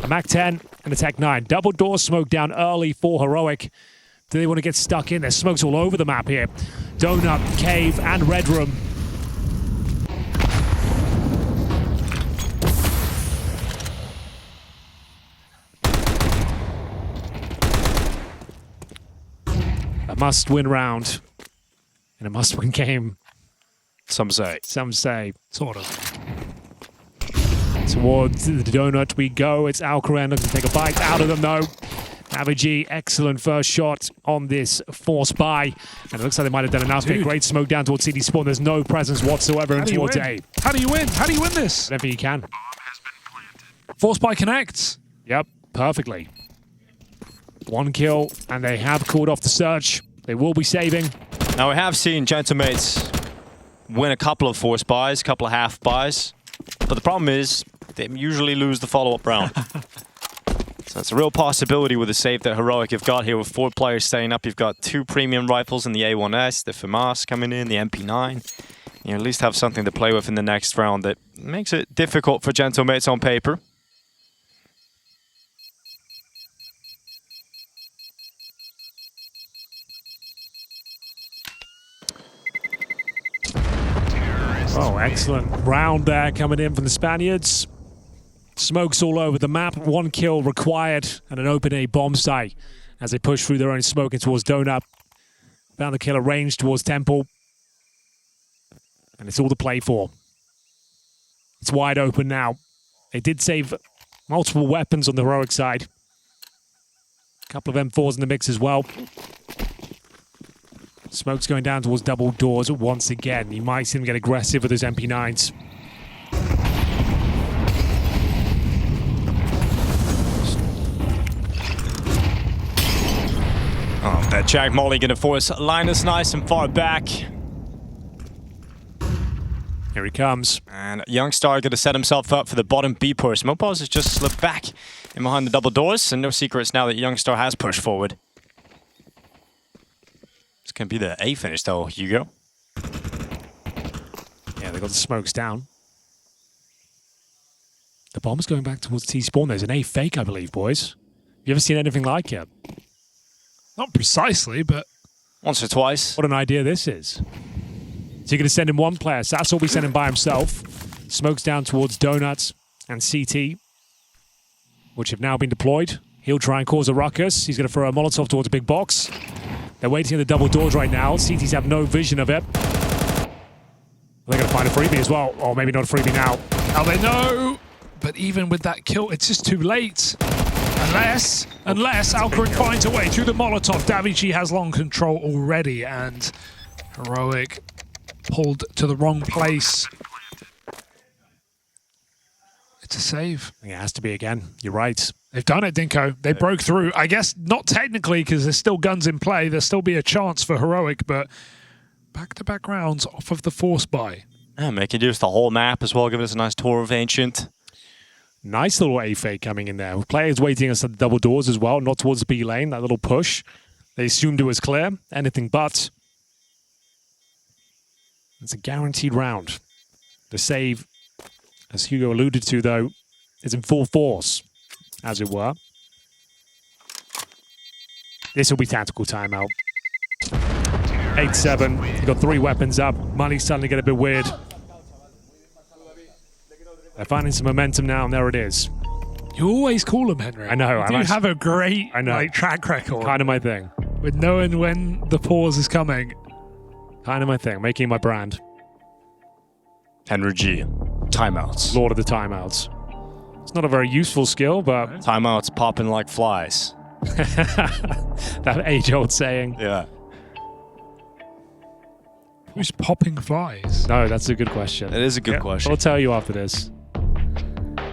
A MAC-10 and a Tech-9. Double door smoke down early for Heroic. Do they want to get stuck in? There's smokes all over the map here. Donut, Cave, and Red Room. A must-win round. And a must-win game. Some say. Some say. Sort of. Towards the donut we go. It's Alcaran looking to take a bite out of them, though. Navig, excellent first shot on this 4 spy. And it looks like they might have done enough. Get great smoke down towards CD Spawn. There's no presence whatsoever in towards A. How do you win? How do you win this? I don't think you can. 4 spy connects. Yep, perfectly. 1 kill, and they have called off the search. They will be saving. Now, we have seen Gentle Mates win a couple of 4 spies, a couple of half spies. But the problem is, they usually lose the follow-up round. So it's a real possibility with the save that Heroic have got here with 4 players staying up. You've got 2 premium rifles in the A1S, the FAMAS coming in, the MP9. You at least have something to play with in the next round that makes it difficult for Gentle Mates on paper. Oh, excellent round there coming in from the Spaniards. Smokes all over the map. 1 kill required and an open A bomb site as they push through their own smoke in towards Donut. Found the killer range towards Temple. And it's all to play for. It's wide open now. They did save multiple weapons on the Heroic side. A couple of M4s in the mix as well. Smoke's going down towards double doors once again. You might see him get aggressive with his MP9s. Oh, that Jack Molly going to force Linus nice and far back. Here he comes. And Youngstar going to set himself up for the bottom B push. Mopaz has just slipped back in behind the double doors, and no secrets now that Youngstar has pushed forward. This can be the A finish though, Hugo. Yeah, they got the smokes down. The bomb's going back towards T-spawn. There's an A fake, I believe, boys. You ever seen anything like it? Not precisely, but... Once or twice. What an idea this is. So you're going to send in 1 player. Sass will be sending by himself. Smokes down towards Donuts and CT, which have now been deployed. He'll try and cause a ruckus. He's going to throw a Molotov towards a big box. They're waiting at the double doors right now. CTs have no vision of it. They're going to find a freebie as well. Or maybe not a freebie now. Now they know. But even with that kill, it's just too late. Unless Alcarin finds a way through the Molotov. Davichi has long control already, and Heroic pulled to the wrong place. It's a save. It has to be again. You're right. They've done it, Dinko. They broke through. I guess not technically, because there's still guns in play. There'll still be a chance for Heroic, but back-to-back rounds off of the force buy. Yeah, making use of the whole map as well, giving us a nice tour of Ancient. Nice little A fake coming in there. Players waiting us at the double doors as well, not towards the B lane. That little push. They assumed it was clear. Anything but. It's a guaranteed round. The save, as Hugo alluded to, though, is in full force, as it were. This will be tactical timeout. 8-7. You've got 3 weapons up. Money's starting to get a bit weird. They're finding some momentum now, and there it is. You always call them, Henry. I know. You have a great track record. Kind of my thing. With knowing when the pause is coming. Kind of my thing. Making my brand. Henry G. Timeouts. Lord of the timeouts. It's not a very useful skill, but... Timeouts popping like flies. That age-old saying. Yeah. Who's popping flies? No, that's a good question. It is a good question. I'll tell you after this.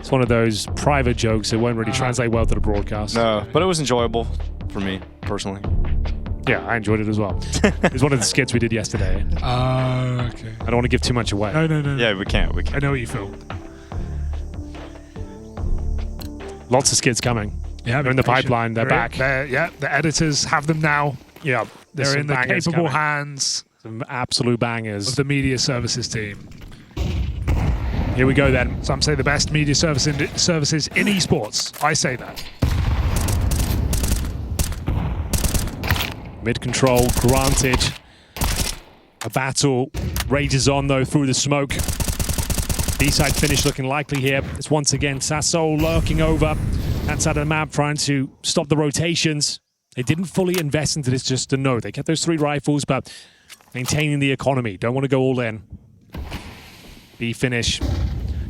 It's one of those private jokes that won't really translate well to the broadcast. No, but it was enjoyable for me, personally. Yeah, I enjoyed it as well. It was one of the skits we did yesterday. Okay. I don't want to give too much away. No. Yeah, we can't. I know what you filmed. Lots of skits coming. Yeah, they're in the pipeline. They're back. The editors have them now. Yeah, they're in the capable hands. Some absolute bangers of the media services team. Here we go then. Some say the best media services in esports. I say that. Mid control granted. A battle rages on though through the smoke. B-side finish looking likely here. It's once again Sasso lurking over that side of the map, trying to stop the rotations. They didn't fully invest into this just to know. They kept those 3 rifles, but maintaining the economy. Don't want to go all in. B finish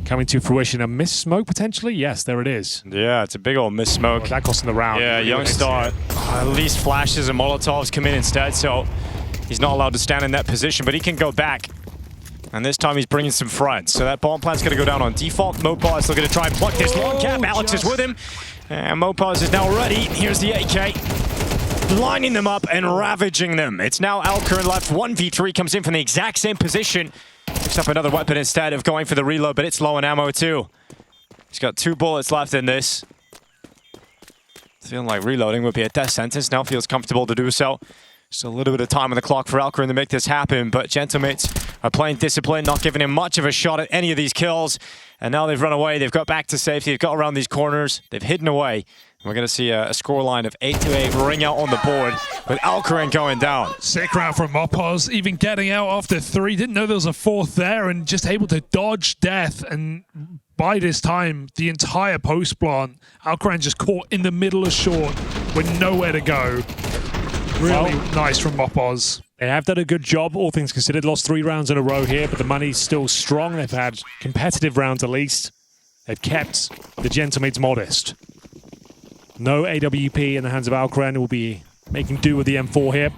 coming to fruition. A miss smoke potentially? Yes, there it is. Yeah, it's a big old miss smoke. Oh, that cost him the round. Yeah, Youngstar at least flashes and Molotovs come in instead, so he's not allowed to stand in that position, but he can go back. And this time he's bringing some front. So that bomb plant's going to go down on default. Mopaz still going to try and pluck this long cap. Alex is with him. And Mopaz is now ready. Here's the AK. Lining them up and ravaging them. It's now Alcarin left. 1v3 comes in from the exact same position. Picks up another weapon instead of going for the reload, but it's low on ammo too. He's got 2 bullets left in this. Feeling like reloading would be a death sentence. Now feels comfortable to do so. Just a little bit of time on the clock for Alcarin to make this happen, but Gentlemates are playing discipline, not giving him much of a shot at any of these kills. And now they've run away. They've got back to safety. They've got around these corners. They've hidden away. We're going to see a scoreline of 8-8 ring out on the board with Alcarin going down. Sick round from Mopaz, even getting out after 3. Didn't know there was a 4th there and just able to dodge death. And by this time, the entire post plant, Alcarin just caught in the middle of short with nowhere to go. Really nice from Mopaz. They have done a good job, all things considered. Lost 3 rounds in a row here, but the money's still strong. They've had competitive rounds at least. They've kept the Gentlemates modest. No AWP in the hands of Alcarin. Will be making do with the M4 here.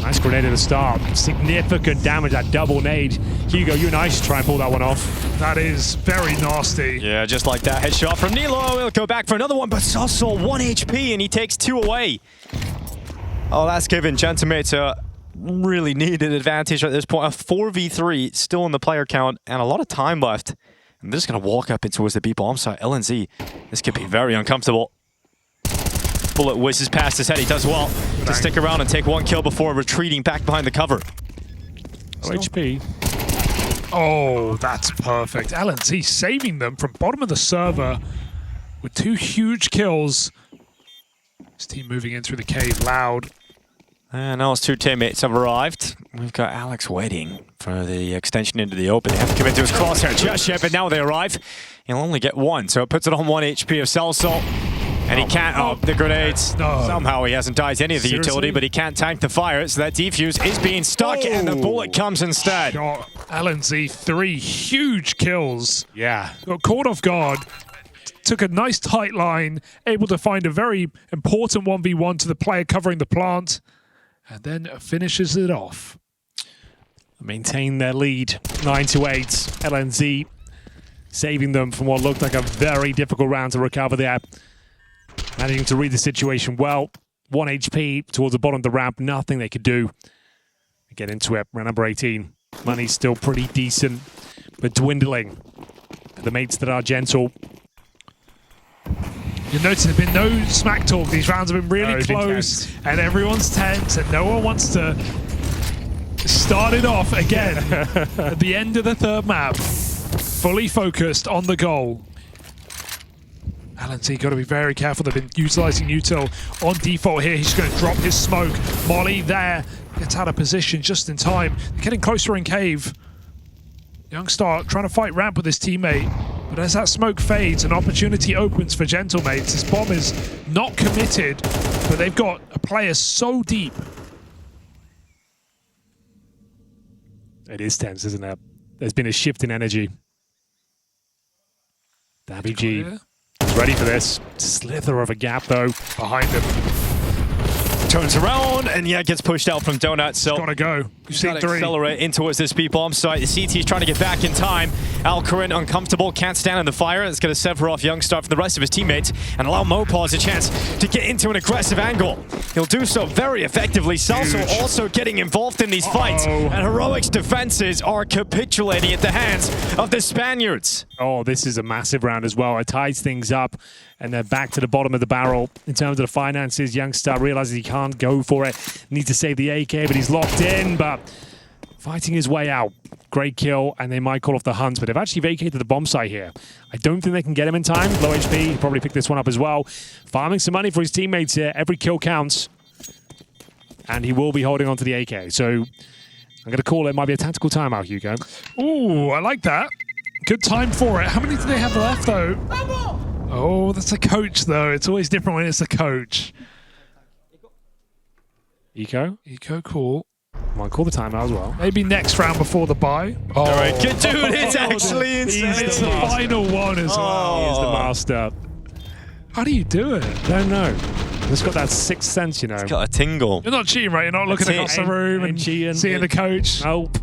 Nice grenade at the start. Significant damage, that double nade. Hugo, you and I should try and pull that one off. That is very nasty. Yeah, just like that. Headshot from Nilo. He'll go back for another one, but Sasso 1 HP and he takes 2 away. Oh, that's given Gentlemates a really needed advantage at this point. A 4v3 still in the player count and a lot of time left. I'm just going to walk up towards the B bomb site. LNZ, this could be very uncomfortable. Bullet whizzes past his head. He does well to stick around and take 1 kill before retreating back behind the cover. HP. Oh, that's perfect. LNZ saving them from bottom of the server with 2 huge kills. His team moving in through the cave loud. And now his 2 teammates have arrived. We've got Alex waiting for the extension into the open. They haven't come into his crosshair just yet, but now they arrive. He'll only get 1, so it puts it on 1 HP of Celso. And he can't, the grenades. No. Somehow he hasn't dodged any of the utility, but he can't tank the fire, so that defuse is being stuck, and the bullet comes instead. LNZ, 3 huge kills. Yeah. Got caught off guard. took a nice tight line, able to find a very important 1v1 to the player covering the plant, and then finishes it off. Maintain their lead, 9-8. LNZ saving them from what looked like a very difficult round to recover there. Managing to read the situation well. 1 HP towards the bottom of the ramp, nothing they could do. Get into it, round number 18. Money's still pretty decent, but dwindling. The mates that are gentle. You'll notice there's been no smack talk. These rounds have been really close, and everyone's tense, and no one wants to start it off again at the end of the third map. Fully focused on the goal. LNZ got to be very careful. They've been utilizing Util on default here. He's going to drop his smoke. Molly there gets out of position just in time. They're getting closer in cave. Youngstar trying to fight ramp with his teammate. But as that smoke fades, an opportunity opens for Gentlemates. This bomb is not committed, but they've got a player so deep. It is tense, isn't it? There's been a shift in energy. Dabby G is ready for this. Slither of a gap, though, behind him. Turns around and gets pushed out from Donut. So gotta go. You've seen gotta 3. accelerate in towards this B-bomb site. The CT's trying to get back in time. Alcarin uncomfortable, can't stand in the fire. It's going to sever off Youngstar from the rest of his teammates and allow Mopaz a chance to get into an aggressive angle. He'll do so very effectively. Salso also getting involved in these fights, and Heroic's defenses are capitulating at the hands of the Spaniards. Oh, this is a massive round as well. It ties things up, and they're back to the bottom of the barrel. In terms of the finances, Youngstar realizes he can't go for it. Needs to save the AK, but he's locked in, but fighting his way out. Great kill, and they might call off the hunt, but they've actually vacated the bomb site here. I don't think they can get him in time. Low HP, he'll probably pick this one up as well. Farming some money for his teammates here. Every kill counts. And he will be holding on to the AK. So I'm going to call it might be a tactical timeout, Hugo. Ooh, I like that. Good time for it. How many do they have left, though? Oh, that's a coach, though. It's always different when it's a coach. Eco? Eco, cool. Might call the timeout as well. Maybe next round before the bye. Oh, all right, good dude. It's actually insane. It's the final one as well. He is the master. How do you do it? Don't know. It's got that sixth sense, you know. It's got a tingle. You're not cheating, right? You're not looking across the room and seeing the coach. Nope.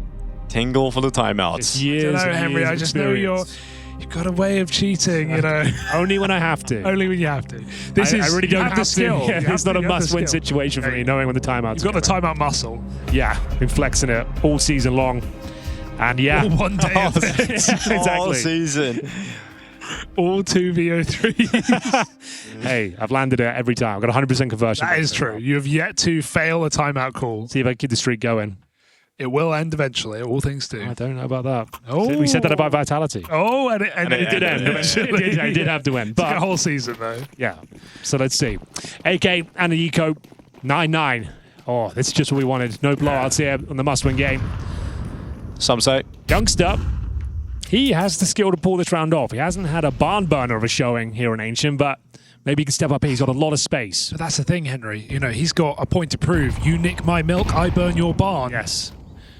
Tingle for the timeouts. I don't know, Henry. I just know you've got a way of cheating, you know. Only when I have to. Only when you have to. I really don't have the skill. to. Yeah, it's not a must-win situation for me, knowing when the timeout's You've got the timeout muscle. Yeah, been flexing it all season long. And yeah. All one day of it. Exactly. All season. All 2 VO3s. Hey, I've landed it every time. I've got 100% conversion. That is true. You have yet to fail a timeout call. See if I can keep the streak going. It will end eventually, all things do. I don't know about that. Oh. We said that about Vitality. Oh, and it did end eventually. It did have to end. But a whole season, though. Yeah. So let's see. AK and an Eco, 9-9. Oh, this is just what we wanted. No blowouts here on the must-win game. Some say. Youngstar, he has the skill to pull this round off. He hasn't had a barn burner of a showing here in Ancient, but maybe he can step up here. He's got a lot of space. But that's the thing, Henry. You know, he's got a point to prove. You nick my milk, I burn your barn. Yes.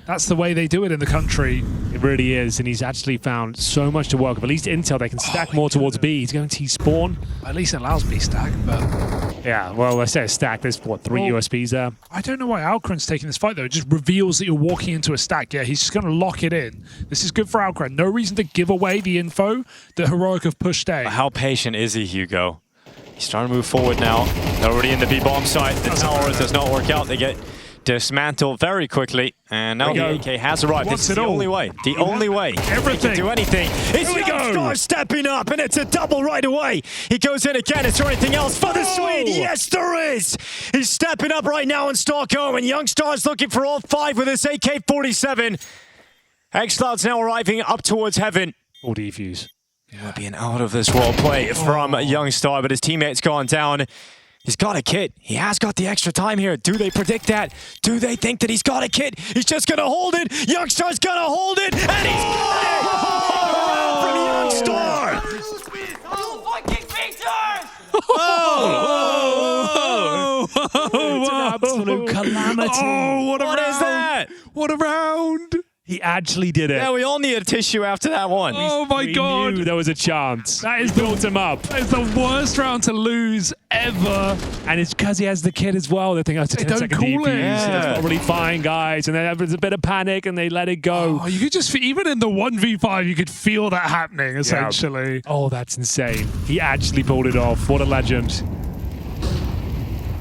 That's the way they do it in the country. It really is, and he's actually found so much to work with. At least intel, they can stack more towards B. He's going to spawn. At least it allows B stack, but... Yeah, well, I say a stack. There's, what, 3 USPs there? I don't know why Alcarin's taking this fight, though. It just reveals that you're walking into a stack. Yeah, he's just going to lock it in. This is good for Alcarin. No reason to give away the info that Heroic have pushed A. How patient is he, Hugo? He's trying to move forward now. They're already in the B-bomb site. The tower does not work out. They get dismantled very quickly, and now the AK has arrived. It's the only way. The only way. Everything. He can do anything. It's Youngstar stepping up, and it's a double right away. He goes in again. Is there anything else for the Swede? Yes, there is. He's stepping up right now in Stockholm, and Youngstar's looking for all 5 with this AK-47. X-Cloud's now arriving up towards heaven. All defuse. It would be an out-of-this-world play from Youngstar, but his teammate's gone down. He's got a kit. He has got the extra time here. Do they predict that? Do they think that he's got a kit? He's just going to hold it. Youngstar's going to hold it. And he's got it! From Youngstar! It's an absolute calamity. Oh, what a round. Is that? What a round. He actually did it. Yeah, we all need a tissue after that one. Oh my God. We knew there was a chance. That is built him up. It's the worst round to lose ever. And it's because he has the kid as well. They think, oh, it's a 10-second call defuse. it. That's probably fine, guys. And then there's a bit of panic and they let it go. Oh, you could just, even in the 1v5, you could feel that happening, essentially. Oh, that's insane. He actually pulled it off. What a legend.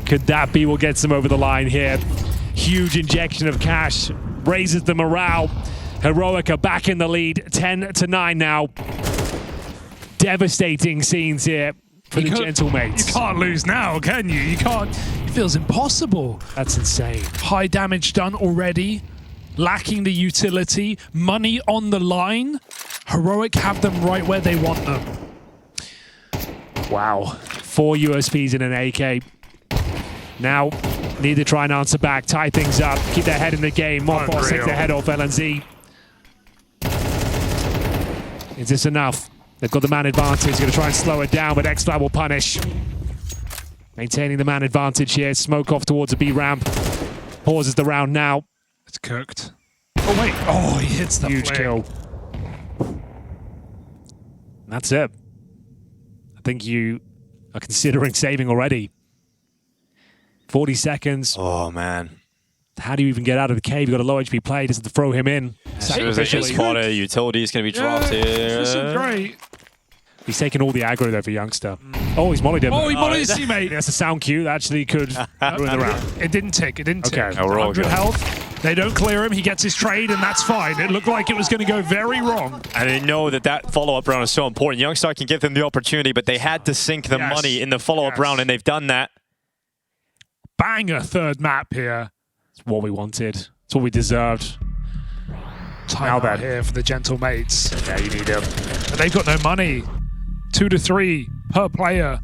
Could that be what gets him over the line here? Huge injection of cash. Raises the morale. Heroic are back in the lead. 10-9 now. Devastating scenes here for the Gentlemates. You can't lose now, can you? You can't. It feels impossible. That's insane. High damage done already. Lacking the utility. Money on the line. Heroic have them right where they want them. Wow. 4 USPs in an AK. Now, need to try and answer back, tie things up, keep their head in the game. Mothboss takes their head off LNZ. Is this enough? They've got the man advantage, going to try and slow it down, but XFlab will punish. Maintaining the man advantage here. Smoke off towards a B ramp. Pauses the round now. It's cooked. Oh, wait. Oh, he hits the huge kill. That's it. I think you are considering saving already. 40 seconds. Oh, man. How do you even get out of the cave? You've got a low HP player. Just have to throw him in. As soon as they just spot it, utility is going to be dropped here. This is great. He's taking all the aggro there for Youngster. Oh, he's mollied him. Oh, he mollied his teammate. That's a sound cue. That actually could ruin the round. It didn't tick. It didn't tick. Okay. 100 health. They don't clear him. He gets his trade, and that's fine. It looked like it was going to go very wrong. And they know that that follow-up round is so important. Youngstar can give them the opportunity, but they had to sink the money in the follow-up round, and they've done that. Banger third map here. It's what we wanted. It's what we deserved. Time out here for the Gentlemates. Yeah, you need them. But they've got no money. 2 to 3 per player.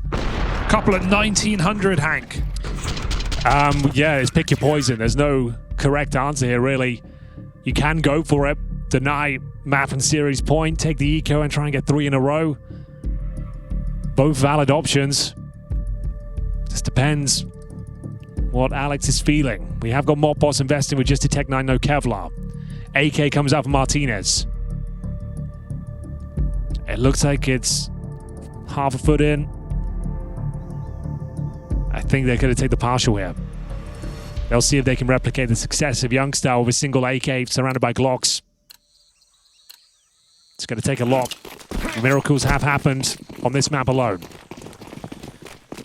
Couple at 1900, Hank. Yeah, it's pick your poison. There's no correct answer here, really. You can go for it. Deny map and series point. Take the eco and try and get 3 in a row. Both valid options. Just depends what Alex is feeling. We have got Mothboss investing with just a Tech 9, no Kevlar. AK comes out for Martinez. It looks like it's half a foot in. I think they're going to take the partial here. They'll see if they can replicate the success of Youngstar with a single AK surrounded by Glocks. It's going to take a lot. Miracles have happened on this map alone.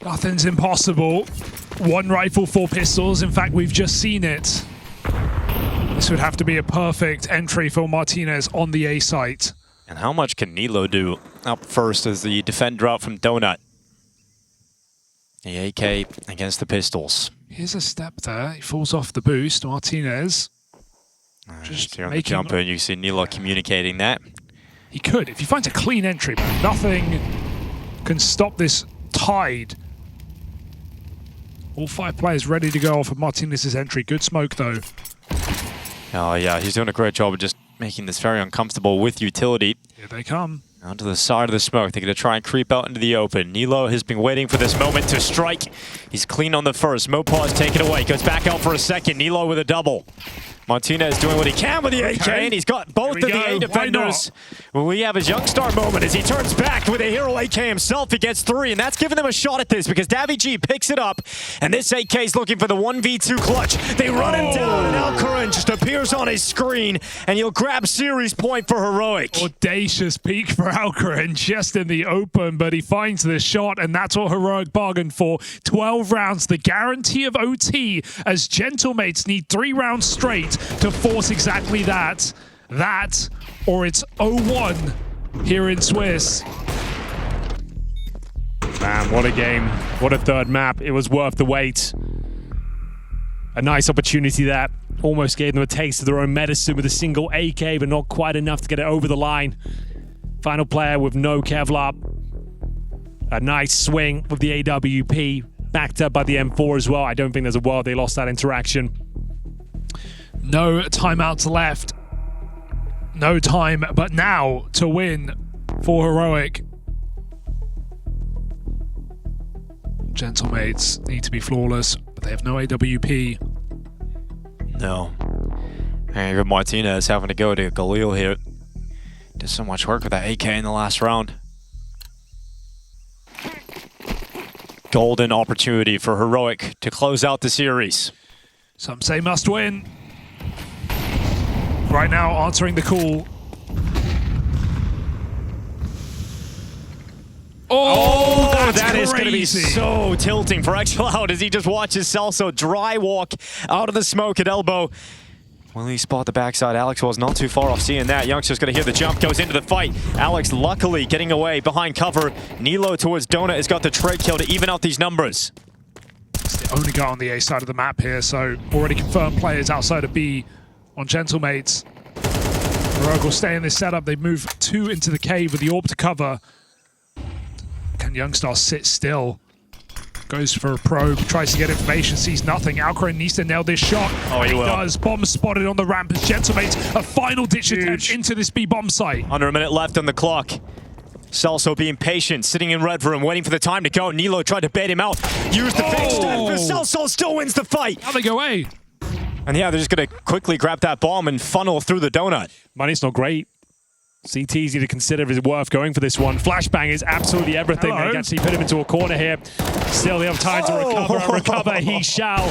Nothing's impossible. 1 rifle, 4 pistols. In fact, we've just seen it. This would have to be a perfect entry for Martinez on the A site. And how much can Nilo do up first as the defender out from Donut? The AK against the pistols. Here's a step there. He falls off the boost. Martinez. Just on the jumper, and you see Nilo communicating that. He could. If he finds a clean entry, but nothing can stop this tide. All 5 players ready to go off of Martinez's entry. Good smoke, though. Oh, yeah, he's doing a great job of just making this very uncomfortable with utility. Here they come. Onto the side of the smoke. They're going to try and creep out into the open. Nilo has been waiting for this moment to strike. He's clean on the first. Mopaw's taken away. Goes back out for a second. Nilo with a double. Martinez doing what he can with the AK, and he's got both of the A defenders. Well, we have his Youngstar moment as he turns back with a hero AK himself. He gets 3, and that's giving them a shot at this because Davy G picks it up, and this AK is looking for the 1v2 clutch. They run him down, and Alcaran just appears on his screen, and he'll grab series point for Heroic. Audacious peek for Alcaran just in the open, but he finds the shot, and that's what Heroic bargained for. 12 rounds, the guarantee of OT, as Gentlemates need 3 rounds straight to force exactly that. That, or it's 0-1 here in Swiss. Man, what a game. What a third map. It was worth the wait. A nice opportunity that almost gave them a taste of their own medicine with a single AK, but not quite enough to get it over the line. Final player with no Kevlar. A nice swing with the AWP, backed up by the M4 as well. I don't think there's a world they lost that interaction. No timeouts left. No time, but now to win for Heroic. Gentlemates need to be flawless, but they have no AWP. No. And Martinez having to go to Galil here. Did so much work with that AK in the last round. Golden opportunity for Heroic to close out the series. Some say must win. Right now, answering the call. Oh, that is going to be so tilting for xCloud as he just watches Celso dry walk out of the smoke at elbow. Will he spot the backside? Alex was not too far off seeing that. Youngster's going to hear the jump, goes into the fight. Alex luckily getting away behind cover. Nilo towards Donut has got the trade kill to even out these numbers. It's the only guy on the A side of the map here, so already confirmed players outside of B on Gentlemates. Heroic will stay in this setup. They move 2 into the cave with the orb to cover. Can Youngstar sit still? Goes for a probe, tries to get information, sees nothing. Alcaran needs to nail this shot. Oh, he will. Does. Bomb spotted on the ramp as Gentlemates, a final ditch attempt into this B bomb site. Under a minute left on the clock. Celso being patient, sitting in red room, waiting for the time to go. Nilo tried to bait him out. Used the fake step, but Celso still wins the fight. How they go A? And yeah, they're just going to quickly grab that bomb and funnel through the donut. Money's not great. CT easy to consider if it's worth going for this one. Flashbang is absolutely everything. They can actually put him into a corner here. Still, they have time to recover and recover. He shall.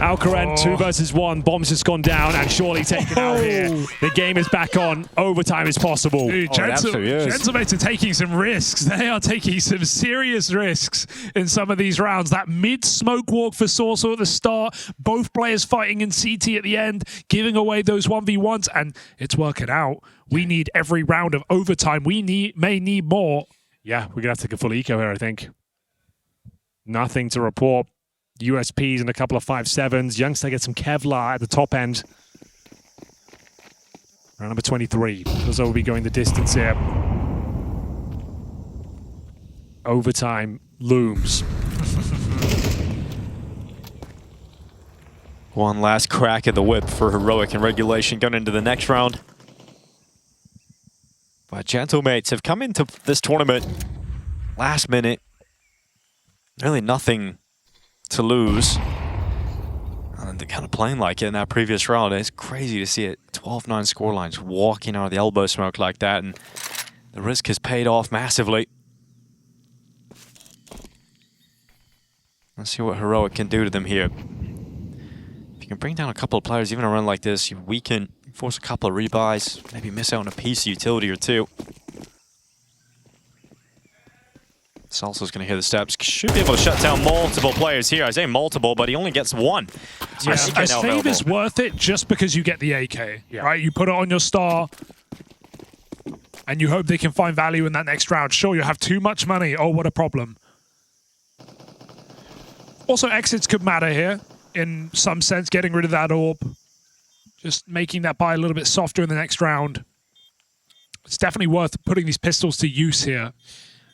Alcaran 2 versus 1. Bombs just gone down and surely taken out here. The game is back on. Overtime is possible. Dude, Gentlemates are taking some risks. They are taking some serious risks in some of these rounds. That mid-smoke walk for Sorcerer at the start. Both players fighting in CT at the end, giving away those 1v1s, and it's working out. We need every round of overtime. We may need more. Yeah, we're going to have to take a full eco here, I think. Nothing to report. USPs and a couple of 5.7s. Youngster gets some Kevlar at the top end. Round number 23. Those will be going the distance here. Overtime looms. One last crack at the whip for Heroic in regulation going into the next round. But Gentlemates have come into this tournament last minute. Really nothing to lose. And they're kind of playing like it in that previous round. It's crazy to see it. 12-9 scorelines walking out of the elbow smoke like that, and the risk has paid off massively. Let's see what Heroic can do to them here. If you can bring down a couple of players, even a run like this, you weaken, force a couple of rebuys, maybe miss out on a piece of utility or two. Celso's going to hear the steps. Should be able to shut down multiple players here. I say multiple, but he only gets one. A save is worth it just because you get the AK, right? You put it on your star, and you hope they can find value in that next round. Sure, you have too much money. Oh, what a problem. Also, exits could matter here in some sense, getting rid of that orb. Just making that buy a little bit softer in the next round. It's definitely worth putting these pistols to use here.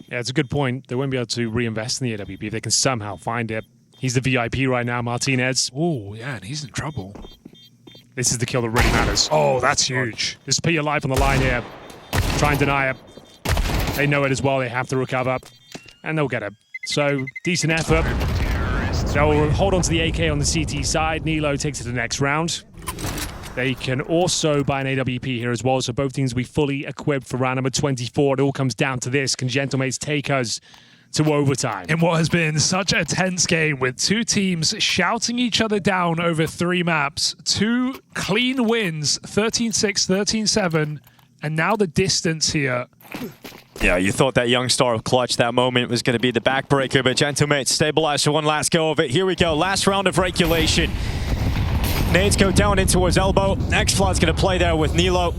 Yeah, it's a good point. They won't be able to reinvest in the AWP if they can somehow find it. He's the VIP right now, Martinez. Oh, yeah, and he's in trouble. This is the kill that really matters. Oh, that's huge. Just put your life on the line here. Try and deny it. They know it as well. They have to recover, and they'll get it. So, decent effort. They'll hold on to the AK on the CT side. Nilo takes it to the next round. They can also buy an AWP here as well, so both teams will be fully equipped for round number 24. It all comes down to this. Can Gentlemates take us to overtime? In what has been such a tense game with two teams shouting each other down over 3 maps. 2 clean wins, 13-6, 13-7, and now the distance here. Yeah, you thought that Youngstar clutch that moment was going to be the backbreaker, but Gentlemates stabilized for one last go of it. Here we go, last round of regulation. Nades go down into his elbow. xCloud's going to play there with Nilo.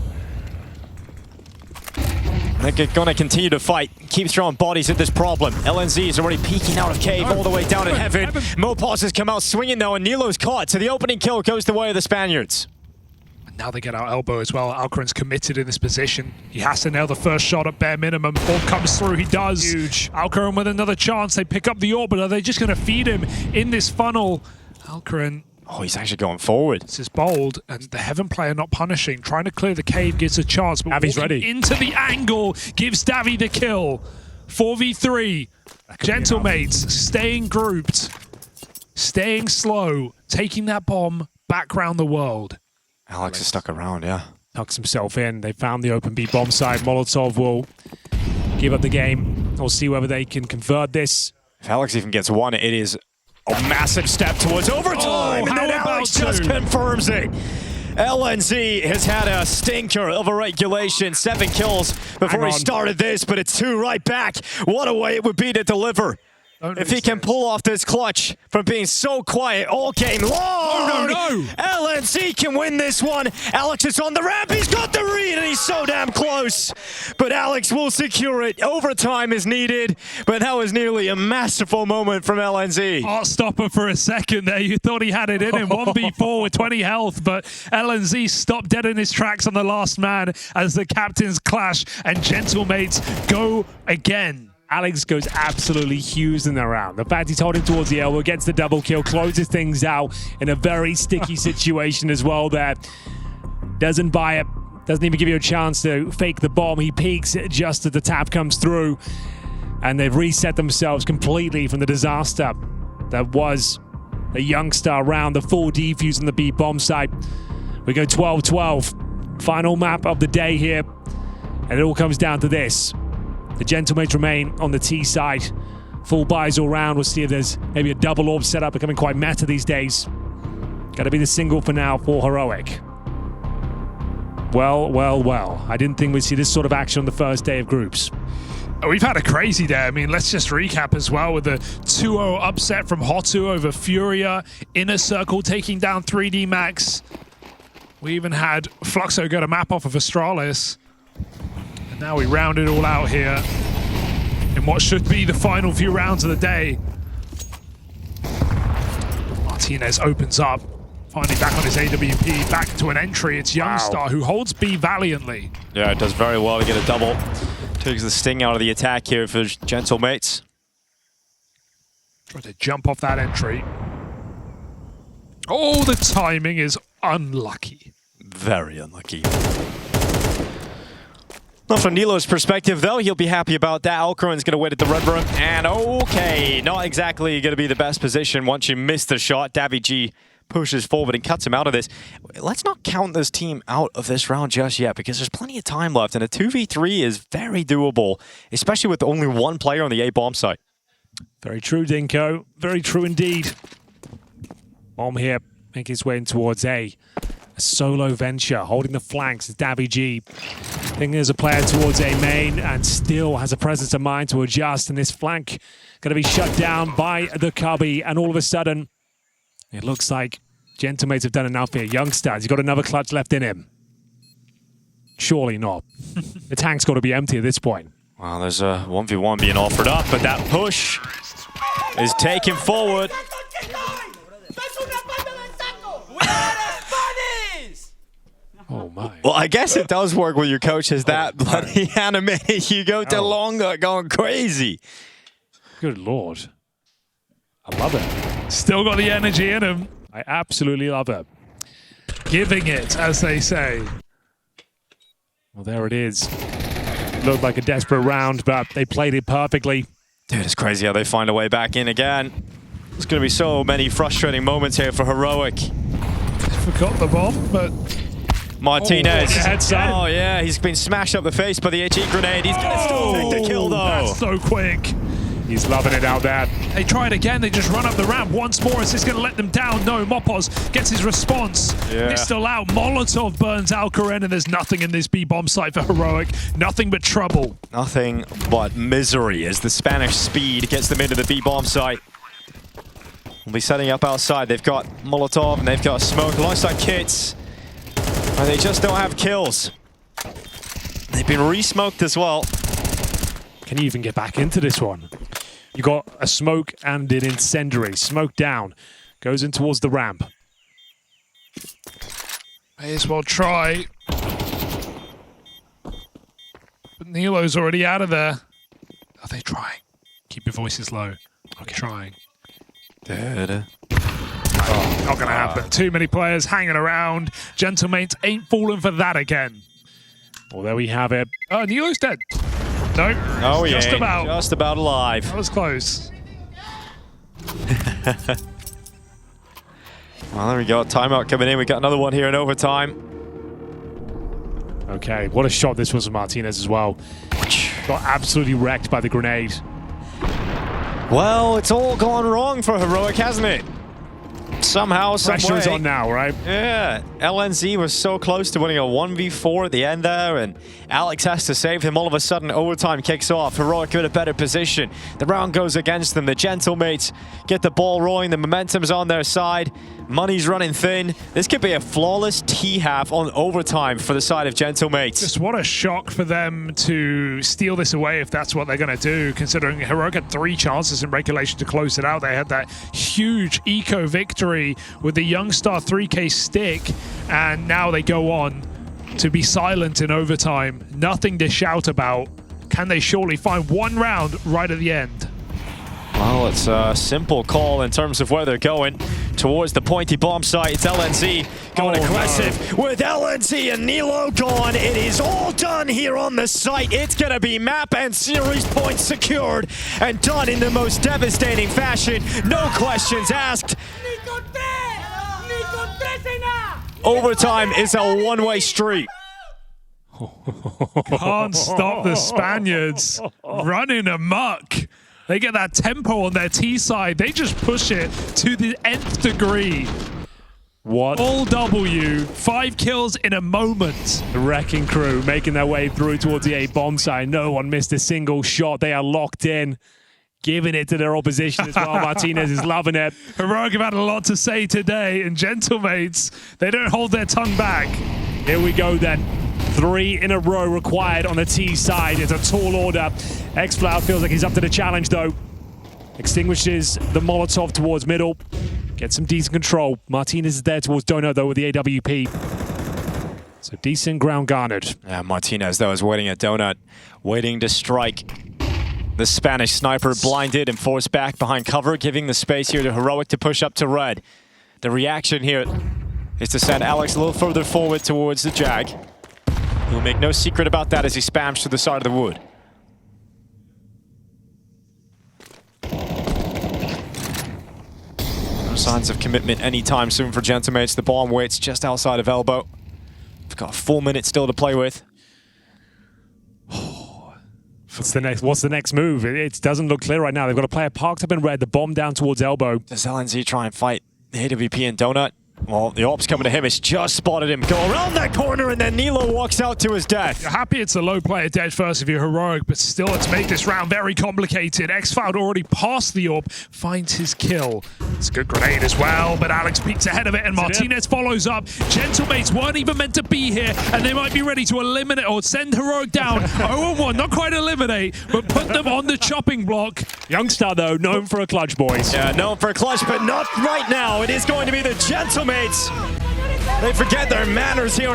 They're going to continue to fight. Keep throwing bodies at this problem. LNZ is already peeking out of cave all the way down in heaven. Mopos has come out swinging though, and Nilo's caught. So the opening kill goes the way of the Spaniards. Now they get out elbow as well. Alcaran's committed in this position. He has to nail the first shot at bare minimum. Orb comes through, he does. Huge. Alcaran with another chance. They pick up the orb, but are they just going to feed him in this funnel? Alcaran. Oh, he's actually going forward. This is bold, and the Heaven player not punishing. Trying to clear the cave gives a chance, but Davi's ready. Into the angle gives Davi the kill. 4v3. Gentlemates staying grouped, staying slow, taking that bomb back round the world. Alex is stuck around, yeah. Tucks himself in. They found the open B bomb side. Molotov will give up the game. We'll see whether they can convert this. If Alex even gets one, it is a massive step towards overtime. And then Alex just confirms it. LNZ has had a stinker of a regulation. 7 kills before he started this, but it's 2 right back. What a way it would be to deliver. If he can pull off this clutch from being so quiet all game long. Oh, no. LNZ can win this one. Alex is on the ramp. He's got the read, and he's so damn close. But Alex will secure it. Overtime is needed, but that was nearly a masterful moment from LNZ. Heart stopper for a second there. You thought he had it in him. 1v4 with 20 health, but LNZ stopped dead in his tracks on the last man as the captains clash and Gentlemates go again. Alex goes absolutely huge in the round. The fact he's holding towards the elbow, gets the double kill, closes things out in a very sticky situation as well there. Doesn't buy it, doesn't even give you a chance to fake the bomb. He peeks just as the tap comes through, and they've reset themselves completely from the disaster that was the Youngstar round, the full defuse on the B bomb site. We go 12-12. Final map of the day here, and it all comes down to this. The Gentlemates remain on the T side. Full buys all round. We'll see if there's maybe a double orb setup becoming quite meta these days. Got to be the single for now for Heroic. Well. I didn't think we'd see this sort of action on the first day of groups. We've had a crazy day. I mean, let's just recap as well with the 2-0 upset from Hotu over Furia. Inner Circle taking down 3D Max. We even had Fluxo get a map off of Astralis. Now we round it all out here in what should be the final few rounds of the day. Martinez opens up, finally back on his AWP, back to an entry. It's Youngstar who holds B valiantly. Yeah, it does very well to get a double. Takes the sting out of the attack here for Gentlemates. Try to jump off that entry. Oh, the timing is unlucky. Very unlucky. Not from Nilo's perspective, though. He'll be happy about that. Alcaran's going to wait at the red room. And okay, not exactly going to be the best position once you miss the shot. Davy G pushes forward and cuts him out of this. Let's not count this team out of this round just yet, because there's plenty of time left, and a 2v3 is very doable, especially with only 1 player on the A bomb site. Very true, Dinko. Very true indeed. Bomb here, making his way in towards A. A solo venture, holding the flanks is Davy G. Thinking there's a player towards A main and still has a presence of mind to adjust, and this flank going to be shut down by the Cubby, and all of a sudden, it looks like Gentlemates have done enough here. Youngstar, he's got another clutch left in him. Surely not. The tank's got to be empty at this point. Well, there's a 1v1 being offered up, but that push is taken forward. Oh my. Well, I guess it does work when your coach is that bloody animated. You go to longer, going crazy. Good Lord. I love it. Still got the energy in him. I absolutely love it. Giving it, as they say. Well, there it is. Looked like a desperate round, but they played it perfectly. Dude, it's crazy how they find a way back in again. There's going to be so many frustrating moments here for Heroic. Forgot the bomb, but... Martinez. Oh, yeah, he's been smashed up the face by the HE grenade. He's going to still take the kill, though. That's so quick. He's loving it out there. They try it again. They just run up the ramp once more. Is this going to let them down? No. Mopos gets his response. Yeah. Pistol out. Molotov burns Alcaren, and there's nothing in this B-bomb site for Heroic. Nothing but trouble. Nothing but misery as the Spanish speed gets them into the B-bomb site. We'll be setting up outside. They've got Molotov and they've got smoke alongside kits. And they just don't have kills. They've been re-smoked as well. Can you even get back into this one? You got a smoke and an incendiary. Smoke down. Goes in towards the ramp. May as well try. But Nilo's already out of there. Are they trying? Keep your voices low. Okay. Trying. Oh, not going to happen. Too many players hanging around. Gentlemates ain't falling for that again. Well, there we have it. Oh, Nilo's dead. No. Oh, yeah. Just about. Just about alive. That was close. Well, there we go. Timeout coming in. We got another one here in overtime. Okay, what a shot this was from Martinez as well. Got absolutely wrecked by the grenade. Well, it's all gone wrong for Heroic, hasn't it? Somehow, some way. Pressure's on now, right? Yeah, LNZ was so close to winning a 1v4 at the end there, and Alex has to save him. All of a sudden, overtime kicks off. Heroic in a better position. The round goes against them. The Gentlemates get the ball rolling. The momentum's on their side. Money's running thin. This could be a flawless T-half on overtime for the side of Gentlemates. Just what a shock for them to steal this away if that's what they're going to do, considering Heroic had 3 chances in regulation to close it out. They had that huge eco victory with the Youngstar 3K stick, and now they go on to be silent in overtime. Nothing to shout about. Can they surely find one round right at the end? Well, it's a simple call in terms of where they're going. Towards the pointy bomb site, it's LNZ going aggressive. No. With LNZ and Nilo gone, it is all done here on the site. It's going to be map and series points secured and done in the most devastating fashion. No questions asked. Overtime is a one-way street. Can't stop the Spaniards running amok. They get that tempo on their T side. They just push it to the nth degree. What? All W, 5 kills in a moment. The Wrecking Crew making their way through towards the A bomb site. No one missed a single shot. They are locked in, giving it to their opposition as well. Martinez is loving it. Heroic have had a lot to say today, and Gentlemates, they don't hold their tongue back. Here we go then. 3 in a row required on the T side. It's a tall order. X-Flower feels like he's up to the challenge though. Extinguishes the Molotov towards middle. Gets some decent control. Martinez is there towards Donut though with the AWP. So decent ground garnered. Yeah, Martinez though is waiting at Donut, waiting to strike. The Spanish sniper blinded and forced back behind cover, giving the space here to Heroic to push up to red. The reaction here is to send Alex a little further forward towards the Jag. He'll make no secret about that as he spams to the side of the wood. No signs of commitment anytime soon for Gentlemates. The bomb waits just outside of elbow. We've got 4 minutes still to play with. What's the next move? It doesn't look clear right now. They've got a player parked up in red, the bomb down towards elbow. Does LNZ try and fight the AWP and Donut? Well, the ops coming to him. It's just spotted him go around that corner, and then Nilo walks out to his death. You're happy it's a low player dead first if you're Heroic, but still, it's made this round very complicated. X-Found already past the orb, finds his kill. It's a good grenade as well, but Alex peeks ahead of it, and Martinez follows up. Gentlemates weren't even meant to be here, and they might be ready to eliminate or send Heroic down. 0-1, not quite eliminate, but put them on the chopping block. Youngstar, though, known for a clutch, boys. Yeah, known for a clutch, but not right now. It is going to be the Gentlemates. They forget their manners here.